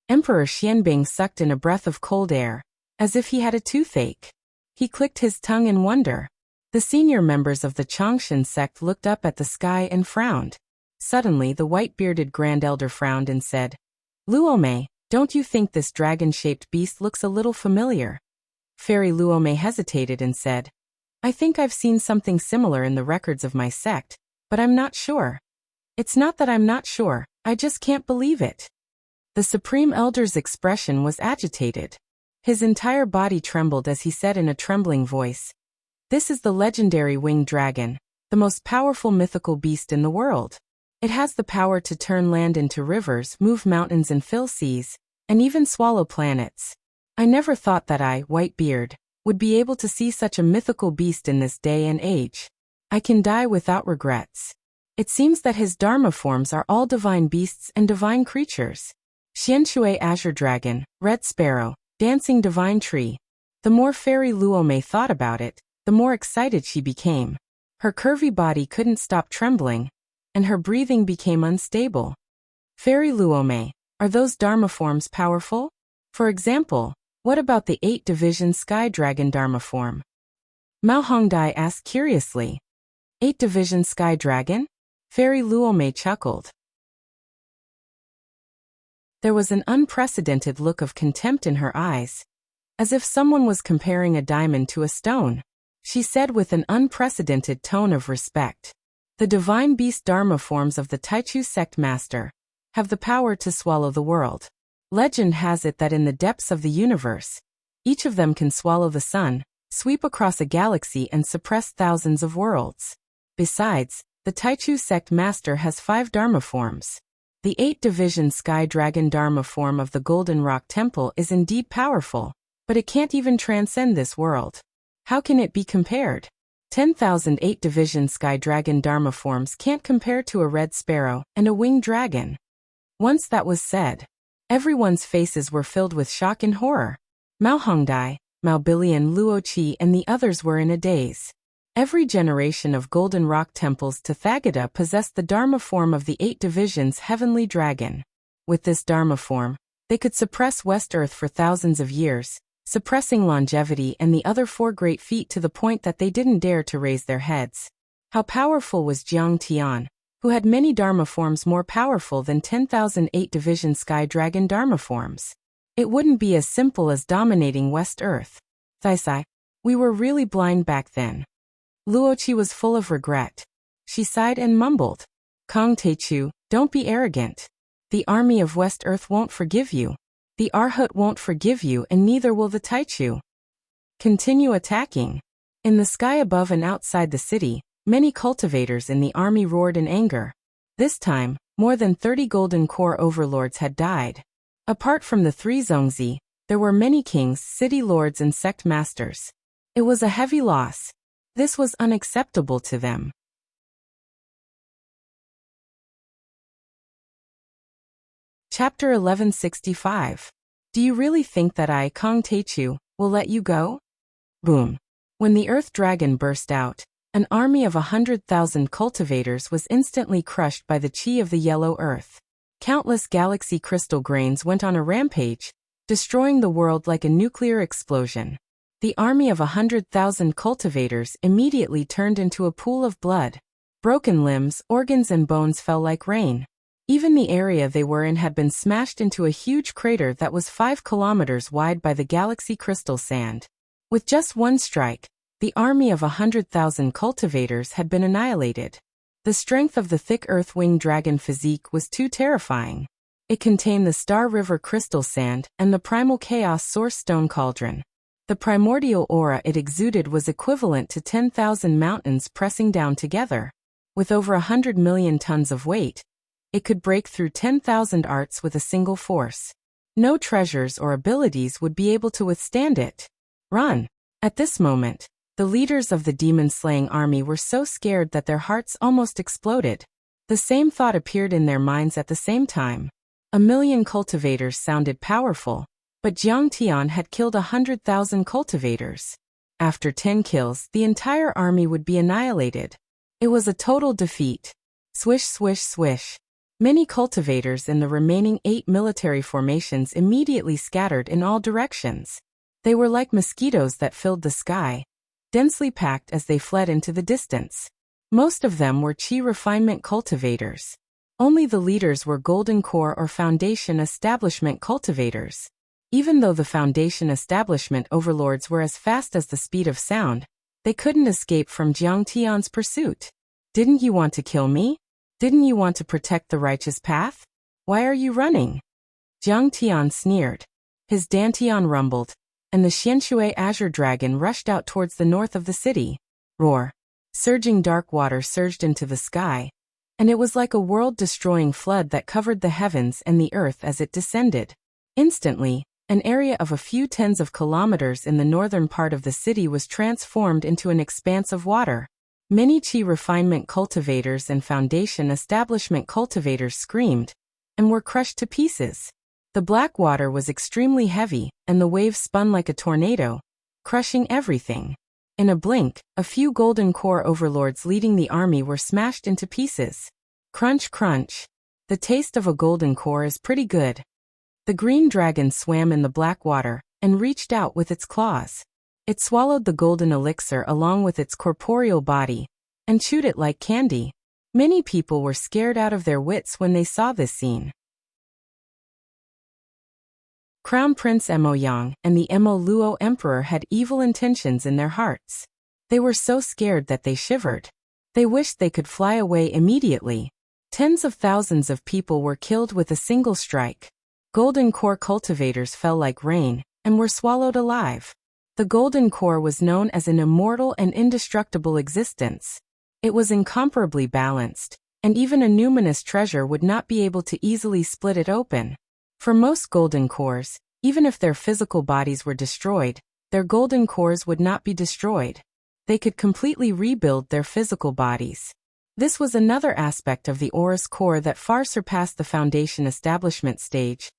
Emperor Xianbing sucked in a breath of cold air, as if he had a toothache. He clicked his tongue in wonder. The senior members of the Changshan sect looked up at the sky and frowned. Suddenly the white-bearded Grand Elder frowned and said, Luomei, don't you think this dragon-shaped beast looks a little familiar? Fairy Luomei hesitated and said, I think I've seen something similar in the records of my sect, but I'm not sure. It's not that I'm not sure, I just can't believe it. The Supreme Elder's expression was agitated. His entire body trembled as he said in a trembling voice, This is the legendary winged dragon, the most powerful mythical beast in the world. It has the power to turn land into rivers, move mountains and fill seas, and even swallow planets. I never thought that I, Whitebeard, would be able to see such a mythical beast in this day and age. I can die without regrets. It seems that his Dharma forms are all divine beasts and divine creatures. Xianshui Azure Dragon, Red Sparrow, Dancing Divine Tree. The more Fairy Luomei thought about it, the more excited she became. Her curvy body couldn't stop trembling, and her breathing became unstable. Fairy Luomei, are those Dharma forms powerful? For example, what about the 8-division Sky Dragon Dharma form? Mao Hongdai asked curiously. 8-division Sky Dragon? Fairy Luomei chuckled. There was an unprecedented look of contempt in her eyes, as if someone was comparing a diamond to a stone. She said with an unprecedented tone of respect, The divine beast Dharma forms of the Taichu sect master have the power to swallow the world. Legend has it that in the depths of the universe, each of them can swallow the sun, sweep across a galaxy and suppress thousands of worlds. Besides, the Taichu sect master has 5 Dharma forms. The 8-division Sky Dragon Dharma form of the Golden Rock Temple is indeed powerful, but it can't even transcend this world. How can it be compared? 10,000 8-division Sky Dragon Dharma forms can't compare to a red sparrow and a winged dragon. Once that was said, everyone's faces were filled with shock and horror. Mao Hongdai, Mao Bilian Luoqi and the others were in a daze. Every generation of Golden Rock Temples to Thagada possessed the Dharma form of the 8 divisions Heavenly Dragon. With this Dharma form, they could suppress West Earth for thousands of years, suppressing longevity and the other 4 great feat to the point that they didn't dare to raise their heads. How powerful was Jiang Tian, who had many Dharma forms more powerful than 10,000 8-division Sky Dragon Dharma forms? It wouldn't be as simple as dominating West Earth. Thaisai, we were really blind back then. Luoqi was full of regret. She sighed and mumbled, Kong Teichu, don't be arrogant. The army of West Earth won't forgive you. The Arhut won't forgive you and neither will the Taichu. Continue attacking. In the sky above and outside the city, many cultivators in the army roared in anger. This time, more than 30 Golden Core overlords had died. Apart from the 3 Zongzi, there were many kings, city lords and sect masters. It was a heavy loss. This was unacceptable to them. Chapter 1165. Do you really think that I, Kong Teichu, will let you go? Boom. When the Earth Dragon burst out, an army of 100,000 cultivators was instantly crushed by the chi of the yellow Earth. Countless galaxy crystal grains went on a rampage, destroying the world like a nuclear explosion. The army of 100,000 cultivators immediately turned into a pool of blood. Broken limbs, organs and bones fell like rain. Even the area they were in had been smashed into a huge crater that was 5 kilometers wide by the galaxy crystal sand. With just one strike, the army of 100,000 cultivators had been annihilated. The strength of the thick earth-winged dragon physique was too terrifying. It contained the Star River crystal sand and the primal chaos source stone cauldron. The primordial aura it exuded was equivalent to 10,000 mountains pressing down together. With over 100 million tons of weight, it could break through 10,000 arts with a single force. No treasures or abilities would be able to withstand it. Run! At this moment, the leaders of the demon-slaying army were so scared that their hearts almost exploded. The same thought appeared in their minds at the same time. 1,000,000 cultivators sounded powerful, but Jiang Tian had killed 100,000 cultivators. After 10 kills, the entire army would be annihilated. It was a total defeat. Swish, swish, swish. Many cultivators in the remaining 8 military formations immediately scattered in all directions. They were like mosquitoes that filled the sky, densely packed as they fled into the distance. Most of them were Qi refinement cultivators. Only the leaders were Golden Core or Foundation Establishment cultivators. Even though the Foundation Establishment overlords were as fast as the speed of sound, they couldn't escape from Jiang Tian's pursuit. Didn't you want to kill me? Didn't you want to protect the righteous path? Why are you running? Jiang Tian sneered. His dantian rumbled, and the Xianshui Azure Dragon rushed out towards the north of the city. Roar! Surging dark water surged into the sky, and it was like a world-destroying flood that covered the heavens and the earth as it descended. Instantly, an area of a few tens of kilometers in the northern part of the city was transformed into an expanse of water. Many Qi refinement cultivators and Foundation Establishment cultivators screamed and were crushed to pieces. The black water was extremely heavy, and the waves spun like a tornado, crushing everything. In a blink, a few Golden Core overlords leading the army were smashed into pieces. Crunch, crunch. The taste of a Golden Core is pretty good. The green dragon swam in the black water and reached out with its claws. It swallowed the golden elixir along with its corporeal body and chewed it like candy. Many people were scared out of their wits when they saw this scene. Crown Prince Mo Yang and the Mo Luo Emperor had evil intentions in their hearts. They were so scared that they shivered. They wished they could fly away immediately. Tens of thousands of people were killed with a single strike. Golden Core cultivators fell like rain and were swallowed alive. The Golden Core was known as an immortal and indestructible existence. It was incomparably balanced, and even a numinous treasure would not be able to easily split it open. For most Golden Cores, even if their physical bodies were destroyed, their Golden Cores would not be destroyed. They could completely rebuild their physical bodies. This was another aspect of the Aurus Core that far surpassed the Foundation Establishment stage,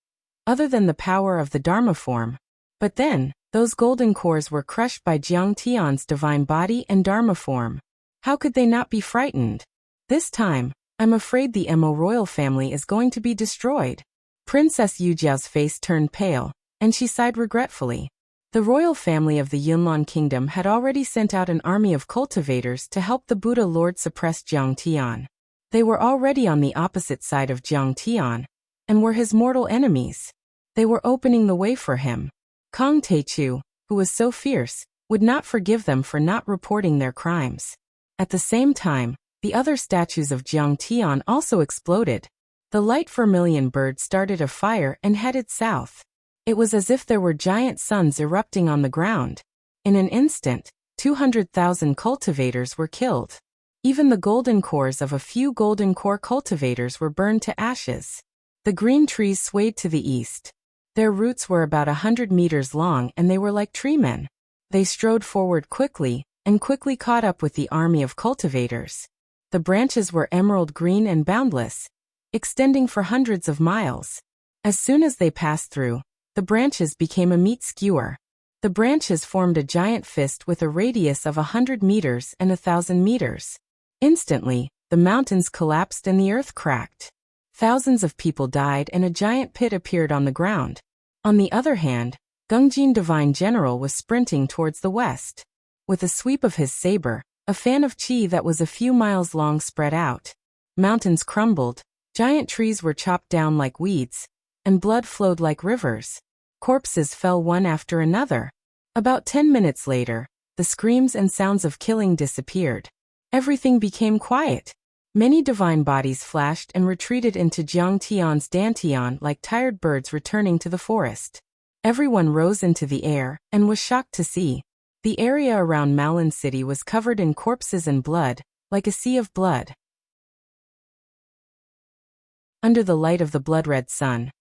other than the power of the Dharma form. But then, those Golden Cores were crushed by Jiang Tian's divine body and Dharma form. How could they not be frightened? This time, I'm afraid the Mo royal family is going to be destroyed. Princess Yujiao's face turned pale, and she sighed regretfully. The royal family of the Yunlan kingdom had already sent out an army of cultivators to help the Buddha Lord suppress Jiang Tian. They were already on the opposite side of Jiang Tian, and were his mortal enemies. They were opening the way for him. Kong Teichu, who was so fierce, would not forgive them for not reporting their crimes. At the same time, the other statues of Jiang Tian also exploded. The light vermilion bird started a fire and headed south. It was as if there were giant suns erupting on the ground. In an instant, 200,000 cultivators were killed. Even the golden cores of a few Golden Core cultivators were burned to ashes. The green trees swayed to the east. Their roots were about 100 meters long and they were like treemen. They strode forward quickly, and quickly caught up with the army of cultivators. The branches were emerald green and boundless, extending for hundreds of miles. As soon as they passed through, the branches became a meat skewer. The branches formed a giant fist with a radius of 100 meters and 1,000 meters. Instantly, the mountains collapsed and the earth cracked. Thousands of people died and a giant pit appeared on the ground. On the other hand, Gungjin Divine General was sprinting towards the west. With a sweep of his saber, a fan of qi that was a few miles long spread out. Mountains crumbled, giant trees were chopped down like weeds, and blood flowed like rivers. Corpses fell one after another. About 10 minutes later, the screams and sounds of killing disappeared. Everything became quiet. Many divine bodies flashed and retreated into Jiang Tian's dantian like tired birds returning to the forest. Everyone rose into the air and was shocked to see. The area around Malin City was covered in corpses and blood, like a sea of blood. Under the light of the blood-red sun,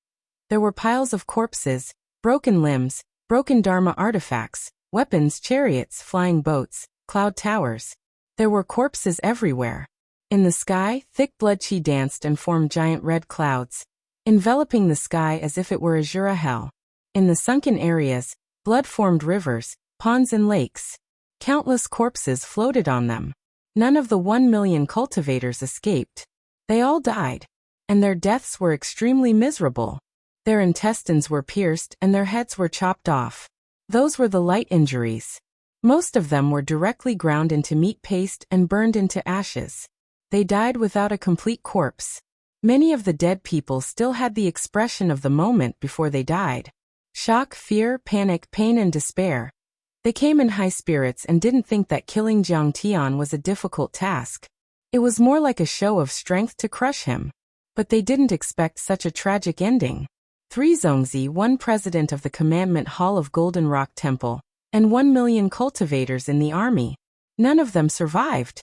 there were piles of corpses, broken limbs, broken Dharma artifacts, weapons, chariots, flying boats, cloud towers. There were corpses everywhere. In the sky, thick blood chi danced and formed giant red clouds, enveloping the sky as if it were azure hell. In the sunken areas, blood formed rivers, ponds and lakes. Countless corpses floated on them. None of the 1 million cultivators escaped. They all died, and their deaths were extremely miserable. Their intestines were pierced and their heads were chopped off. Those were the light injuries. Most of them were directly ground into meat paste and burned into ashes. They died without a complete corpse. Many of the dead people still had the expression of the moment before they died. Shock, fear, panic, pain and despair. They came in high spirits and didn't think that killing Jiang Tian was a difficult task. It was more like a show of strength to crush him. But they didn't expect such a tragic ending. 3 Zongzi, 1 president of the Commandment Hall of Golden Rock Temple, and 1 million cultivators in the army. None of them survived.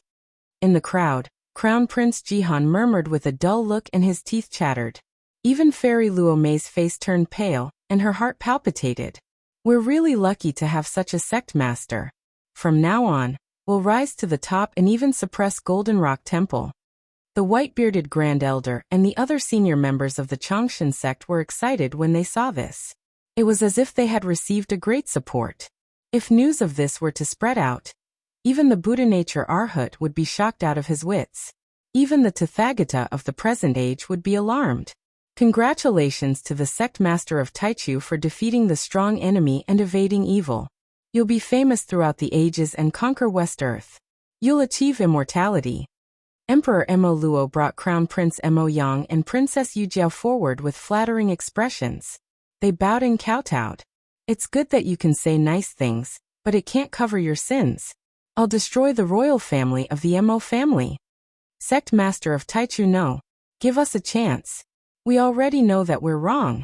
In the crowd, Crown Prince Jihan murmured with a dull look and his teeth chattered. Even Fairy Luo Mei's face turned pale, and her heart palpitated. We're really lucky to have such a sect master. From now on, we'll rise to the top and even suppress Golden Rock Temple. The white-bearded Grand Elder and the other senior members of the Changshan sect were excited when they saw this. It was as if they had received a great support. If news of this were to spread out, even the Buddha nature Arhat would be shocked out of his wits. Even the Tathagata of the present age would be alarmed. Congratulations to the sect master of Taichu for defeating the strong enemy and evading evil. You'll be famous throughout the ages and conquer West Earth. You'll achieve immortality. Emperor Mo Luo brought Crown Prince Mo Yang and Princess Yu Jiao forward with flattering expressions. They bowed and kowtowed. It's good that you can say nice things, but it can't cover your sins. I'll destroy the royal family of the Mo family. Sect master of Taichu, no. Give us a chance. We already know that we're wrong.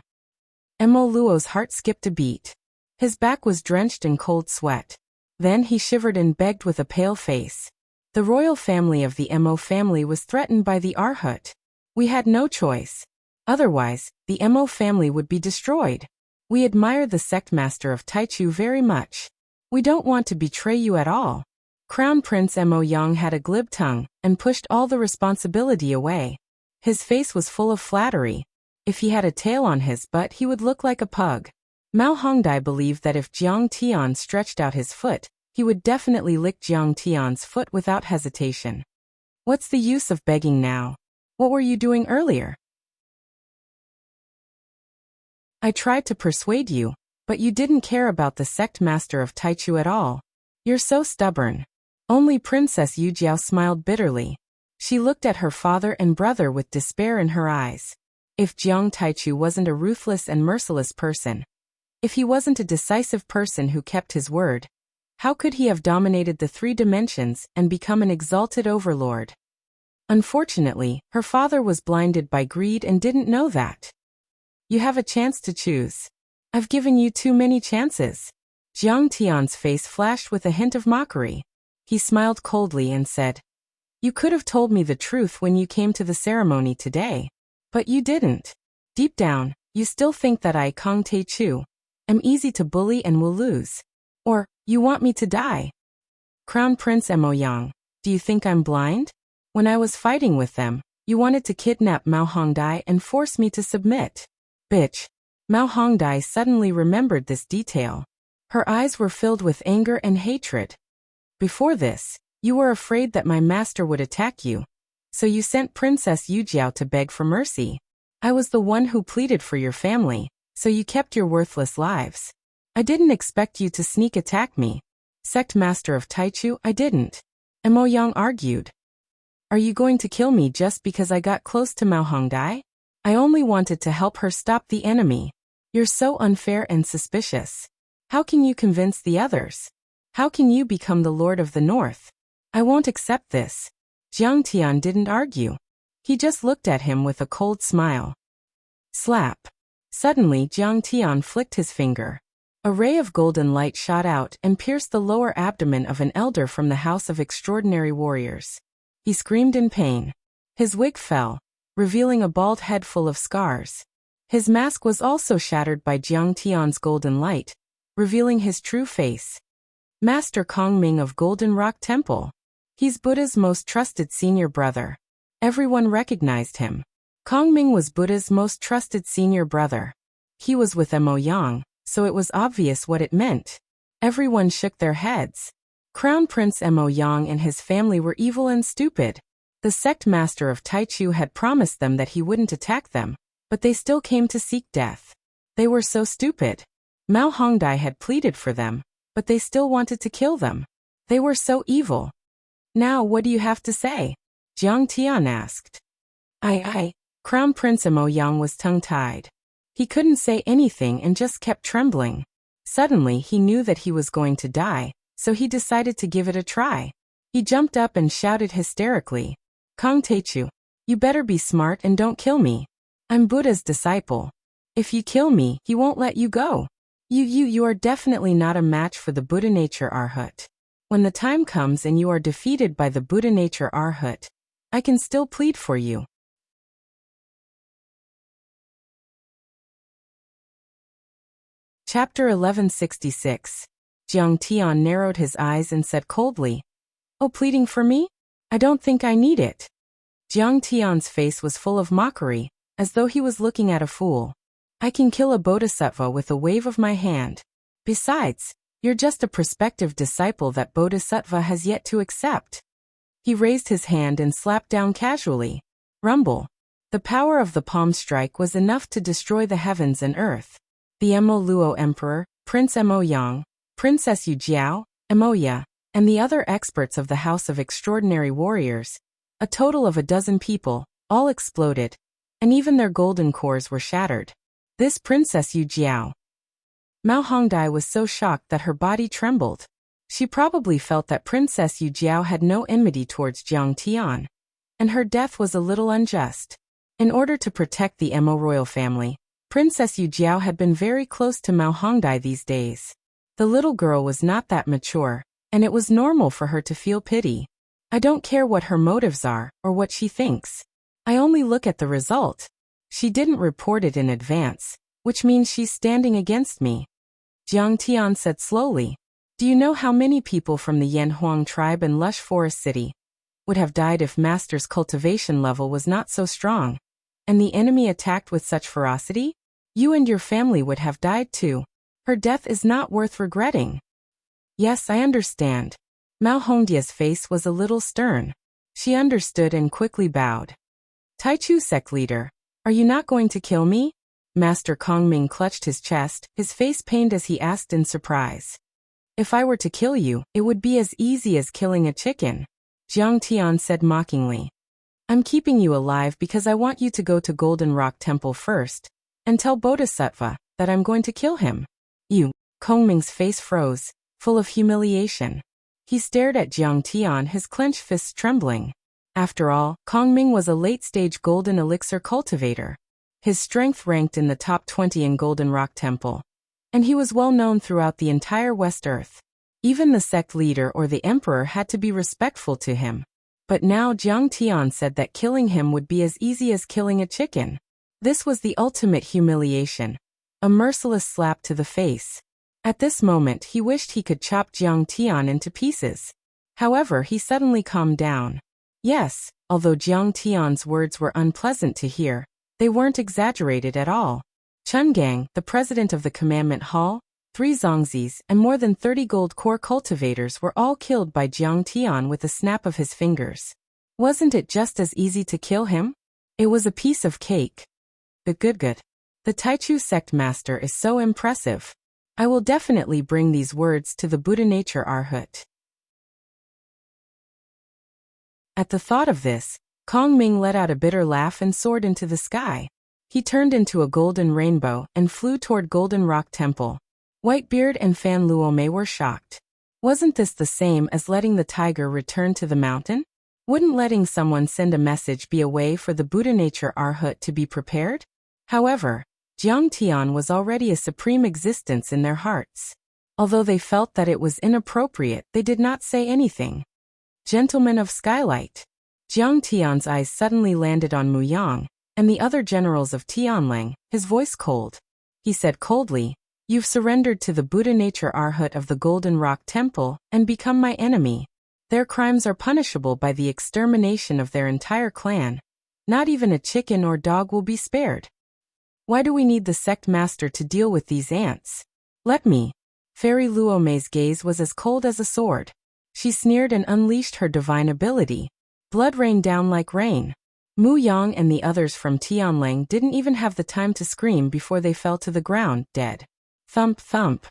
Mo Luo's heart skipped a beat. His back was drenched in cold sweat. Then he shivered and begged with a pale face. The royal family of the Mo family was threatened by the Arhat. We had no choice. Otherwise, the Mo family would be destroyed. We admire the sect master of Taichu very much. We don't want to betray you at all. Crown Prince Mo Yang had a glib tongue and pushed all the responsibility away. His face was full of flattery. If he had a tail on his butt, he would look like a pug. Mao Hongdai believed that if Jiang Tian stretched out his foot, he would definitely lick Jiang Tian's foot without hesitation. What's the use of begging now? What were you doing earlier? I tried to persuade you, but you didn't care about the sect master of Taichu at all. You're so stubborn. Only Princess Yu Jiao smiled bitterly. She looked at her father and brother with despair in her eyes. If Jiang Taichu wasn't a ruthless and merciless person, if he wasn't a decisive person who kept his word, how could he have dominated the 3 dimensions and become an exalted overlord? Unfortunately, her father was blinded by greed and didn't know that. You have a chance to choose. I've given you too many chances. Jiang Tian's face flashed with a hint of mockery. He smiled coldly and said, You could have told me the truth when you came to the ceremony today. But you didn't. Deep down, you still think that I, Kong Taichu, am easy to bully and will lose. Or, you want me to die. Crown Prince Mo Yang, do you think I'm blind? When I was fighting with them, you wanted to kidnap Mao Hongdai and force me to submit. Bitch. Mao Hongdai suddenly remembered this detail. Her eyes were filled with anger and hatred. Before this, you were afraid that my master would attack you. So you sent Princess Yu Jiao to beg for mercy. I was the one who pleaded for your family, so you kept your worthless lives. I didn't expect you to sneak attack me. Sect master of Taichu, I didn't. Mo Yang argued. Are you going to kill me just because I got close to Mao Hongdai? I only wanted to help her stop the enemy. You're so unfair and suspicious. How can you convince the others? How can you become the Lord of the North? I won't accept this. Jiang Tian didn't argue. He just looked at him with a cold smile. Slap. Suddenly Jiang Tian flicked his finger. A ray of golden light shot out and pierced the lower abdomen of an elder from the House of Extraordinary Warriors. He screamed in pain. His wig fell, revealing a bald head full of scars. His mask was also shattered by Jiang Tian's golden light, revealing his true face. Master Kongming of Golden Rock Temple. He's Buddha's most trusted senior brother. Everyone recognized him. Kongming was Buddha's most trusted senior brother. He was with Mo Yang, so it was obvious what it meant. Everyone shook their heads. Crown Prince Mo Yang and his family were evil and stupid. The sect master of Taichu had promised them that he wouldn't attack them, but they still came to seek death. They were so stupid. Mao Hongdai had pleaded for them, but they still wanted to kill them. They were so evil. Now what do you have to say? Jiang Tian asked. Crown Prince Mo Yang was tongue-tied. He couldn't say anything and just kept trembling. Suddenly he knew that he was going to die, so he decided to give it a try. He jumped up and shouted hysterically, Kong Taichu, you better be smart and don't kill me. I'm Buddha's disciple. If you kill me, he won't let you go. You are definitely not a match for the Buddha nature Arhat. When the time comes and you are defeated by the Buddha nature Arhat, I can still plead for you. Chapter 1166. Jiang Tian narrowed his eyes and said coldly, Oh, pleading for me? I don't think I need it. Jiang Tian's face was full of mockery, as though he was looking at a fool. I can kill a bodhisattva with a wave of my hand. Besides, you're just a prospective disciple that bodhisattva has yet to accept. He raised his hand and slapped down casually. Rumble. The power of the palm strike was enough to destroy the heavens and earth. The Mo Luo Emperor, Prince Mo Yang, Princess Yu Jiao, Emoya, and the other experts of the House of Extraordinary Warriors, a total of 12 people, all exploded, and even their golden cores were shattered. This Princess Yu Jiao. Mao Hongdai was so shocked that her body trembled. She probably felt that Princess Yu Jiao had no enmity towards Jiang Tian, and her death was a little unjust. In order to protect the Mo royal family, Princess Yu Jiao had been very close to Mao Hongdai these days. The little girl was not that mature, and it was normal for her to feel pity. I don't care what her motives are, or what she thinks. I only look at the result. She didn't report it in advance, which means she's standing against me. Jiang Tian said slowly, Do you know how many people from the Yanhuang tribe and Lush Forest City would have died if Master's cultivation level was not so strong, and the enemy attacked with such ferocity? You and your family would have died too. Her death is not worth regretting. Yes, I understand. Mao Hongdia's face was a little stern. She understood and quickly bowed. Taichu sect leader, are you not going to kill me? Master Kongming clutched his chest, his face pained as he asked in surprise. If I were to kill you, it would be as easy as killing a chicken. Jiang Tian said mockingly. I'm keeping you alive because I want you to go to Golden Rock Temple first, and tell Bodhisattva that I'm going to kill him. You. Kongming's face froze, full of humiliation. He stared at Jiang Tian, his clenched fists trembling. After all, Kongming was a late-stage golden elixir cultivator. His strength ranked in the top 20 in Golden Rock Temple, and he was well known throughout the entire West Earth. Even the sect leader or the emperor had to be respectful to him. But now Jiang Tian said that killing him would be as easy as killing a chicken. This was the ultimate humiliation, a merciless slap to the face. At this moment he wished he could chop Jiang Tian into pieces. However, he suddenly calmed down. Yes, although Jiang Tian's words were unpleasant to hear, they weren't exaggerated at all. Chungang, the president of the Commandment Hall, 3 Zongzis, and more than 30 gold core cultivators were all killed by Jiang Tian with a snap of his fingers. Wasn't it just as easy to kill him? It was a piece of cake. Good. The Taichu sect master is so impressive. I will definitely bring these words to the Buddha nature Arhat. At the thought of this, Kongming let out a bitter laugh and soared into the sky. He turned into a golden rainbow and flew toward Golden Rock Temple. Whitebeard and Fan Luomei were shocked. Wasn't this the same as letting the tiger return to the mountain? Wouldn't letting someone send a message be a way for the Buddha nature Arhat to be prepared? However, Jiang Tian was already a supreme existence in their hearts. Although they felt that it was inappropriate, they did not say anything. Gentlemen of Skylight. Jiang Tian's eyes suddenly landed on Mu Yang and the other generals of Tianlang, his voice cold. He said coldly, "You've surrendered to the Buddha nature Arhat of the Golden Rock Temple and become my enemy. Their crimes are punishable by the extermination of their entire clan. Not even a chicken or dog will be spared. Why do we need the sect master to deal with these ants? Let me." Fairy Luomei's gaze was as cold as a sword. She sneered and unleashed her divine ability. Blood rained down like rain. Mu Yang and the others from Tianlang didn't even have the time to scream before they fell to the ground, dead. Thump thump.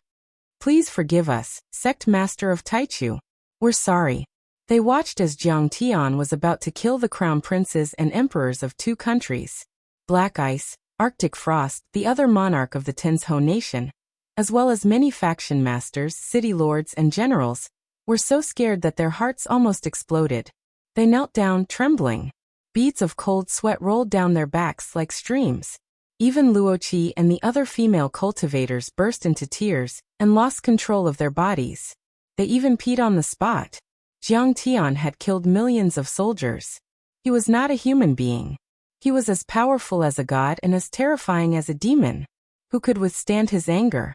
"Please forgive us, sect master of Taichu. We're sorry." They watched as Jiang Tian was about to kill the crown princes and emperors of 2 countries. Black Ice, Arctic Frost, the other monarch of the Tenzhou nation, as well as many faction masters, city lords and generals, were so scared that their hearts almost exploded. They knelt down, trembling. Beads of cold sweat rolled down their backs like streams. Even Luoqi and the other female cultivators burst into tears and lost control of their bodies. They even peed on the spot. Jiang Tian had killed millions of soldiers. He was not a human being. He was as powerful as a god and as terrifying as a demon. Who could withstand his anger?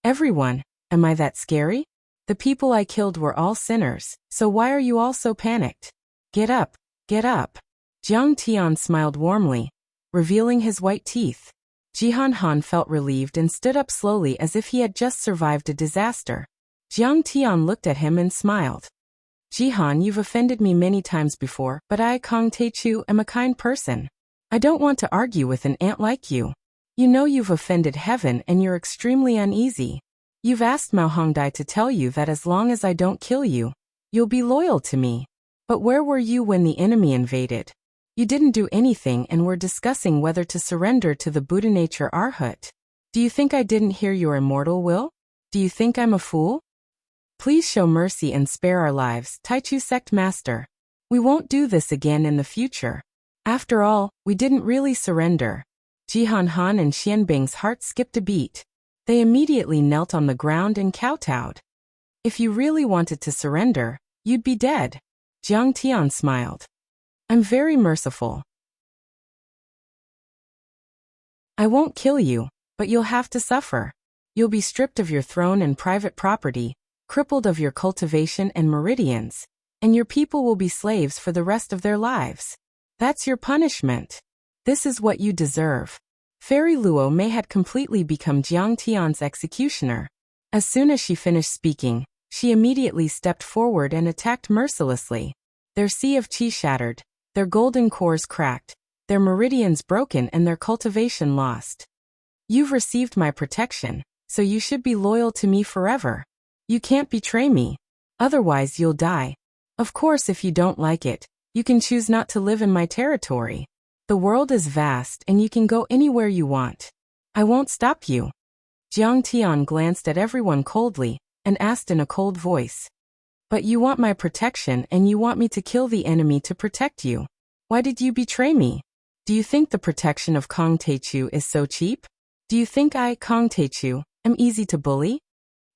"Everyone, am I that scary? The people I killed were all sinners, so why are you all so panicked? Get up, get up." Jiang Tian smiled warmly, revealing his white teeth. Jihan Han felt relieved and stood up slowly as if he had just survived a disaster. Jiang Tian looked at him and smiled. "Jihan, you've offended me many times before, but I, Kong Teichu, am a kind person. I don't want to argue with an ant like you. You know you've offended heaven and you're extremely uneasy. You've asked Mao Hongdai to tell you that as long as I don't kill you, you'll be loyal to me. But where were you when the enemy invaded? You didn't do anything and were discussing whether to surrender to the Buddha nature Arhat. Do you think I didn't hear your immortal will? Do you think I'm a fool? Please show mercy and spare our lives, Taichu sect master. We won't do this again in the future. After all, we didn't really surrender." Jihan Han and Xianbing's hearts skipped a beat. They immediately knelt on the ground and kowtowed. "If you really wanted to surrender, you'd be dead." Jiang Tian smiled. "I'm very merciful. I won't kill you, but you'll have to suffer. You'll be stripped of your throne and private property, crippled of your cultivation and meridians, and your people will be slaves for the rest of their lives. That's your punishment. This is what you deserve." Fairy Luo Mei had completely become Jiang Tian's executioner. As soon as she finished speaking, she immediately stepped forward and attacked mercilessly. Their sea of qi shattered, their golden cores cracked, their meridians broken and their cultivation lost. "You've received my protection, so you should be loyal to me forever. You can't betray me. Otherwise you'll die. Of course, if you don't like it, you can choose not to live in my territory. The world is vast and you can go anywhere you want. I won't stop you." Jiang Tian glanced at everyone coldly and asked in a cold voice, "But you want my protection and you want me to kill the enemy to protect you. Why did you betray me? Do you think the protection of Kong Teichu is so cheap? Do you think I, Kong Teichu, am easy to bully?"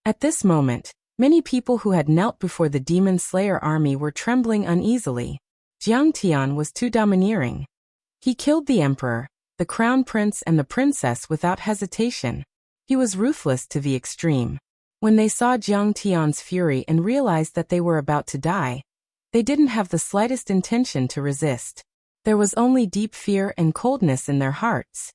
At this moment, many people who had knelt before the Demon Slayer army were trembling uneasily. Jiang Tian was too domineering. He killed the emperor, the crown prince and the princess without hesitation. He was ruthless to the extreme. When they saw Jiang Tian's fury and realized that they were about to die, they didn't have the slightest intention to resist. There was only deep fear and coldness in their hearts.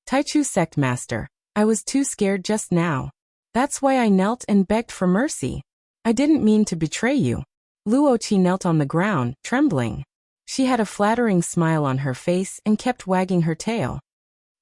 "Taichu sect master, I was too scared just now. That's why I knelt and begged for mercy. I didn't mean to betray you." Luoqi knelt on the ground, trembling. She had a flattering smile on her face and kept wagging her tail.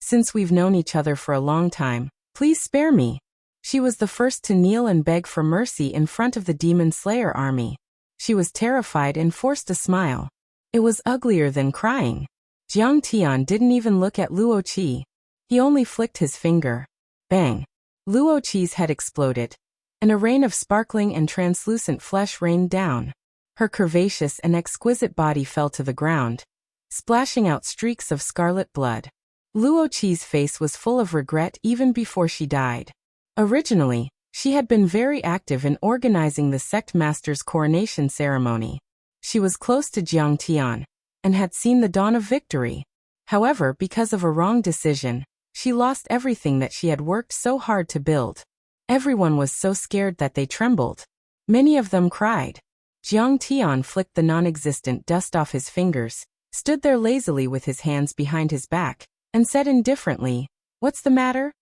"Since we've known each other for a long time, please spare me." She was the first to kneel and beg for mercy in front of the Demon Slayer army. She was terrified and forced a smile. It was uglier than crying. Jiang Tian didn't even look at Luoqi. He only flicked his finger. Bang! Luoqi's head exploded, and a rain of sparkling and translucent flesh rained down. Her curvaceous and exquisite body fell to the ground, splashing out streaks of scarlet blood. Luo Qi's face was full of regret even before she died. Originally, she had been very active in organizing the sect master's coronation ceremony. She was close to Jiang Tian and had seen the dawn of victory. However, because of a wrong decision, she lost everything that she had worked so hard to build. Everyone was so scared that they trembled. Many of them cried. Jiang Tian flicked the non-existent dust off his fingers, stood there lazily with his hands behind his back, and said indifferently, "What's the matter?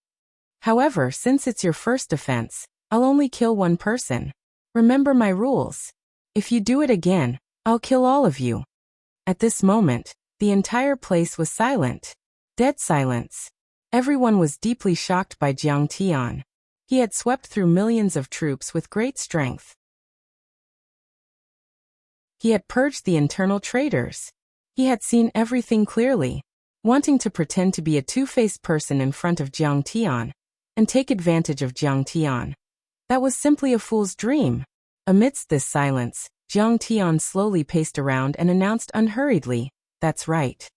However, since it's your first offense, I'll only kill one person. Remember my rules. If you do it again, I'll kill all of you." At this moment, the entire place was silent. Dead silence. Everyone was deeply shocked by Jiang Tian. He had swept through millions of troops with great strength. He had purged the internal traitors. He had seen everything clearly. Wanting to pretend to be a two-faced person in front of Jiang Tian and take advantage of Jiang Tian. That was simply a fool's dream. Amidst this silence, Jiang Tian slowly paced around and announced unhurriedly, "That's right.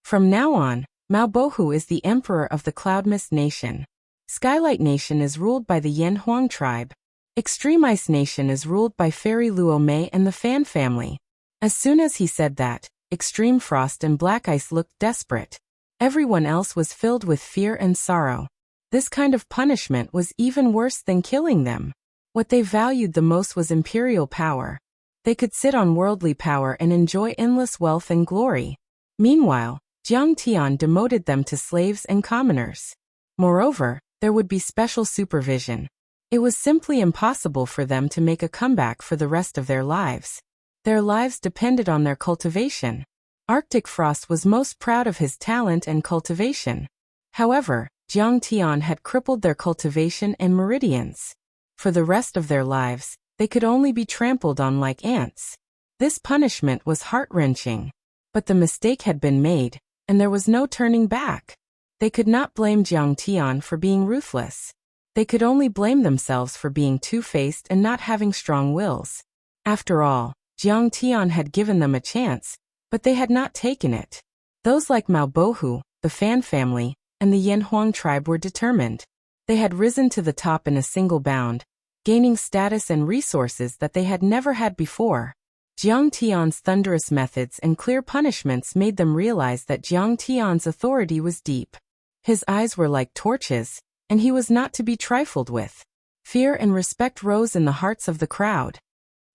From now on, Mao Bohu is the emperor of the Cloud Mist Nation. Skylight Nation is ruled by the Yan Huang tribe. Extreme Ice Nation is ruled by Fairy Luo Mei and the Fan family." As soon as he said that, Extreme Frost and Black Ice looked desperate. Everyone else was filled with fear and sorrow. This kind of punishment was even worse than killing them. What they valued the most was imperial power. They could sit on worldly power and enjoy endless wealth and glory. Meanwhile, Jiang Tian demoted them to slaves and commoners. Moreover, there would be special supervision. It was simply impossible for them to make a comeback for the rest of their lives. Their lives depended on their cultivation. Arctic Frost was most proud of his talent and cultivation. However, Jiang Tian had crippled their cultivation and meridians. For the rest of their lives, they could only be trampled on like ants. This punishment was heart-wrenching. But the mistake had been made, and there was no turning back. They could not blame Jiang Tian for being ruthless. They could only blame themselves for being two-faced and not having strong wills. After all, Jiang Tian had given them a chance, but they had not taken it. Those like Mao Bohu, the Fan family, and the Yan Huang tribe were determined. They had risen to the top in a single bound, gaining status and resources that they had never had before. Jiang Tian's thunderous methods and clear punishments made them realize that Jiang Tian's authority was deep. His eyes were like torches, and he was not to be trifled with. Fear and respect rose in the hearts of the crowd.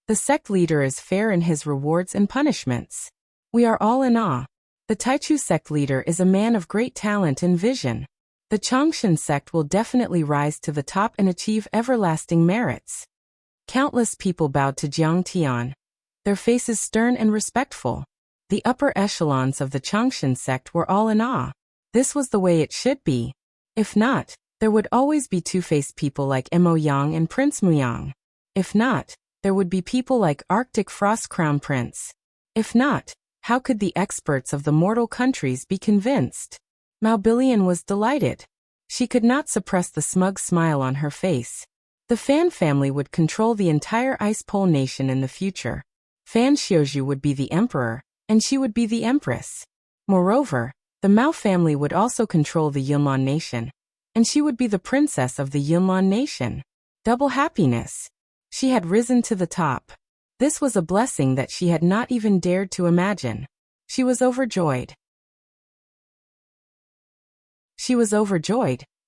The sect leader is fair in his rewards and punishments. We are all in awe. The Taichu sect leader is a man of great talent and vision. The Changshan sect will definitely rise to the top and achieve everlasting merits. Countless people bowed to Jiang Tian, their faces stern and respectful. The upper echelons of the Changshan sect were all in awe. This was the way it should be. If not, there would always be two-faced people like Mo Yang and Prince Muyang. If not, there would be people like Arctic Frost Crown Prince. If not, how could the experts of the mortal countries be convinced? Mao Billion was delighted. She could not suppress the smug smile on her face. The Fan family would control the entire Ice Pole nation in the future. Fan Xiuzhu would be the emperor, and she would be the empress. Moreover, the Mao family would also control the Yunlan nation, and she would be the princess of the Yunlan nation. Double happiness. She had risen to the top. This was a blessing that she had not even dared to imagine. She was overjoyed.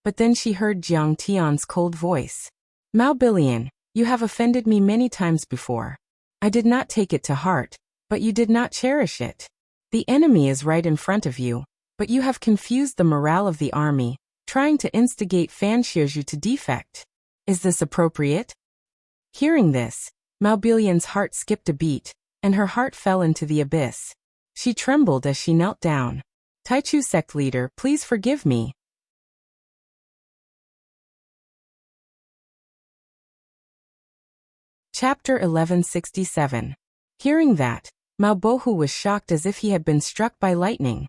But then she heard Jiang Tian's cold voice. "Mao Billion, you have offended me many times before. I did not take it to heart, but you did not cherish it. The enemy is right in front of you, but you have confused the morale of the army, trying to instigate Fan Xiuzhu to defect. Is this appropriate?" Hearing this, Mao Billion's heart skipped a beat, and her heart fell into the abyss. She trembled as she knelt down. "Taichu sect leader, please forgive me." Chapter 1167. Hearing that, Mao Bohu was shocked as if he had been struck by lightning.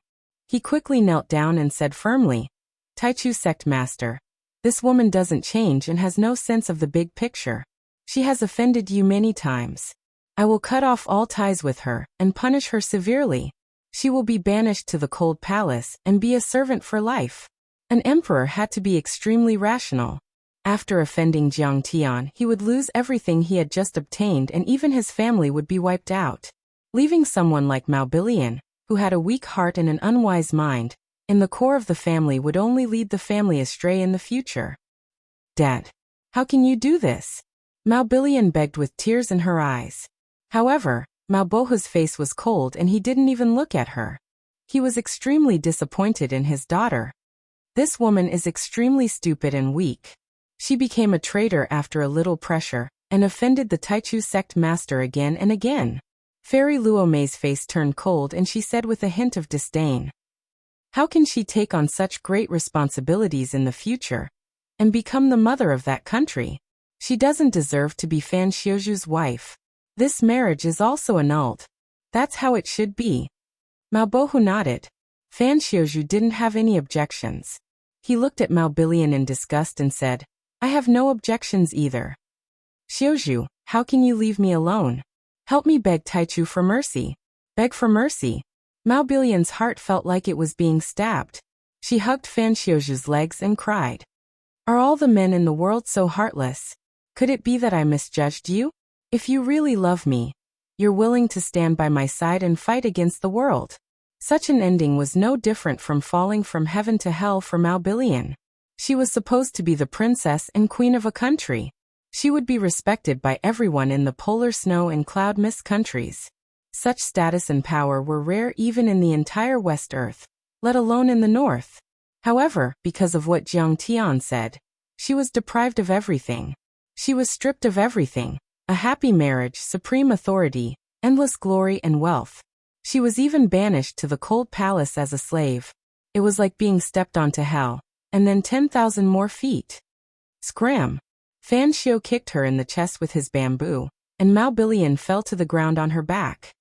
He quickly knelt down and said firmly, "Taichu sect master, this woman doesn't change and has no sense of the big picture. She has offended you many times. I will cut off all ties with her, and punish her severely. She will be banished to the cold palace, and be a servant for life. An emperor had to be extremely rational. After offending Jiang Tian, he would lose everything he had just obtained, and even his family would be wiped out. Leaving someone like Mao Bilian, who had a weak heart and an unwise mind, in the core of the family would only lead the family astray in the future. Dad, how can you do this? Mao Bilian begged with tears in her eyes. However, Mao Bohu's face was cold and he didn't even look at her. He was extremely disappointed in his daughter. This woman is extremely stupid and weak. She became a traitor after a little pressure, and offended the Taichu sect master again and again. Fairy Luo Mei's face turned cold and she said with a hint of disdain, how can she take on such great responsibilities in the future, and become the mother of that country? She doesn't deserve to be Fan Xiuju's wife. This marriage is also annulled. That's how it should be. Mao Bohu nodded. Fan Xiuju didn't have any objections. He looked at Mao Bilian in disgust and said, I have no objections either. Xiuju, how can you leave me alone? Help me beg Taichu for mercy. Beg for mercy. Mao Bilian's heart felt like it was being stabbed. She hugged Fan Xiuju's legs and cried. Are all the men in the world so heartless? Could it be that I misjudged you? If you really love me, you're willing to stand by my side and fight against the world. Such an ending was no different from falling from heaven to hell for Mao Bilian. She was supposed to be the princess and queen of a country. She would be respected by everyone in the polar snow and cloud mist countries. Such status and power were rare even in the entire West Earth, let alone in the North. However, because of what Jiang Tian said, she was deprived of everything. She was stripped of everything. A happy marriage, supreme authority, endless glory and wealth. She was even banished to the cold palace as a slave. It was like being stepped onto hell, and then 10,000 more feet. Scram! Fan Xiu kicked her in the chest with his bamboo, and Mao Bilian fell to the ground on her back.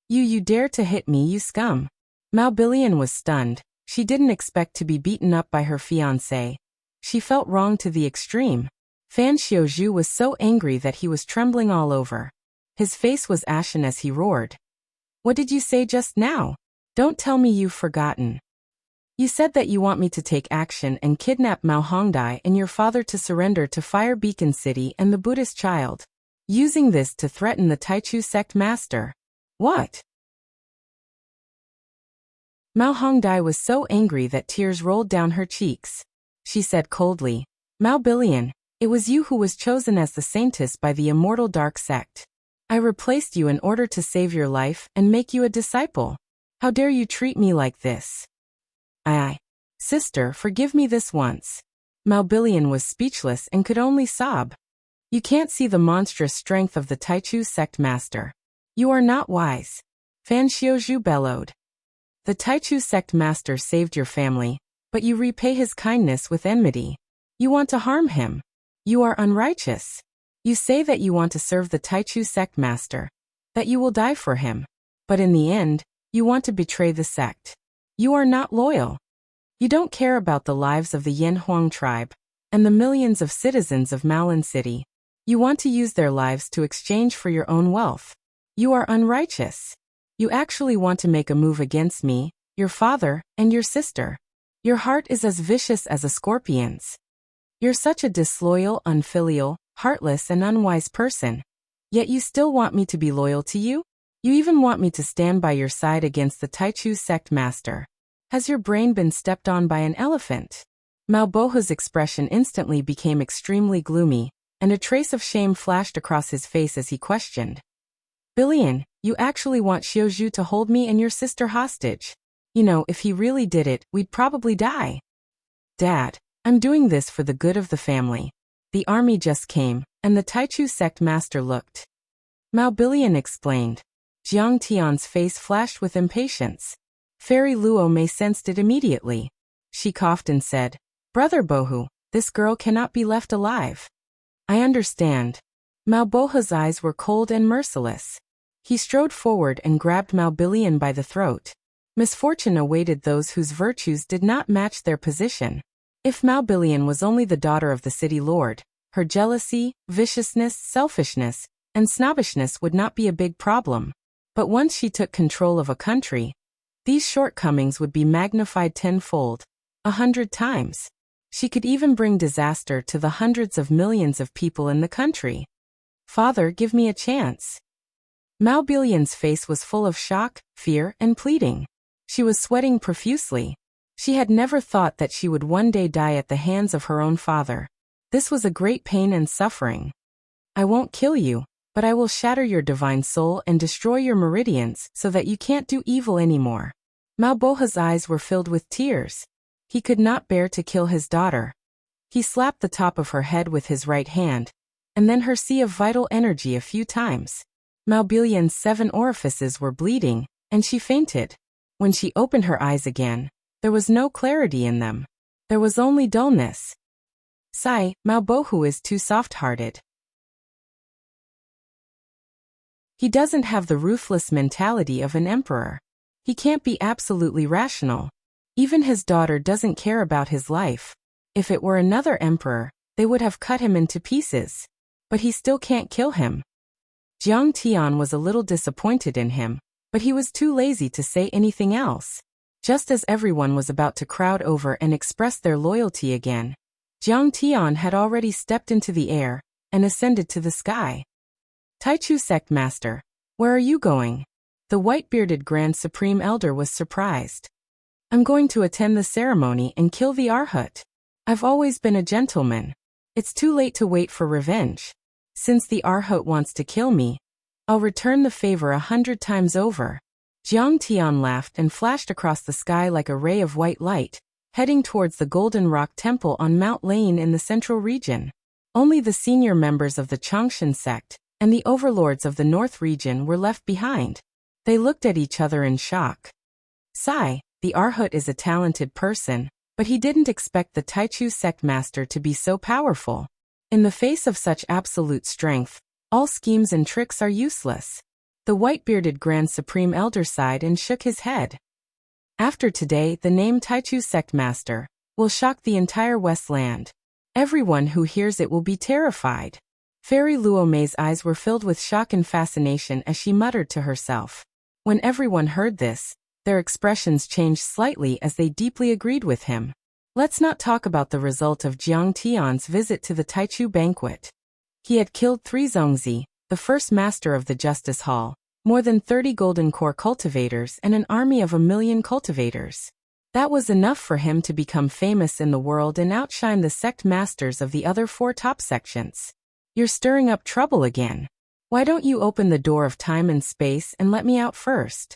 You dare to hit me, you scum! Mao Bilian was stunned. She didn't expect to be beaten up by her fiancé. She felt wronged to the extreme. Fan Xiuzhu was so angry that he was trembling all over. His face was ashen as he roared. What did you say just now? Don't tell me you've forgotten. You said that you want me to take action and kidnap Mao Hongdai and your father to surrender to Fire Beacon City and the Buddhist child, using this to threaten the Taichu sect master. What? Mao Hongdai was so angry that tears rolled down her cheeks. She said coldly, Mao Bilian, it was you who was chosen as the saintess by the immortal dark sect. I replaced you in order to save your life and make you a disciple. How dare you treat me like this? Sister, forgive me this once. Mao Bilian was speechless and could only sob. You can't see the monstrous strength of the Taichu sect master. You are not wise. Fan Xiuzhu bellowed. The Taichu sect master saved your family, but you repay his kindness with enmity. You want to harm him. You are unrighteous. You say that you want to serve the Taichu sect master, that you will die for him. But in the end, you want to betray the sect. You are not loyal. You don't care about the lives of the Yanhuang tribe and the millions of citizens of Maolin City. You want to use their lives to exchange for your own wealth. You are unrighteous. You actually want to make a move against me, your father, and your sister. Your heart is as vicious as a scorpion's. You're such a disloyal, unfilial, heartless and unwise person. Yet you still want me to be loyal to you? You even want me to stand by your side against the Taichu sect master. Has your brain been stepped on by an elephant? Mao Bohu's expression instantly became extremely gloomy, and a trace of shame flashed across his face as he questioned. Bilian, you actually want Xiuzhu to hold me and your sister hostage? You know, if he really did it, we'd probably die. Dad, I'm doing this for the good of the family. The army just came, and the Taichu sect master looked. Mao Bilian explained. Jiang Tian's face flashed with impatience. Fairy Luo Mei sensed it immediately. She coughed and said, Brother Bohu, this girl cannot be left alive. I understand. Mao Bohu's eyes were cold and merciless. He strode forward and grabbed Mao Bilian by the throat. Misfortune awaited those whose virtues did not match their position. If Mao Bilian was only the daughter of the city lord, her jealousy, viciousness, selfishness, and snobbishness would not be a big problem. But once she took control of a country, these shortcomings would be magnified tenfold, 100 times. She could even bring disaster to the hundreds of millions of people in the country. Father, give me a chance. Mao Bilian's face was full of shock, fear, and pleading. She was sweating profusely. She had never thought that she would one day die at the hands of her own father. This was a great pain and suffering. I won't kill you, but I will shatter your divine soul and destroy your meridians so that you can't do evil anymore. Mao Boha's eyes were filled with tears. He could not bear to kill his daughter. He slapped the top of her head with his right hand, and then her sea of vital energy a few times. Mao Bilian's 7 orifices were bleeding, and she fainted. When she opened her eyes again, there was no clarity in them. There was only dullness. Sigh, Mao Bohu is too soft-hearted. He doesn't have the ruthless mentality of an emperor. He can't be absolutely rational. Even his daughter doesn't care about his life. If it were another emperor, they would have cut him into pieces. But he still can't kill him. Jiang Tian was a little disappointed in him, but he was too lazy to say anything else. Just as everyone was about to crowd over and express their loyalty again, Jiang Tian had already stepped into the air and ascended to the sky. Taichu Sect Master, where are you going? The white-bearded Grand Supreme Elder was surprised. I'm going to attend the ceremony and kill the Arhat. I've always been a gentleman. It's too late to wait for revenge. Since the Arhat wants to kill me, I'll return the favor 100 times over. Jiang Tian laughed and flashed across the sky like a ray of white light, heading towards the Golden Rock Temple on Mount Lane in the central region. Only the senior members of the Changshan sect and the overlords of the North region were left behind. They looked at each other in shock. Sigh, the Arhat is a talented person, but he didn't expect the Taichu sect master to be so powerful. In the face of such absolute strength, all schemes and tricks are useless. The white-bearded Grand Supreme Elder sighed and shook his head. After today, the name Taichu Sect Master will shock the entire Westland. Everyone who hears it will be terrified. Fairy Luomei's eyes were filled with shock and fascination as she muttered to herself. When everyone heard this, their expressions changed slightly as they deeply agreed with him. Let's not talk about the result of Jiang Tian's visit to the Taichu banquet. He had killed 3 Zongzi, the first master of the Justice Hall, more than 30 Golden Core cultivators and an army of 1,000,000 cultivators. That was enough for him to become famous in the world and outshine the sect masters of the other 4 top sections. You're stirring up trouble again. Why don't you open the door of time and space and let me out first?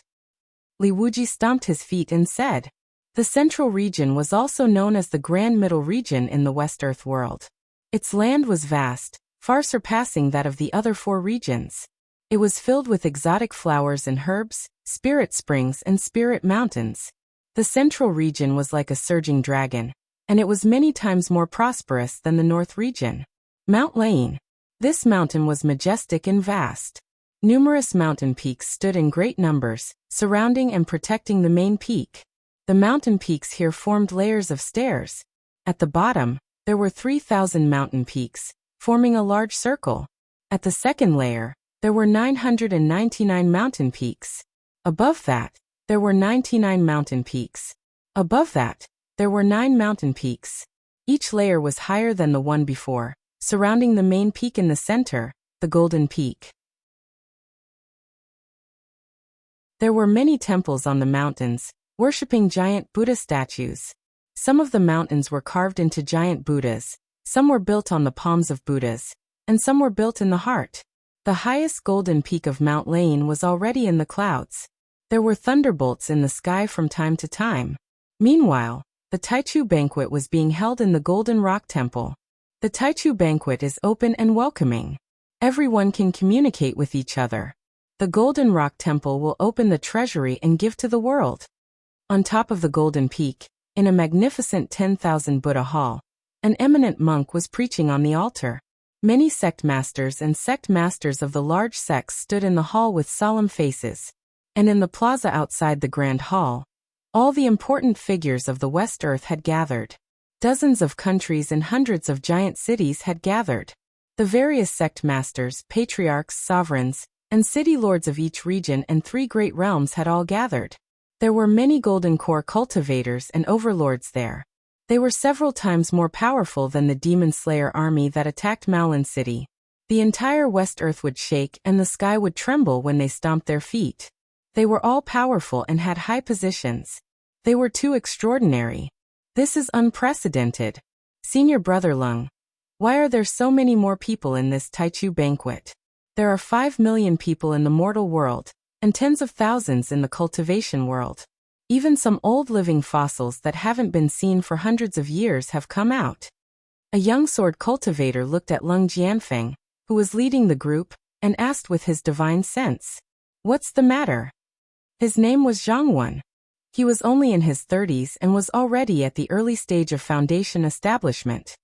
Li Wuji stomped his feet and said. The central region was also known as the Grand Middle region in the West Earth world. Its land was vast, far surpassing that of the other 4 regions. It was filled with exotic flowers and herbs, spirit springs and spirit mountains. The central region was like a surging dragon, and it was many times more prosperous than the North region. Mount Lane. This mountain was majestic and vast. Numerous mountain peaks stood in great numbers, surrounding and protecting the main peak. The mountain peaks here formed layers of stairs. At the bottom, there were 3,000 mountain peaks, forming a large circle. At the second layer, there were 999 mountain peaks. Above that, there were 99 mountain peaks. Above that, there were 9 mountain peaks. Each layer was higher than the one before, surrounding the main peak in the center, the Golden Peak. There were many temples on the mountains, worshipping giant Buddha statues. Some of the mountains were carved into giant Buddhas, some were built on the palms of Buddhas, and some were built in the heart. The highest golden peak of Mount Lane was already in the clouds. There were thunderbolts in the sky from time to time. Meanwhile, the Taichu banquet was being held in the Golden Rock Temple. The Taichu banquet is open and welcoming. Everyone can communicate with each other. The Golden Rock Temple will open the treasury and give to the world. On top of the Golden Peak, in a magnificent 10,000 Buddha hall, an eminent monk was preaching on the altar. Many sect masters and sect masters of the large sects stood in the hall with solemn faces. And in the plaza outside the Grand Hall, all the important figures of the West Earth had gathered. Dozens of countries and hundreds of giant cities had gathered. The various sect masters, patriarchs, sovereigns, and city lords of each region and 3 great realms had all gathered. There were many golden core cultivators and overlords there. They were several times more powerful than the demon slayer army that attacked Maolin City. The entire West Earth would shake and the sky would tremble when they stomped their feet. They were all powerful and had high positions. They were too extraordinary. This is unprecedented. Senior Brother Lung, why are there so many more people in this Taichu banquet? There are 5 million people in the mortal world, and tens of thousands in the cultivation world. Even some old living fossils that haven't been seen for hundreds of years have come out. A young sword cultivator looked at Lung Jianfeng, who was leading the group, and asked with his divine sense, "What's the matter?" His name was Zhang. He was only in his 30s and was already at the early stage of foundation establishment.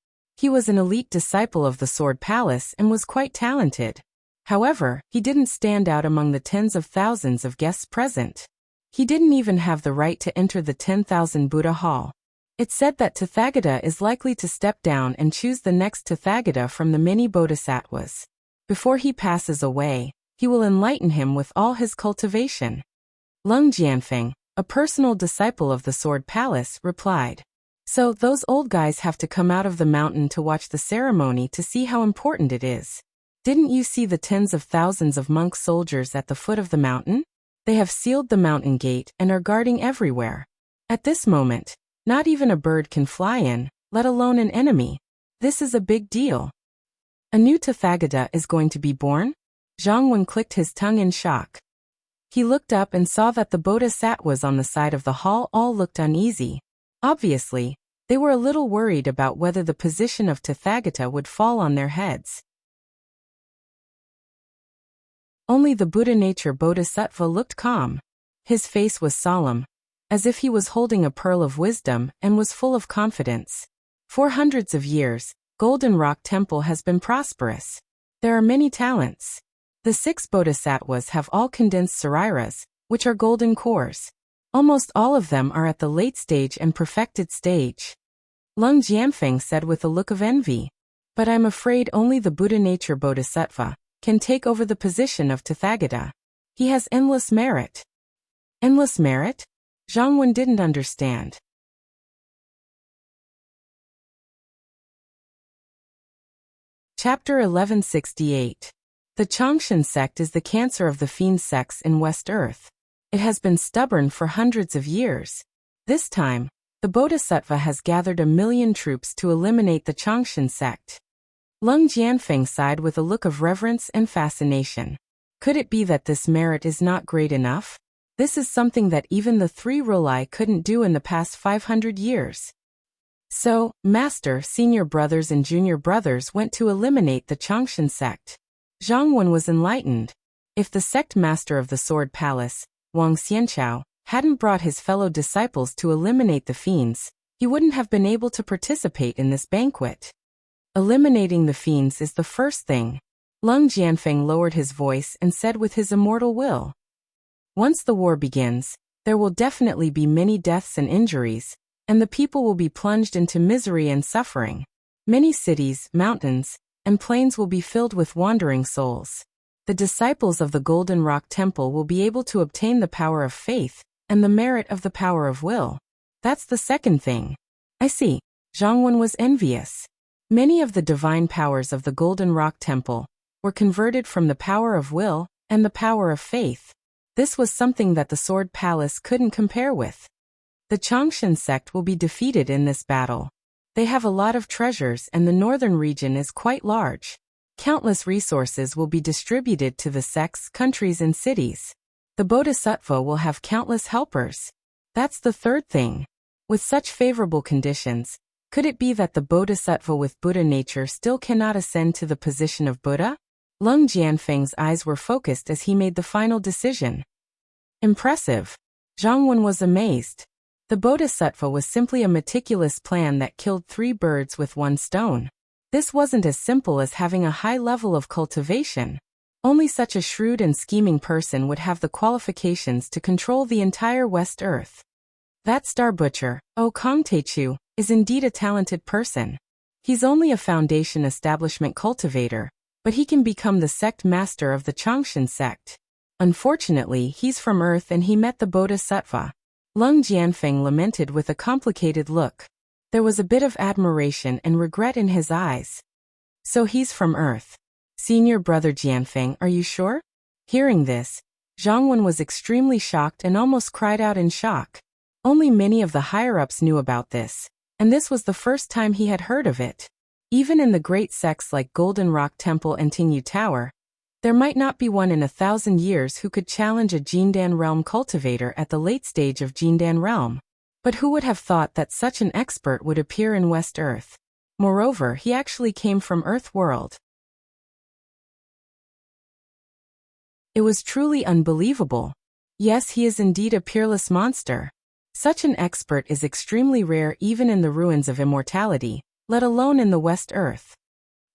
He was an elite disciple of the Sword Palace and was quite talented. However, he didn't stand out among the tens of thousands of guests present. He didn't even have the right to enter the 10,000 Buddha Hall. It's said that Tathagata is likely to step down and choose the next Tathagata from the many bodhisattvas. Before he passes away, he will enlighten him with all his cultivation. Lung Jianfeng, a personal disciple of the Sword Palace, replied, "So those old guys have to come out of the mountain to watch the ceremony to see how important it is. Didn't you see the tens of thousands of monk soldiers at the foot of the mountain? They have sealed the mountain gate and are guarding everywhere. At this moment, not even a bird can fly in, let alone an enemy. This is a big deal. A new Tathagata is going to be born?" Zhang Wen clicked his tongue in shock. He looked up and saw that the bodhisattvas on the side of the hall all looked uneasy. Obviously, they were a little worried about whether the position of Tathagata would fall on their heads. Only the Buddha nature bodhisattva looked calm. His face was solemn, as if he was holding a pearl of wisdom and was full of confidence. For hundreds of years, Golden Rock Temple has been prosperous. There are many talents. The 6 bodhisattvas have all condensed sariras, which are golden cores. Almost all of them are at the late stage and perfected stage. Lung Jianfeng said with a look of envy, "But I'm afraid only the Buddha nature bodhisattva can take over the position of Tathagata. He has endless merit." Endless merit? Zhang Wen didn't understand. Chapter 1168. The Changshan sect is the cancer of the fiend sects in West Earth. It has been stubborn for hundreds of years. This time, the Bodhisattva has gathered 1,000,000 troops to eliminate the Changshan sect. Lung Jianfeng sighed with a look of reverence and fascination. Could it be that this merit is not great enough? This is something that even the 3 Rulai couldn't do in the past 500 years. So, Master, Senior Brothers and Junior Brothers went to eliminate the Changshan sect. Zhang Wen was enlightened. If the sect master of the Sword Palace, Wang Xianchao, hadn't brought his fellow disciples to eliminate the fiends, he wouldn't have been able to participate in this banquet. Eliminating the fiends is the first thing. Lung Jianfeng lowered his voice and said with his immortal will, "Once the war begins, there will definitely be many deaths and injuries, and the people will be plunged into misery and suffering. Many cities, mountains, and plains will be filled with wandering souls. The disciples of the Golden Rock Temple will be able to obtain the power of faith and the merit of the power of will. That's the second thing." "I see." Zhang Wen was envious. Many of the divine powers of the Golden Rock Temple were converted from the power of will and the power of faith. This was something that the Sword Palace couldn't compare with. The Changshan sect will be defeated in this battle. They have a lot of treasures and the northern region is quite large. Countless resources will be distributed to the sects, countries and cities. The Bodhisattva will have countless helpers. That's the third thing. With such favorable conditions, could it be that the Bodhisattva with Buddha nature still cannot ascend to the position of Buddha? Lung Jianfeng's eyes were focused as he made the final decision. Impressive. Zhang Wen was amazed. The Bodhisattva was simply a meticulous plan that killed 3 birds with 1 stone. This wasn't as simple as having a high level of cultivation. Only such a shrewd and scheming person would have the qualifications to control the entire West Earth. That Star Butcher, Kong Teichu, is indeed a talented person. He's only a foundation establishment cultivator, but he can become the sect master of the Changshan sect. Unfortunately, he's from Earth and he met the Bodhisattva. Lung Jianfeng lamented with a complicated look. There was a bit of admiration and regret in his eyes. So he's from Earth. Senior brother Jianfeng, are you sure? Hearing this, Zhang Wen was extremely shocked and almost cried out in shock. Only many of the higher-ups knew about this, and this was the first time he had heard of it. Even in the great sects like Golden Rock Temple and Tingyu Tower, there might not be one in 1,000 years who could challenge a Jindan realm cultivator at the late stage of Jindan realm. But who would have thought that such an expert would appear in West Earth? Moreover, he actually came from Earth world. It was truly unbelievable. Yes, he is indeed a peerless monster. Such an expert is extremely rare even in the ruins of immortality, let alone in the West Earth.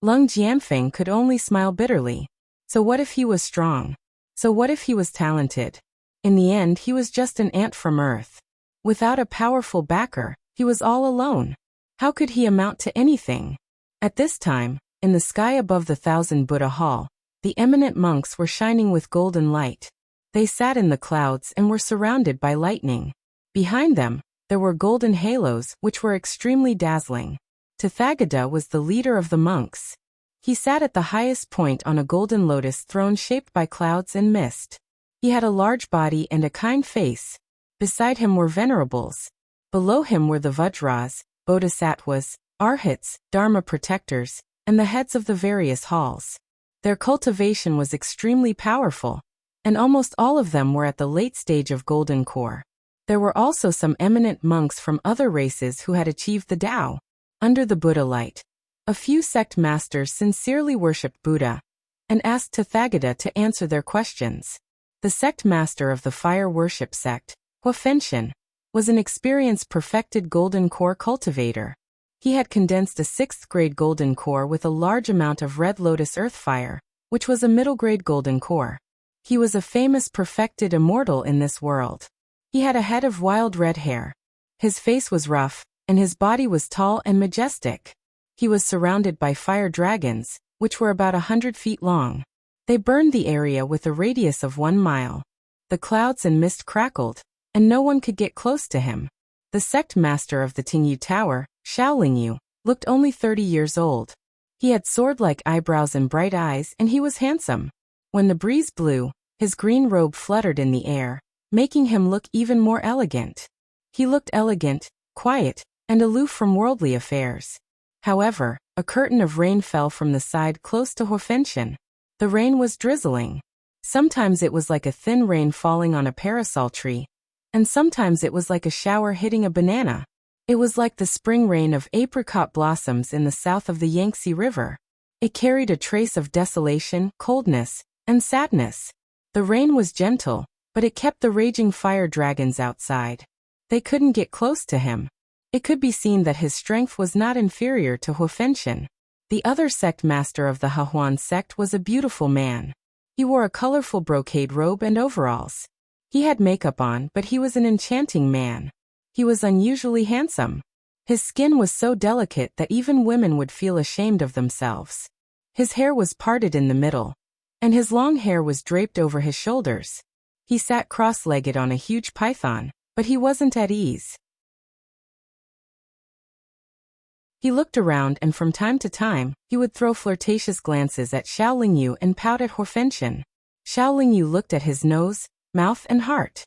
Lung Jianfeng could only smile bitterly. So what if he was strong? So what if he was talented? In the end, he was just an ant from Earth. Without a powerful backer, he was all alone. How could he amount to anything? At this time, in the sky above the Thousand Buddha Hall, the eminent monks were shining with golden light. They sat in the clouds and were surrounded by lightning. Behind them, there were golden halos which were extremely dazzling. Tathagata was the leader of the monks. He sat at the highest point on a golden lotus throne shaped by clouds and mist. He had a large body and a kind face. Beside him were venerables. Below him were the Vajras, Bodhisattvas, Arhats, Dharma protectors, and the heads of the various halls. Their cultivation was extremely powerful, and almost all of them were at the late stage of golden core. There were also some eminent monks from other races who had achieved the Tao. Under the Buddha light, a few sect masters sincerely worshipped Buddha and asked Tathagata to answer their questions. The sect master of the fire worship sect, Huafenshan, was an experienced perfected golden core cultivator. He had condensed a 6th grade golden core with a large amount of red lotus earth fire, which was a middle grade golden core. He was a famous perfected immortal in this world. He had a head of wild red hair. His face was rough, and his body was tall and majestic. He was surrounded by fire dragons, which were about 100 feet long. They burned the area with a radius of 1 mile. The clouds and mist crackled, and no one could get close to him. The sect master of the Tingyu Tower, Shaolingyu, looked only 30 years old. He had sword-like eyebrows and bright eyes, and he was handsome. When the breeze blew, his green robe fluttered in the air, making him look even more elegant. He looked elegant, quiet, and aloof from worldly affairs. However, a curtain of rain fell from the side close to Huafenshan. The rain was drizzling. Sometimes it was like a thin rain falling on a parasol tree, and sometimes it was like a shower hitting a banana. It was like the spring rain of apricot blossoms in the south of the Yangtze River. It carried a trace of desolation, coldness, and sadness. The rain was gentle, but it kept the raging fire dragons outside. They couldn't get close to him. It could be seen that his strength was not inferior to Huafenshan. The other sect master of the Hahuan sect was a beautiful man. He wore a colorful brocade robe and overalls. He had makeup on, but he was an enchanting man. He was unusually handsome. His skin was so delicate that even women would feel ashamed of themselves. His hair was parted in the middle, and his long hair was draped over his shoulders. He sat cross-legged on a huge python, but he wasn't at ease. He looked around and from time to time, he would throw flirtatious glances at Shaolingyu and pout at Huafenshan. Shaolingyu looked at his nose, mouth and heart.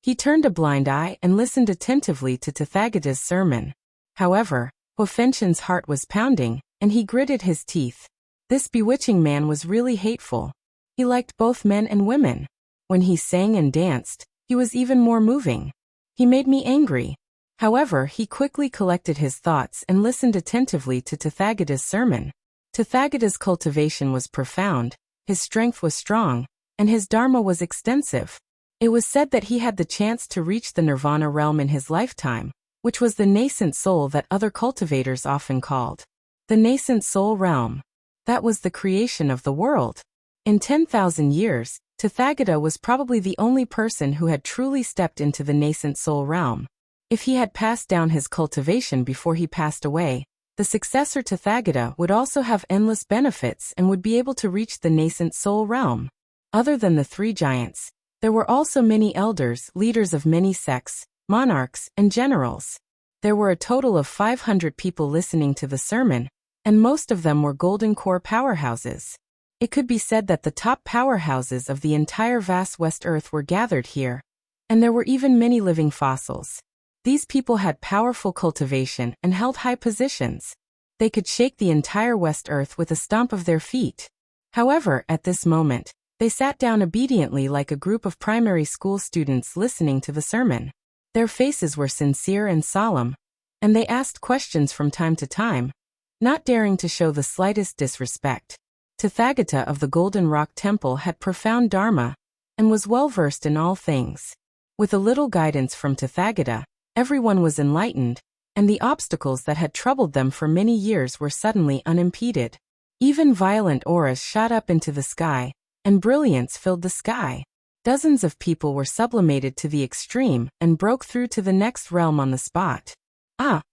He turned a blind eye and listened attentively to Tathagata's sermon. However, Huafenshan's heart was pounding, and he gritted his teeth. This bewitching man was really hateful. He liked both men and women. When he sang and danced, he was even more moving. He made me angry. However, he quickly collected his thoughts and listened attentively to Tathagata's sermon. Tathagata's cultivation was profound, his strength was strong, and his dharma was extensive. It was said that he had the chance to reach the nirvana realm in his lifetime, which was the nascent soul that other cultivators often called the nascent soul realm. That was the creation of the world. In 10,000 years, Tathagata was probably the only person who had truly stepped into the nascent soul realm. If he had passed down his cultivation before he passed away, The successor Tathagata would also have endless benefits and would be able to reach the nascent soul realm. Other than the three giants, there were also many elders, leaders of many sects, monarchs, and generals. There were a total of 500 people listening to the sermon, and most of them were golden core powerhouses. It could be said that the top powerhouses of the entire vast West Earth were gathered here, and there were even many living fossils. These people had powerful cultivation and held high positions. They could shake the entire West Earth with a stomp of their feet. However, at this moment, they sat down obediently like a group of primary school students listening to the sermon. Their faces were sincere and solemn, and they asked questions from time to time, not daring to show the slightest disrespect. Tathagata of the Golden Rock Temple had profound dharma, and was well versed in all things. With a little guidance from Tathagata, everyone was enlightened, and the obstacles that had troubled them for many years were suddenly unimpeded. Even violent auras shot up into the sky, and brilliance filled the sky. Dozens of people were sublimated to the extreme and broke through to the next realm on the spot.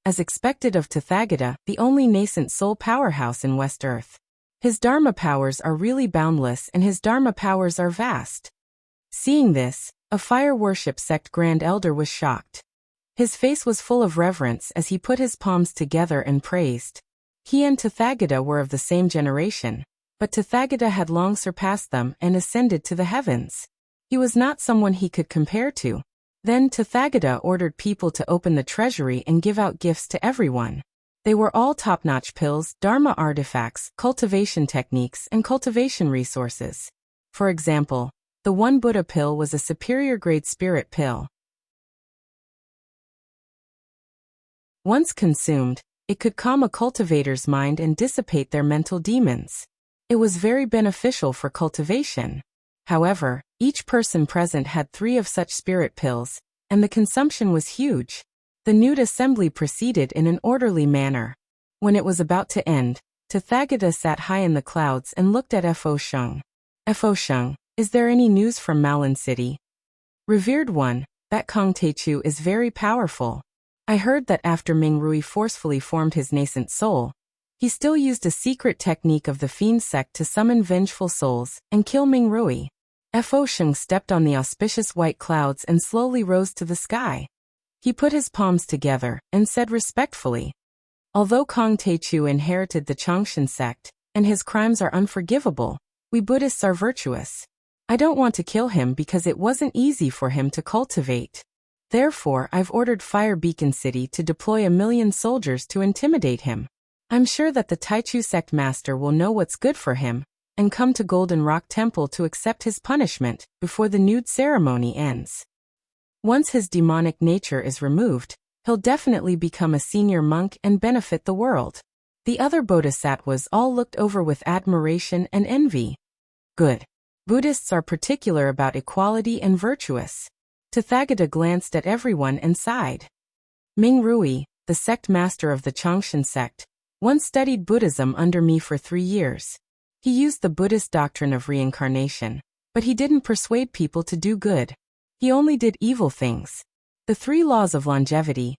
As expected of Tathagata, the only nascent soul powerhouse in West Earth. His Dharma powers are really boundless and his Dharma powers are vast. Seeing this, a fire worship sect Grand Elder was shocked. His face was full of reverence as he put his palms together and praised. He and Tathagata were of the same generation, but Tathagata had long surpassed them and ascended to the heavens. He was not someone he could compare to. Then Tathagata ordered people to open the treasury and give out gifts to everyone. They were all top-notch pills, Dharma artifacts, cultivation techniques, and cultivation resources. For example, the one Buddha pill was a superior-grade spirit pill. Once consumed, it could calm a cultivator's mind and dissipate their mental demons. It was very beneficial for cultivation. However, each person present had 3 of such spirit pills, and the consumption was huge. The nude assembly proceeded in an orderly manner. When it was about to end, Tathagata sat high in the clouds and looked at Fo Sheng. Fo Sheng, is there any news from Malan City? Revered one, that Kong Techu is very powerful. I heard that after Ming Rui forcefully formed his nascent soul, he still used a secret technique of the Fiend sect to summon vengeful souls and kill Ming Rui. Fo Sheng stepped on the auspicious white clouds and slowly rose to the sky. He put his palms together and said respectfully, although Kong Techu inherited the Chongshan sect, and his crimes are unforgivable, we Buddhists are virtuous. I don't want to kill him because it wasn't easy for him to cultivate. Therefore, I've ordered Fire Beacon City to deploy 1,000,000 soldiers to intimidate him. I'm sure that the Taichu sect master will know what's good for him, and come to Golden Rock Temple to accept his punishment before the nude ceremony ends. Once his demonic nature is removed, he'll definitely become a senior monk and benefit the world. The other bodhisattvas all looked over with admiration and envy. Good. Buddhists are particular about equality and virtuous. Tathagata glanced at everyone and sighed. Ming Rui, the sect master of the Chongshan sect, once studied Buddhism under me for 3 years. He used the Buddhist doctrine of reincarnation, but he didn't persuade people to do good. He only did evil things. The 3 laws of longevity.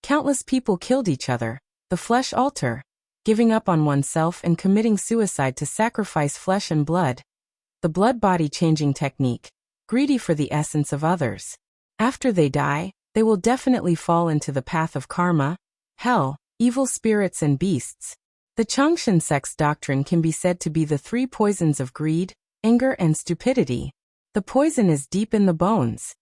Countless people killed each other, the flesh altar, giving up on oneself and committing suicide to sacrifice flesh and blood. The blood-body changing technique, greedy for the essence of others. After they die, they will definitely fall into the path of karma, hell, evil spirits and beasts. The Chongshan sect's doctrine can be said to be the 3 poisons of greed, anger and stupidity. The poison is deep in the bones.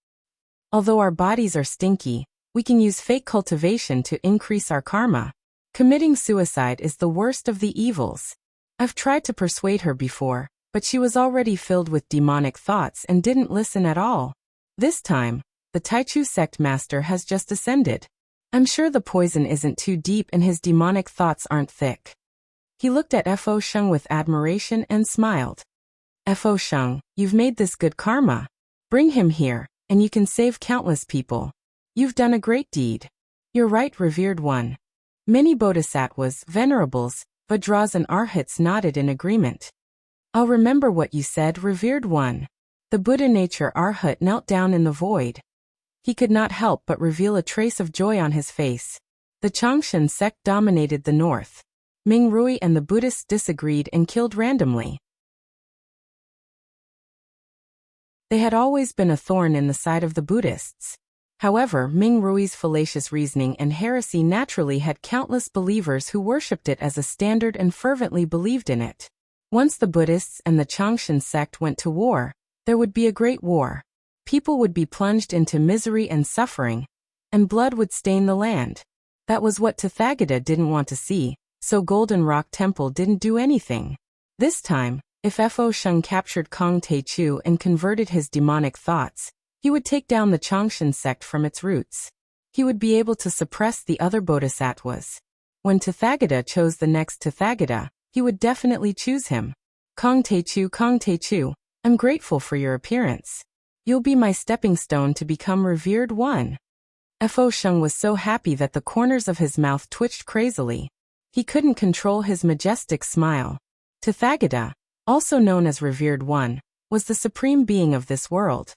Although our bodies are stinky, we can use fake cultivation to increase our karma. Committing suicide is the worst of the evils. I've tried to persuade her before, but she was already filled with demonic thoughts and didn't listen at all. This time, the Taichu sect master has just ascended. I'm sure the poison isn't too deep and his demonic thoughts aren't thick. He looked at Fo Sheng with admiration and smiled. Fo Sheng, you've made this good karma. Bring him here, and you can save countless people. You've done a great deed. You're right, revered one. Many bodhisattvas, venerables, vajras and arhats nodded in agreement. I'll remember what you said, revered one. The Buddha nature arhat knelt down in the void. He could not help but reveal a trace of joy on his face. The Changshan sect dominated the north. Ming Rui and the Buddhists disagreed and killed randomly. They had always been a thorn in the side of the Buddhists. However, Ming Rui's fallacious reasoning and heresy naturally had countless believers who worshipped it as a standard and fervently believed in it. Once the Buddhists and the Changshan sect went to war, there would be a great war. People would be plunged into misery and suffering, and blood would stain the land. That was what Tathagata didn't want to see, so Golden Rock Temple didn't do anything. This time, if Fo Sheng captured Kong Taichu and converted his demonic thoughts, he would take down the Changshan sect from its roots. He would be able to suppress the other bodhisattvas. When Tathagata chose the next Tathagata, he would definitely choose him. Kong Taichu, I'm grateful for your appearance. You'll be my stepping stone to become revered one. Fo Sheng was so happy that the corners of his mouth twitched crazily. He couldn't control his majestic smile. Tathagata, also known as Revered One, was the supreme being of this world.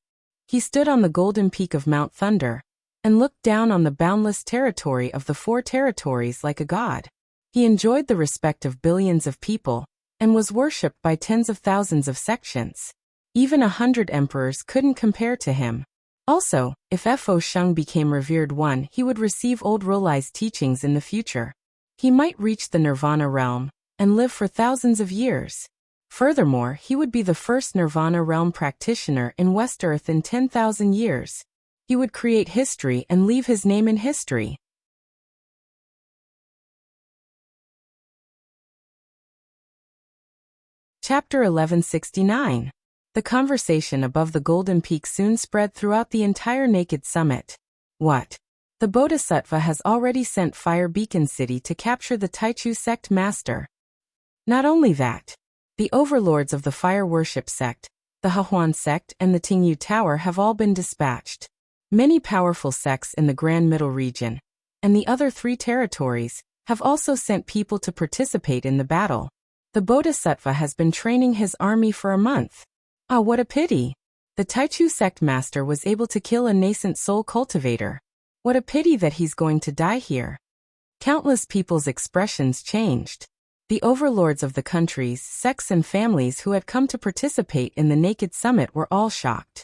He stood on the golden peak of Mount Thunder, and looked down on the boundless territory of the four territories like a god. He enjoyed the respect of billions of people, and was worshipped by tens of thousands of sections. Even 100 emperors couldn't compare to him. Also, if Fo Sheng became Revered One, he would receive old Rolai's teachings in the future. He might reach the Nirvana realm, and live for thousands of years. Furthermore, he would be the first Nirvana realm practitioner in West Earth in 10,000 years. He would create history and leave his name in history. Chapter 1169. The conversation above the Golden Peak soon spread throughout the entire Naked Summit. What? The Bodhisattva has already sent Fire Beacon City to capture the Taichu sect master. Not only that, the overlords of the Fire Worship sect, the Hahuan sect and the Tingyu Tower have all been dispatched. Many powerful sects in the Grand Middle region, and the other 3 territories, have also sent people to participate in the battle. The Bodhisattva has been training his army for a month. Ah, what a pity! The Taichu sect master was able to kill a nascent soul cultivator. What a pity that he's going to die here. Countless people's expressions changed. The overlords of the countries, sects and families who had come to participate in the Naked Summit were all shocked.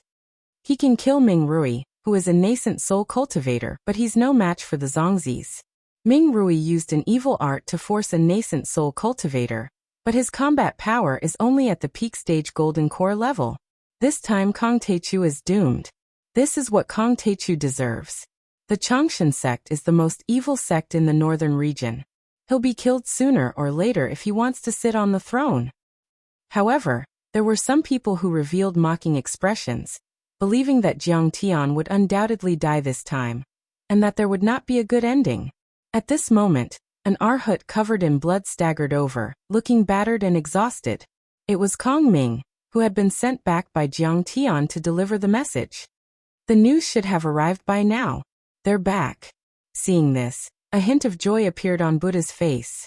He can kill Ming Rui, who is a nascent soul cultivator, but he's no match for the Zongzis. Ming Rui used an evil art to force a nascent soul cultivator, but his combat power is only at the peak stage Golden Core level. This time Kong Taichu is doomed. This is what Kong Taichu deserves. The Changshan sect is the most evil sect in the northern region. He'll be killed sooner or later if he wants to sit on the throne. However, there were some people who revealed mocking expressions, believing that Jiang Tian would undoubtedly die this time, and that there would not be a good ending. At this moment, an Arhut covered in blood staggered over, looking battered and exhausted. It was Kong Ming, who had been sent back by Jiang Tian to deliver the message. The news should have arrived by now. They're back. Seeing this, a hint of joy appeared on Buddha's face.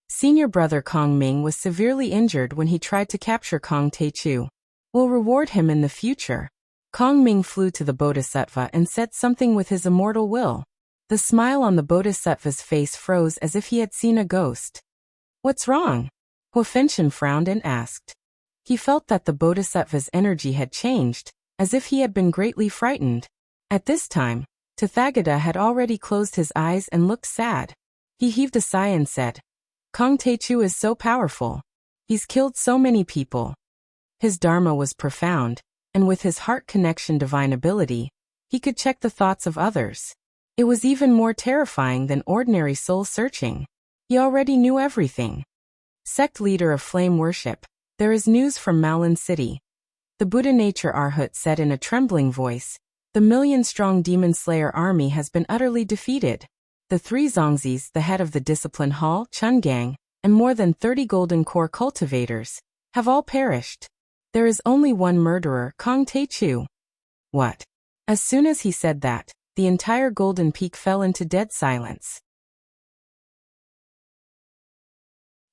Senior brother Kong Ming was severely injured when he tried to capture Kong Taichu. We'll reward him in the future. Kong Ming flew to the Bodhisattva and said something with his immortal will. The smile on the Bodhisattva's face froze as if he had seen a ghost. What's wrong? Huofenshin frowned and asked. He felt that the Bodhisattva's energy had changed, as if he had been greatly frightened. At this time, Tathagata had already closed his eyes and looked sad. He heaved a sigh and said, Kong Taichu is so powerful. He's killed so many people. His dharma was profound, and with his heart connection divine ability, he could check the thoughts of others. It was even more terrifying than ordinary soul searching. He already knew everything. Sect leader of flame worship, there is news from Maolin City. The Buddha Nature Arhut said in a trembling voice, the million-strong demon slayer army has been utterly defeated. The 3 Zongzis, the head of the discipline hall, Chungang, and more than 30 golden core cultivators, have all perished. There is only one murderer, Kong Taichu. What? As soon as he said that, the entire Golden Peak fell into dead silence.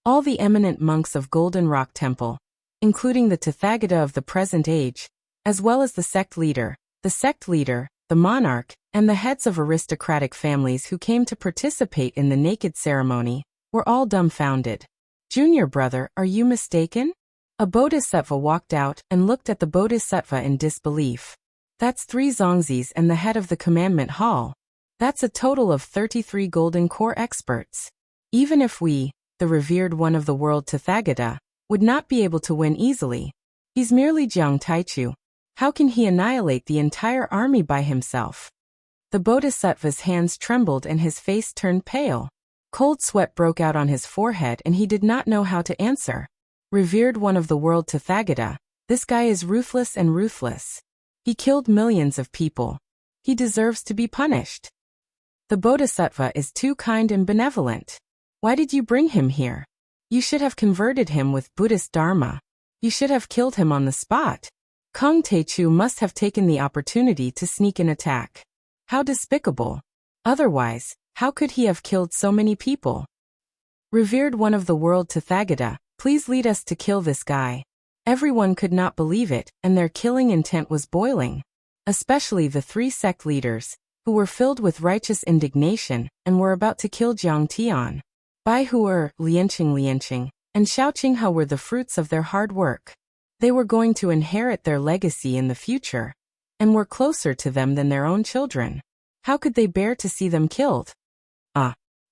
All the eminent monks of Golden Rock Temple, including the Tathagata of the present age, as well as the sect leader, the monarch, and the heads of aristocratic families who came to participate in the naked ceremony were all dumbfounded. "Junior brother, are you mistaken?" A bodhisattva walked out and looked at the bodhisattva in disbelief. "That's 3 zongzis and the head of the commandment hall. That's a total of 33 golden core experts. Even if we, the revered one of the world Tathagata, would not be able to win easily. He's merely Jiang Taichu. How can he annihilate the entire army by himself?" The bodhisattva's hands trembled and his face turned pale. Cold sweat broke out on his forehead and he did not know how to answer. "Revered one of the world Tathagata, this guy is ruthless and ruthless. He killed millions of people. He deserves to be punished. The bodhisattva is too kind and benevolent. Why did you bring him here? You should have converted him with Buddhist Dharma. You should have killed him on the spot. Kong Taichu must have taken the opportunity to sneak an attack. How despicable. Otherwise, how could he have killed so many people? Revered one of the world Tathagata, please lead us to kill this guy." Everyone could not believe it, and their killing intent was boiling. Especially the 3 sect leaders, who were filled with righteous indignation and were about to kill Jiang Tian. Bai Huer, Lianqing, and Xiaoqinghao were the fruits of their hard work. They were going to inherit their legacy in the future, and were closer to them than their own children. How could they bear to see them killed?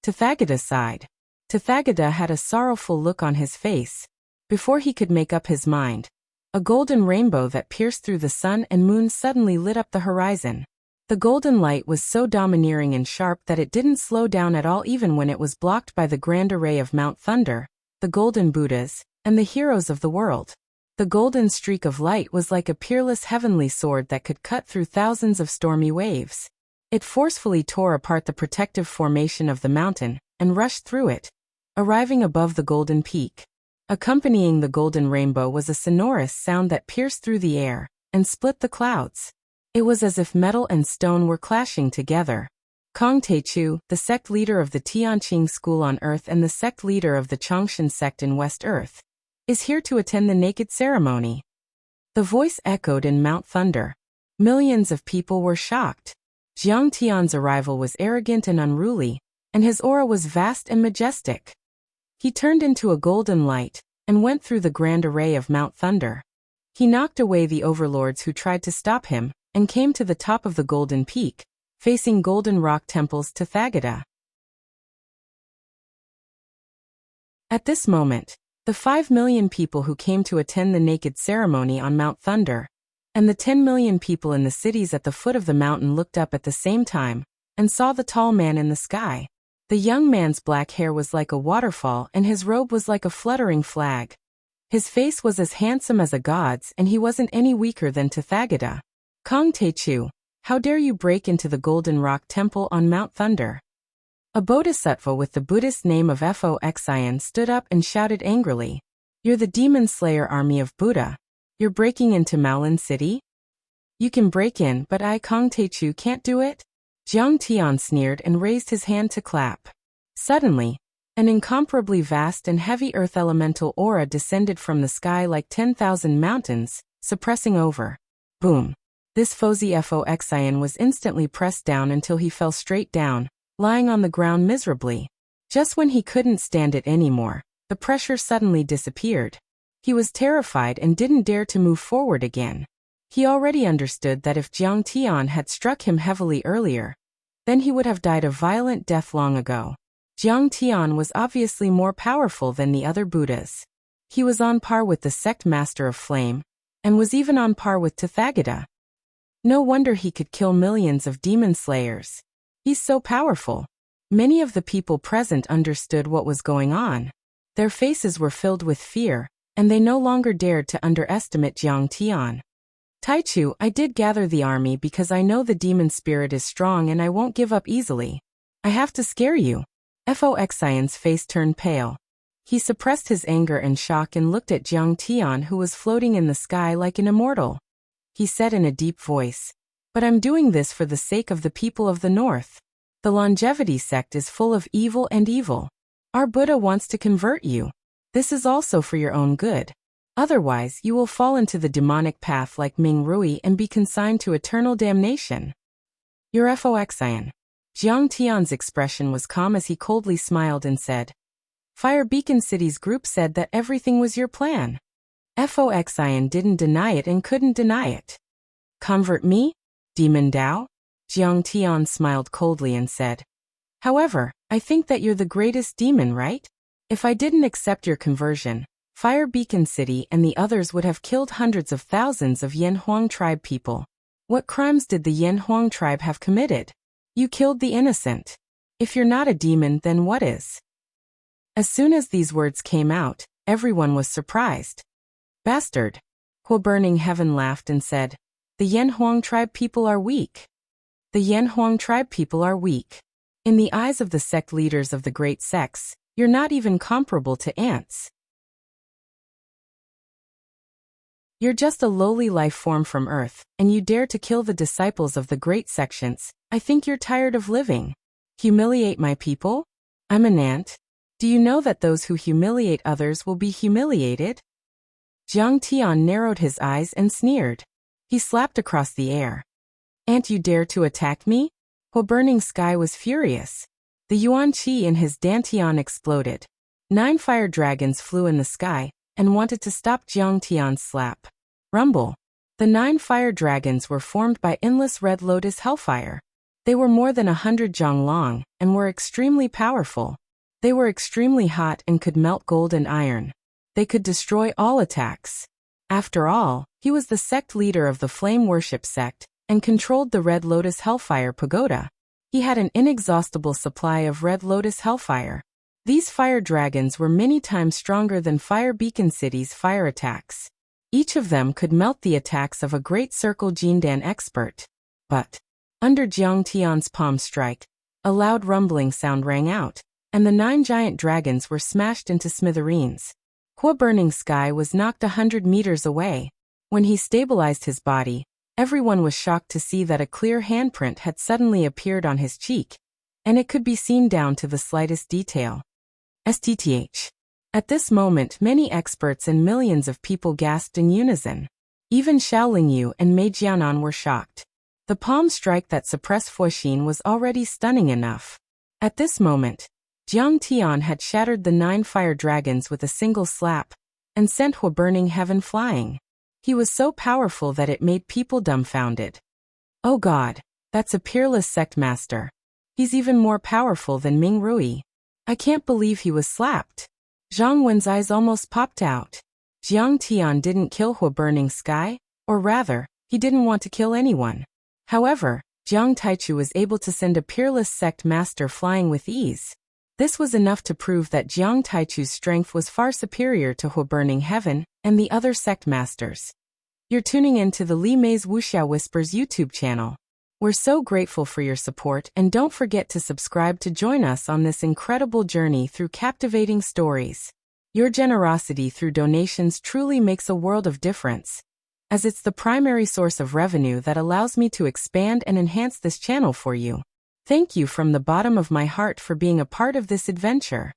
Tathagata sighed. Tathagata had a sorrowful look on his face. Before he could make up his mind, a golden rainbow that pierced through the sun and moon suddenly lit up the horizon. The golden light was so domineering and sharp that it didn't slow down at all even when it was blocked by the grand array of Mount Thunder, the golden Buddhas, and the heroes of the world. The golden streak of light was like a peerless heavenly sword that could cut through thousands of stormy waves. It forcefully tore apart the protective formation of the mountain and rushed through it, arriving above the golden peak. Accompanying the golden rainbow was a sonorous sound that pierced through the air and split the clouds. It was as if metal and stone were clashing together. Kong Taichu, the sect leader of the Tianqing school on Earth and the sect leader of the Chongshan sect in West Earth, is here to attend the naked ceremony. The voice echoed in Mount Thunder. Millions of people were shocked. Jiang Tian's arrival was arrogant and unruly, and his aura was vast and majestic. He turned into a golden light and went through the grand array of Mount Thunder. He knocked away the overlords who tried to stop him and came to the top of the golden peak, facing golden rock temples Tathagata. At this moment, the 5 million people who came to attend the naked ceremony on Mount Thunder, and the 10 million people in the cities at the foot of the mountain looked up at the same time, and saw the tall man in the sky. The young man's black hair was like a waterfall and his robe was like a fluttering flag. His face was as handsome as a god's and he wasn't any weaker than Tathagata. Kong Taichu, how dare you break into the Golden Rock Temple on Mount Thunder? A bodhisattva with the Buddhist name of Foxian stood up and shouted angrily. You're the demon slayer army of Buddha. You're breaking into Maolin City? You can break in, but I, Kong Taichu, can't do it? Jiang Tian sneered and raised his hand to clap. Suddenly, an incomparably vast and heavy earth elemental aura descended from the sky like 10,000 mountains, suppressing over. Boom. This Foxian was instantly pressed down until he fell straight down, lying on the ground miserably. Just when he couldn't stand it anymore, the pressure suddenly disappeared. He was terrified and didn't dare to move forward again. He already understood that if Jiang Tian had struck him heavily earlier, then he would have died a violent death long ago. Jiang Tian was obviously more powerful than the other Buddhas. He was on par with the sect master of flame, and was even on par with Tathagata. No wonder he could kill millions of demon slayers. He's so powerful. Many of the people present understood what was going on. Their faces were filled with fear, and they no longer dared to underestimate Jiang Tian. Taichu, I did gather the army because I know the demon spirit is strong and I won't give up easily. I have to scare you. Foxian's face turned pale. He suppressed his anger and shock and looked at Jiang Tian, who was floating in the sky like an immortal. He said in a deep voice, but I'm doing this for the sake of the people of the north. The longevity sect is full of evil and evil. Our Buddha wants to convert you. This is also for your own good. Otherwise, you will fall into the demonic path like Ming Rui and be consigned to eternal damnation. You're Foxian. Jiang Tian's expression was calm as he coldly smiled and said, Fire Beacon City's group said that everything was your plan. Foxian didn't deny it and couldn't deny it. Convert me? Demon Dao? Jiang Tian smiled coldly and said, However, I think that you're the greatest demon, right? If I didn't accept your conversion, Fire Beacon City and the others would have killed hundreds of thousands of Yanhuang tribe people. What crimes did the Yanhuang tribe have committed? You killed the innocent. If you're not a demon, then what is? As soon as these words came out, everyone was surprised. Bastard! Burning Heaven laughed and said, The Yanhuang tribe people are weak. The Yanhuang tribe people are weak. In the eyes of the sect leaders of the great sects, you're not even comparable to ants. You're just a lowly life form from Earth, and you dare to kill the disciples of the great sections. I think you're tired of living. Humiliate my people? I'm an ant. Do you know that those who humiliate others will be humiliated? Jiang Tian narrowed his eyes and sneered. He slapped across the air. Ant, you dare to attack me? Burning Sky was furious. The Yuan Qi in his dantian exploded. 9 fire dragons flew in the sky and wanted to stop Jiang Tian's slap. Rumble. The 9 fire dragons were formed by endless red lotus hellfire. They were more than 100 zhang long and were extremely powerful. They were extremely hot and could melt gold and iron. They could destroy all attacks. After all, he was the sect leader of the flame worship sect and controlled the red lotus hellfire pagoda. He had an inexhaustible supply of red lotus hellfire. These fire dragons were many times stronger than Fire Beacon City's fire attacks. Each of them could melt the attacks of a great circle Jindan expert. But, under Jiang Tian's palm strike, a loud rumbling sound rang out, and the 9 giant dragons were smashed into smithereens. Burning Sky was knocked 100 meters away. When he stabilized his body, everyone was shocked to see that a clear handprint had suddenly appeared on his cheek, and it could be seen down to the slightest detail. STTH. At this moment, many experts and millions of people gasped in unison. Even Xiaoling Yu and Mei Jianan were shocked. The palm strike that suppressed Fuxin was already stunning enough. At this moment, Jiang Tian had shattered the 9 fire dragons with a single slap and sent Burning Heaven flying. He was so powerful that it made people dumbfounded. Oh God, that's a peerless sect master. He's even more powerful than Ming Rui. I can't believe he was slapped. Zhang Wen's eyes almost popped out. Jiang Tian didn't kill Burning Sky, or rather, he didn't want to kill anyone. However, Jiang Taichu was able to send a peerless sect master flying with ease. This was enough to prove that Jiang Taichu's strength was far superior to Burning Heaven and the other sect masters. You're tuning in to the Li Mei's Wuxia Whispers YouTube channel. We're so grateful for your support, and don't forget to subscribe to join us on this incredible journey through captivating stories. Your generosity through donations truly makes a world of difference, as it's the primary source of revenue that allows me to expand and enhance this channel for you. Thank you from the bottom of my heart for being a part of this adventure.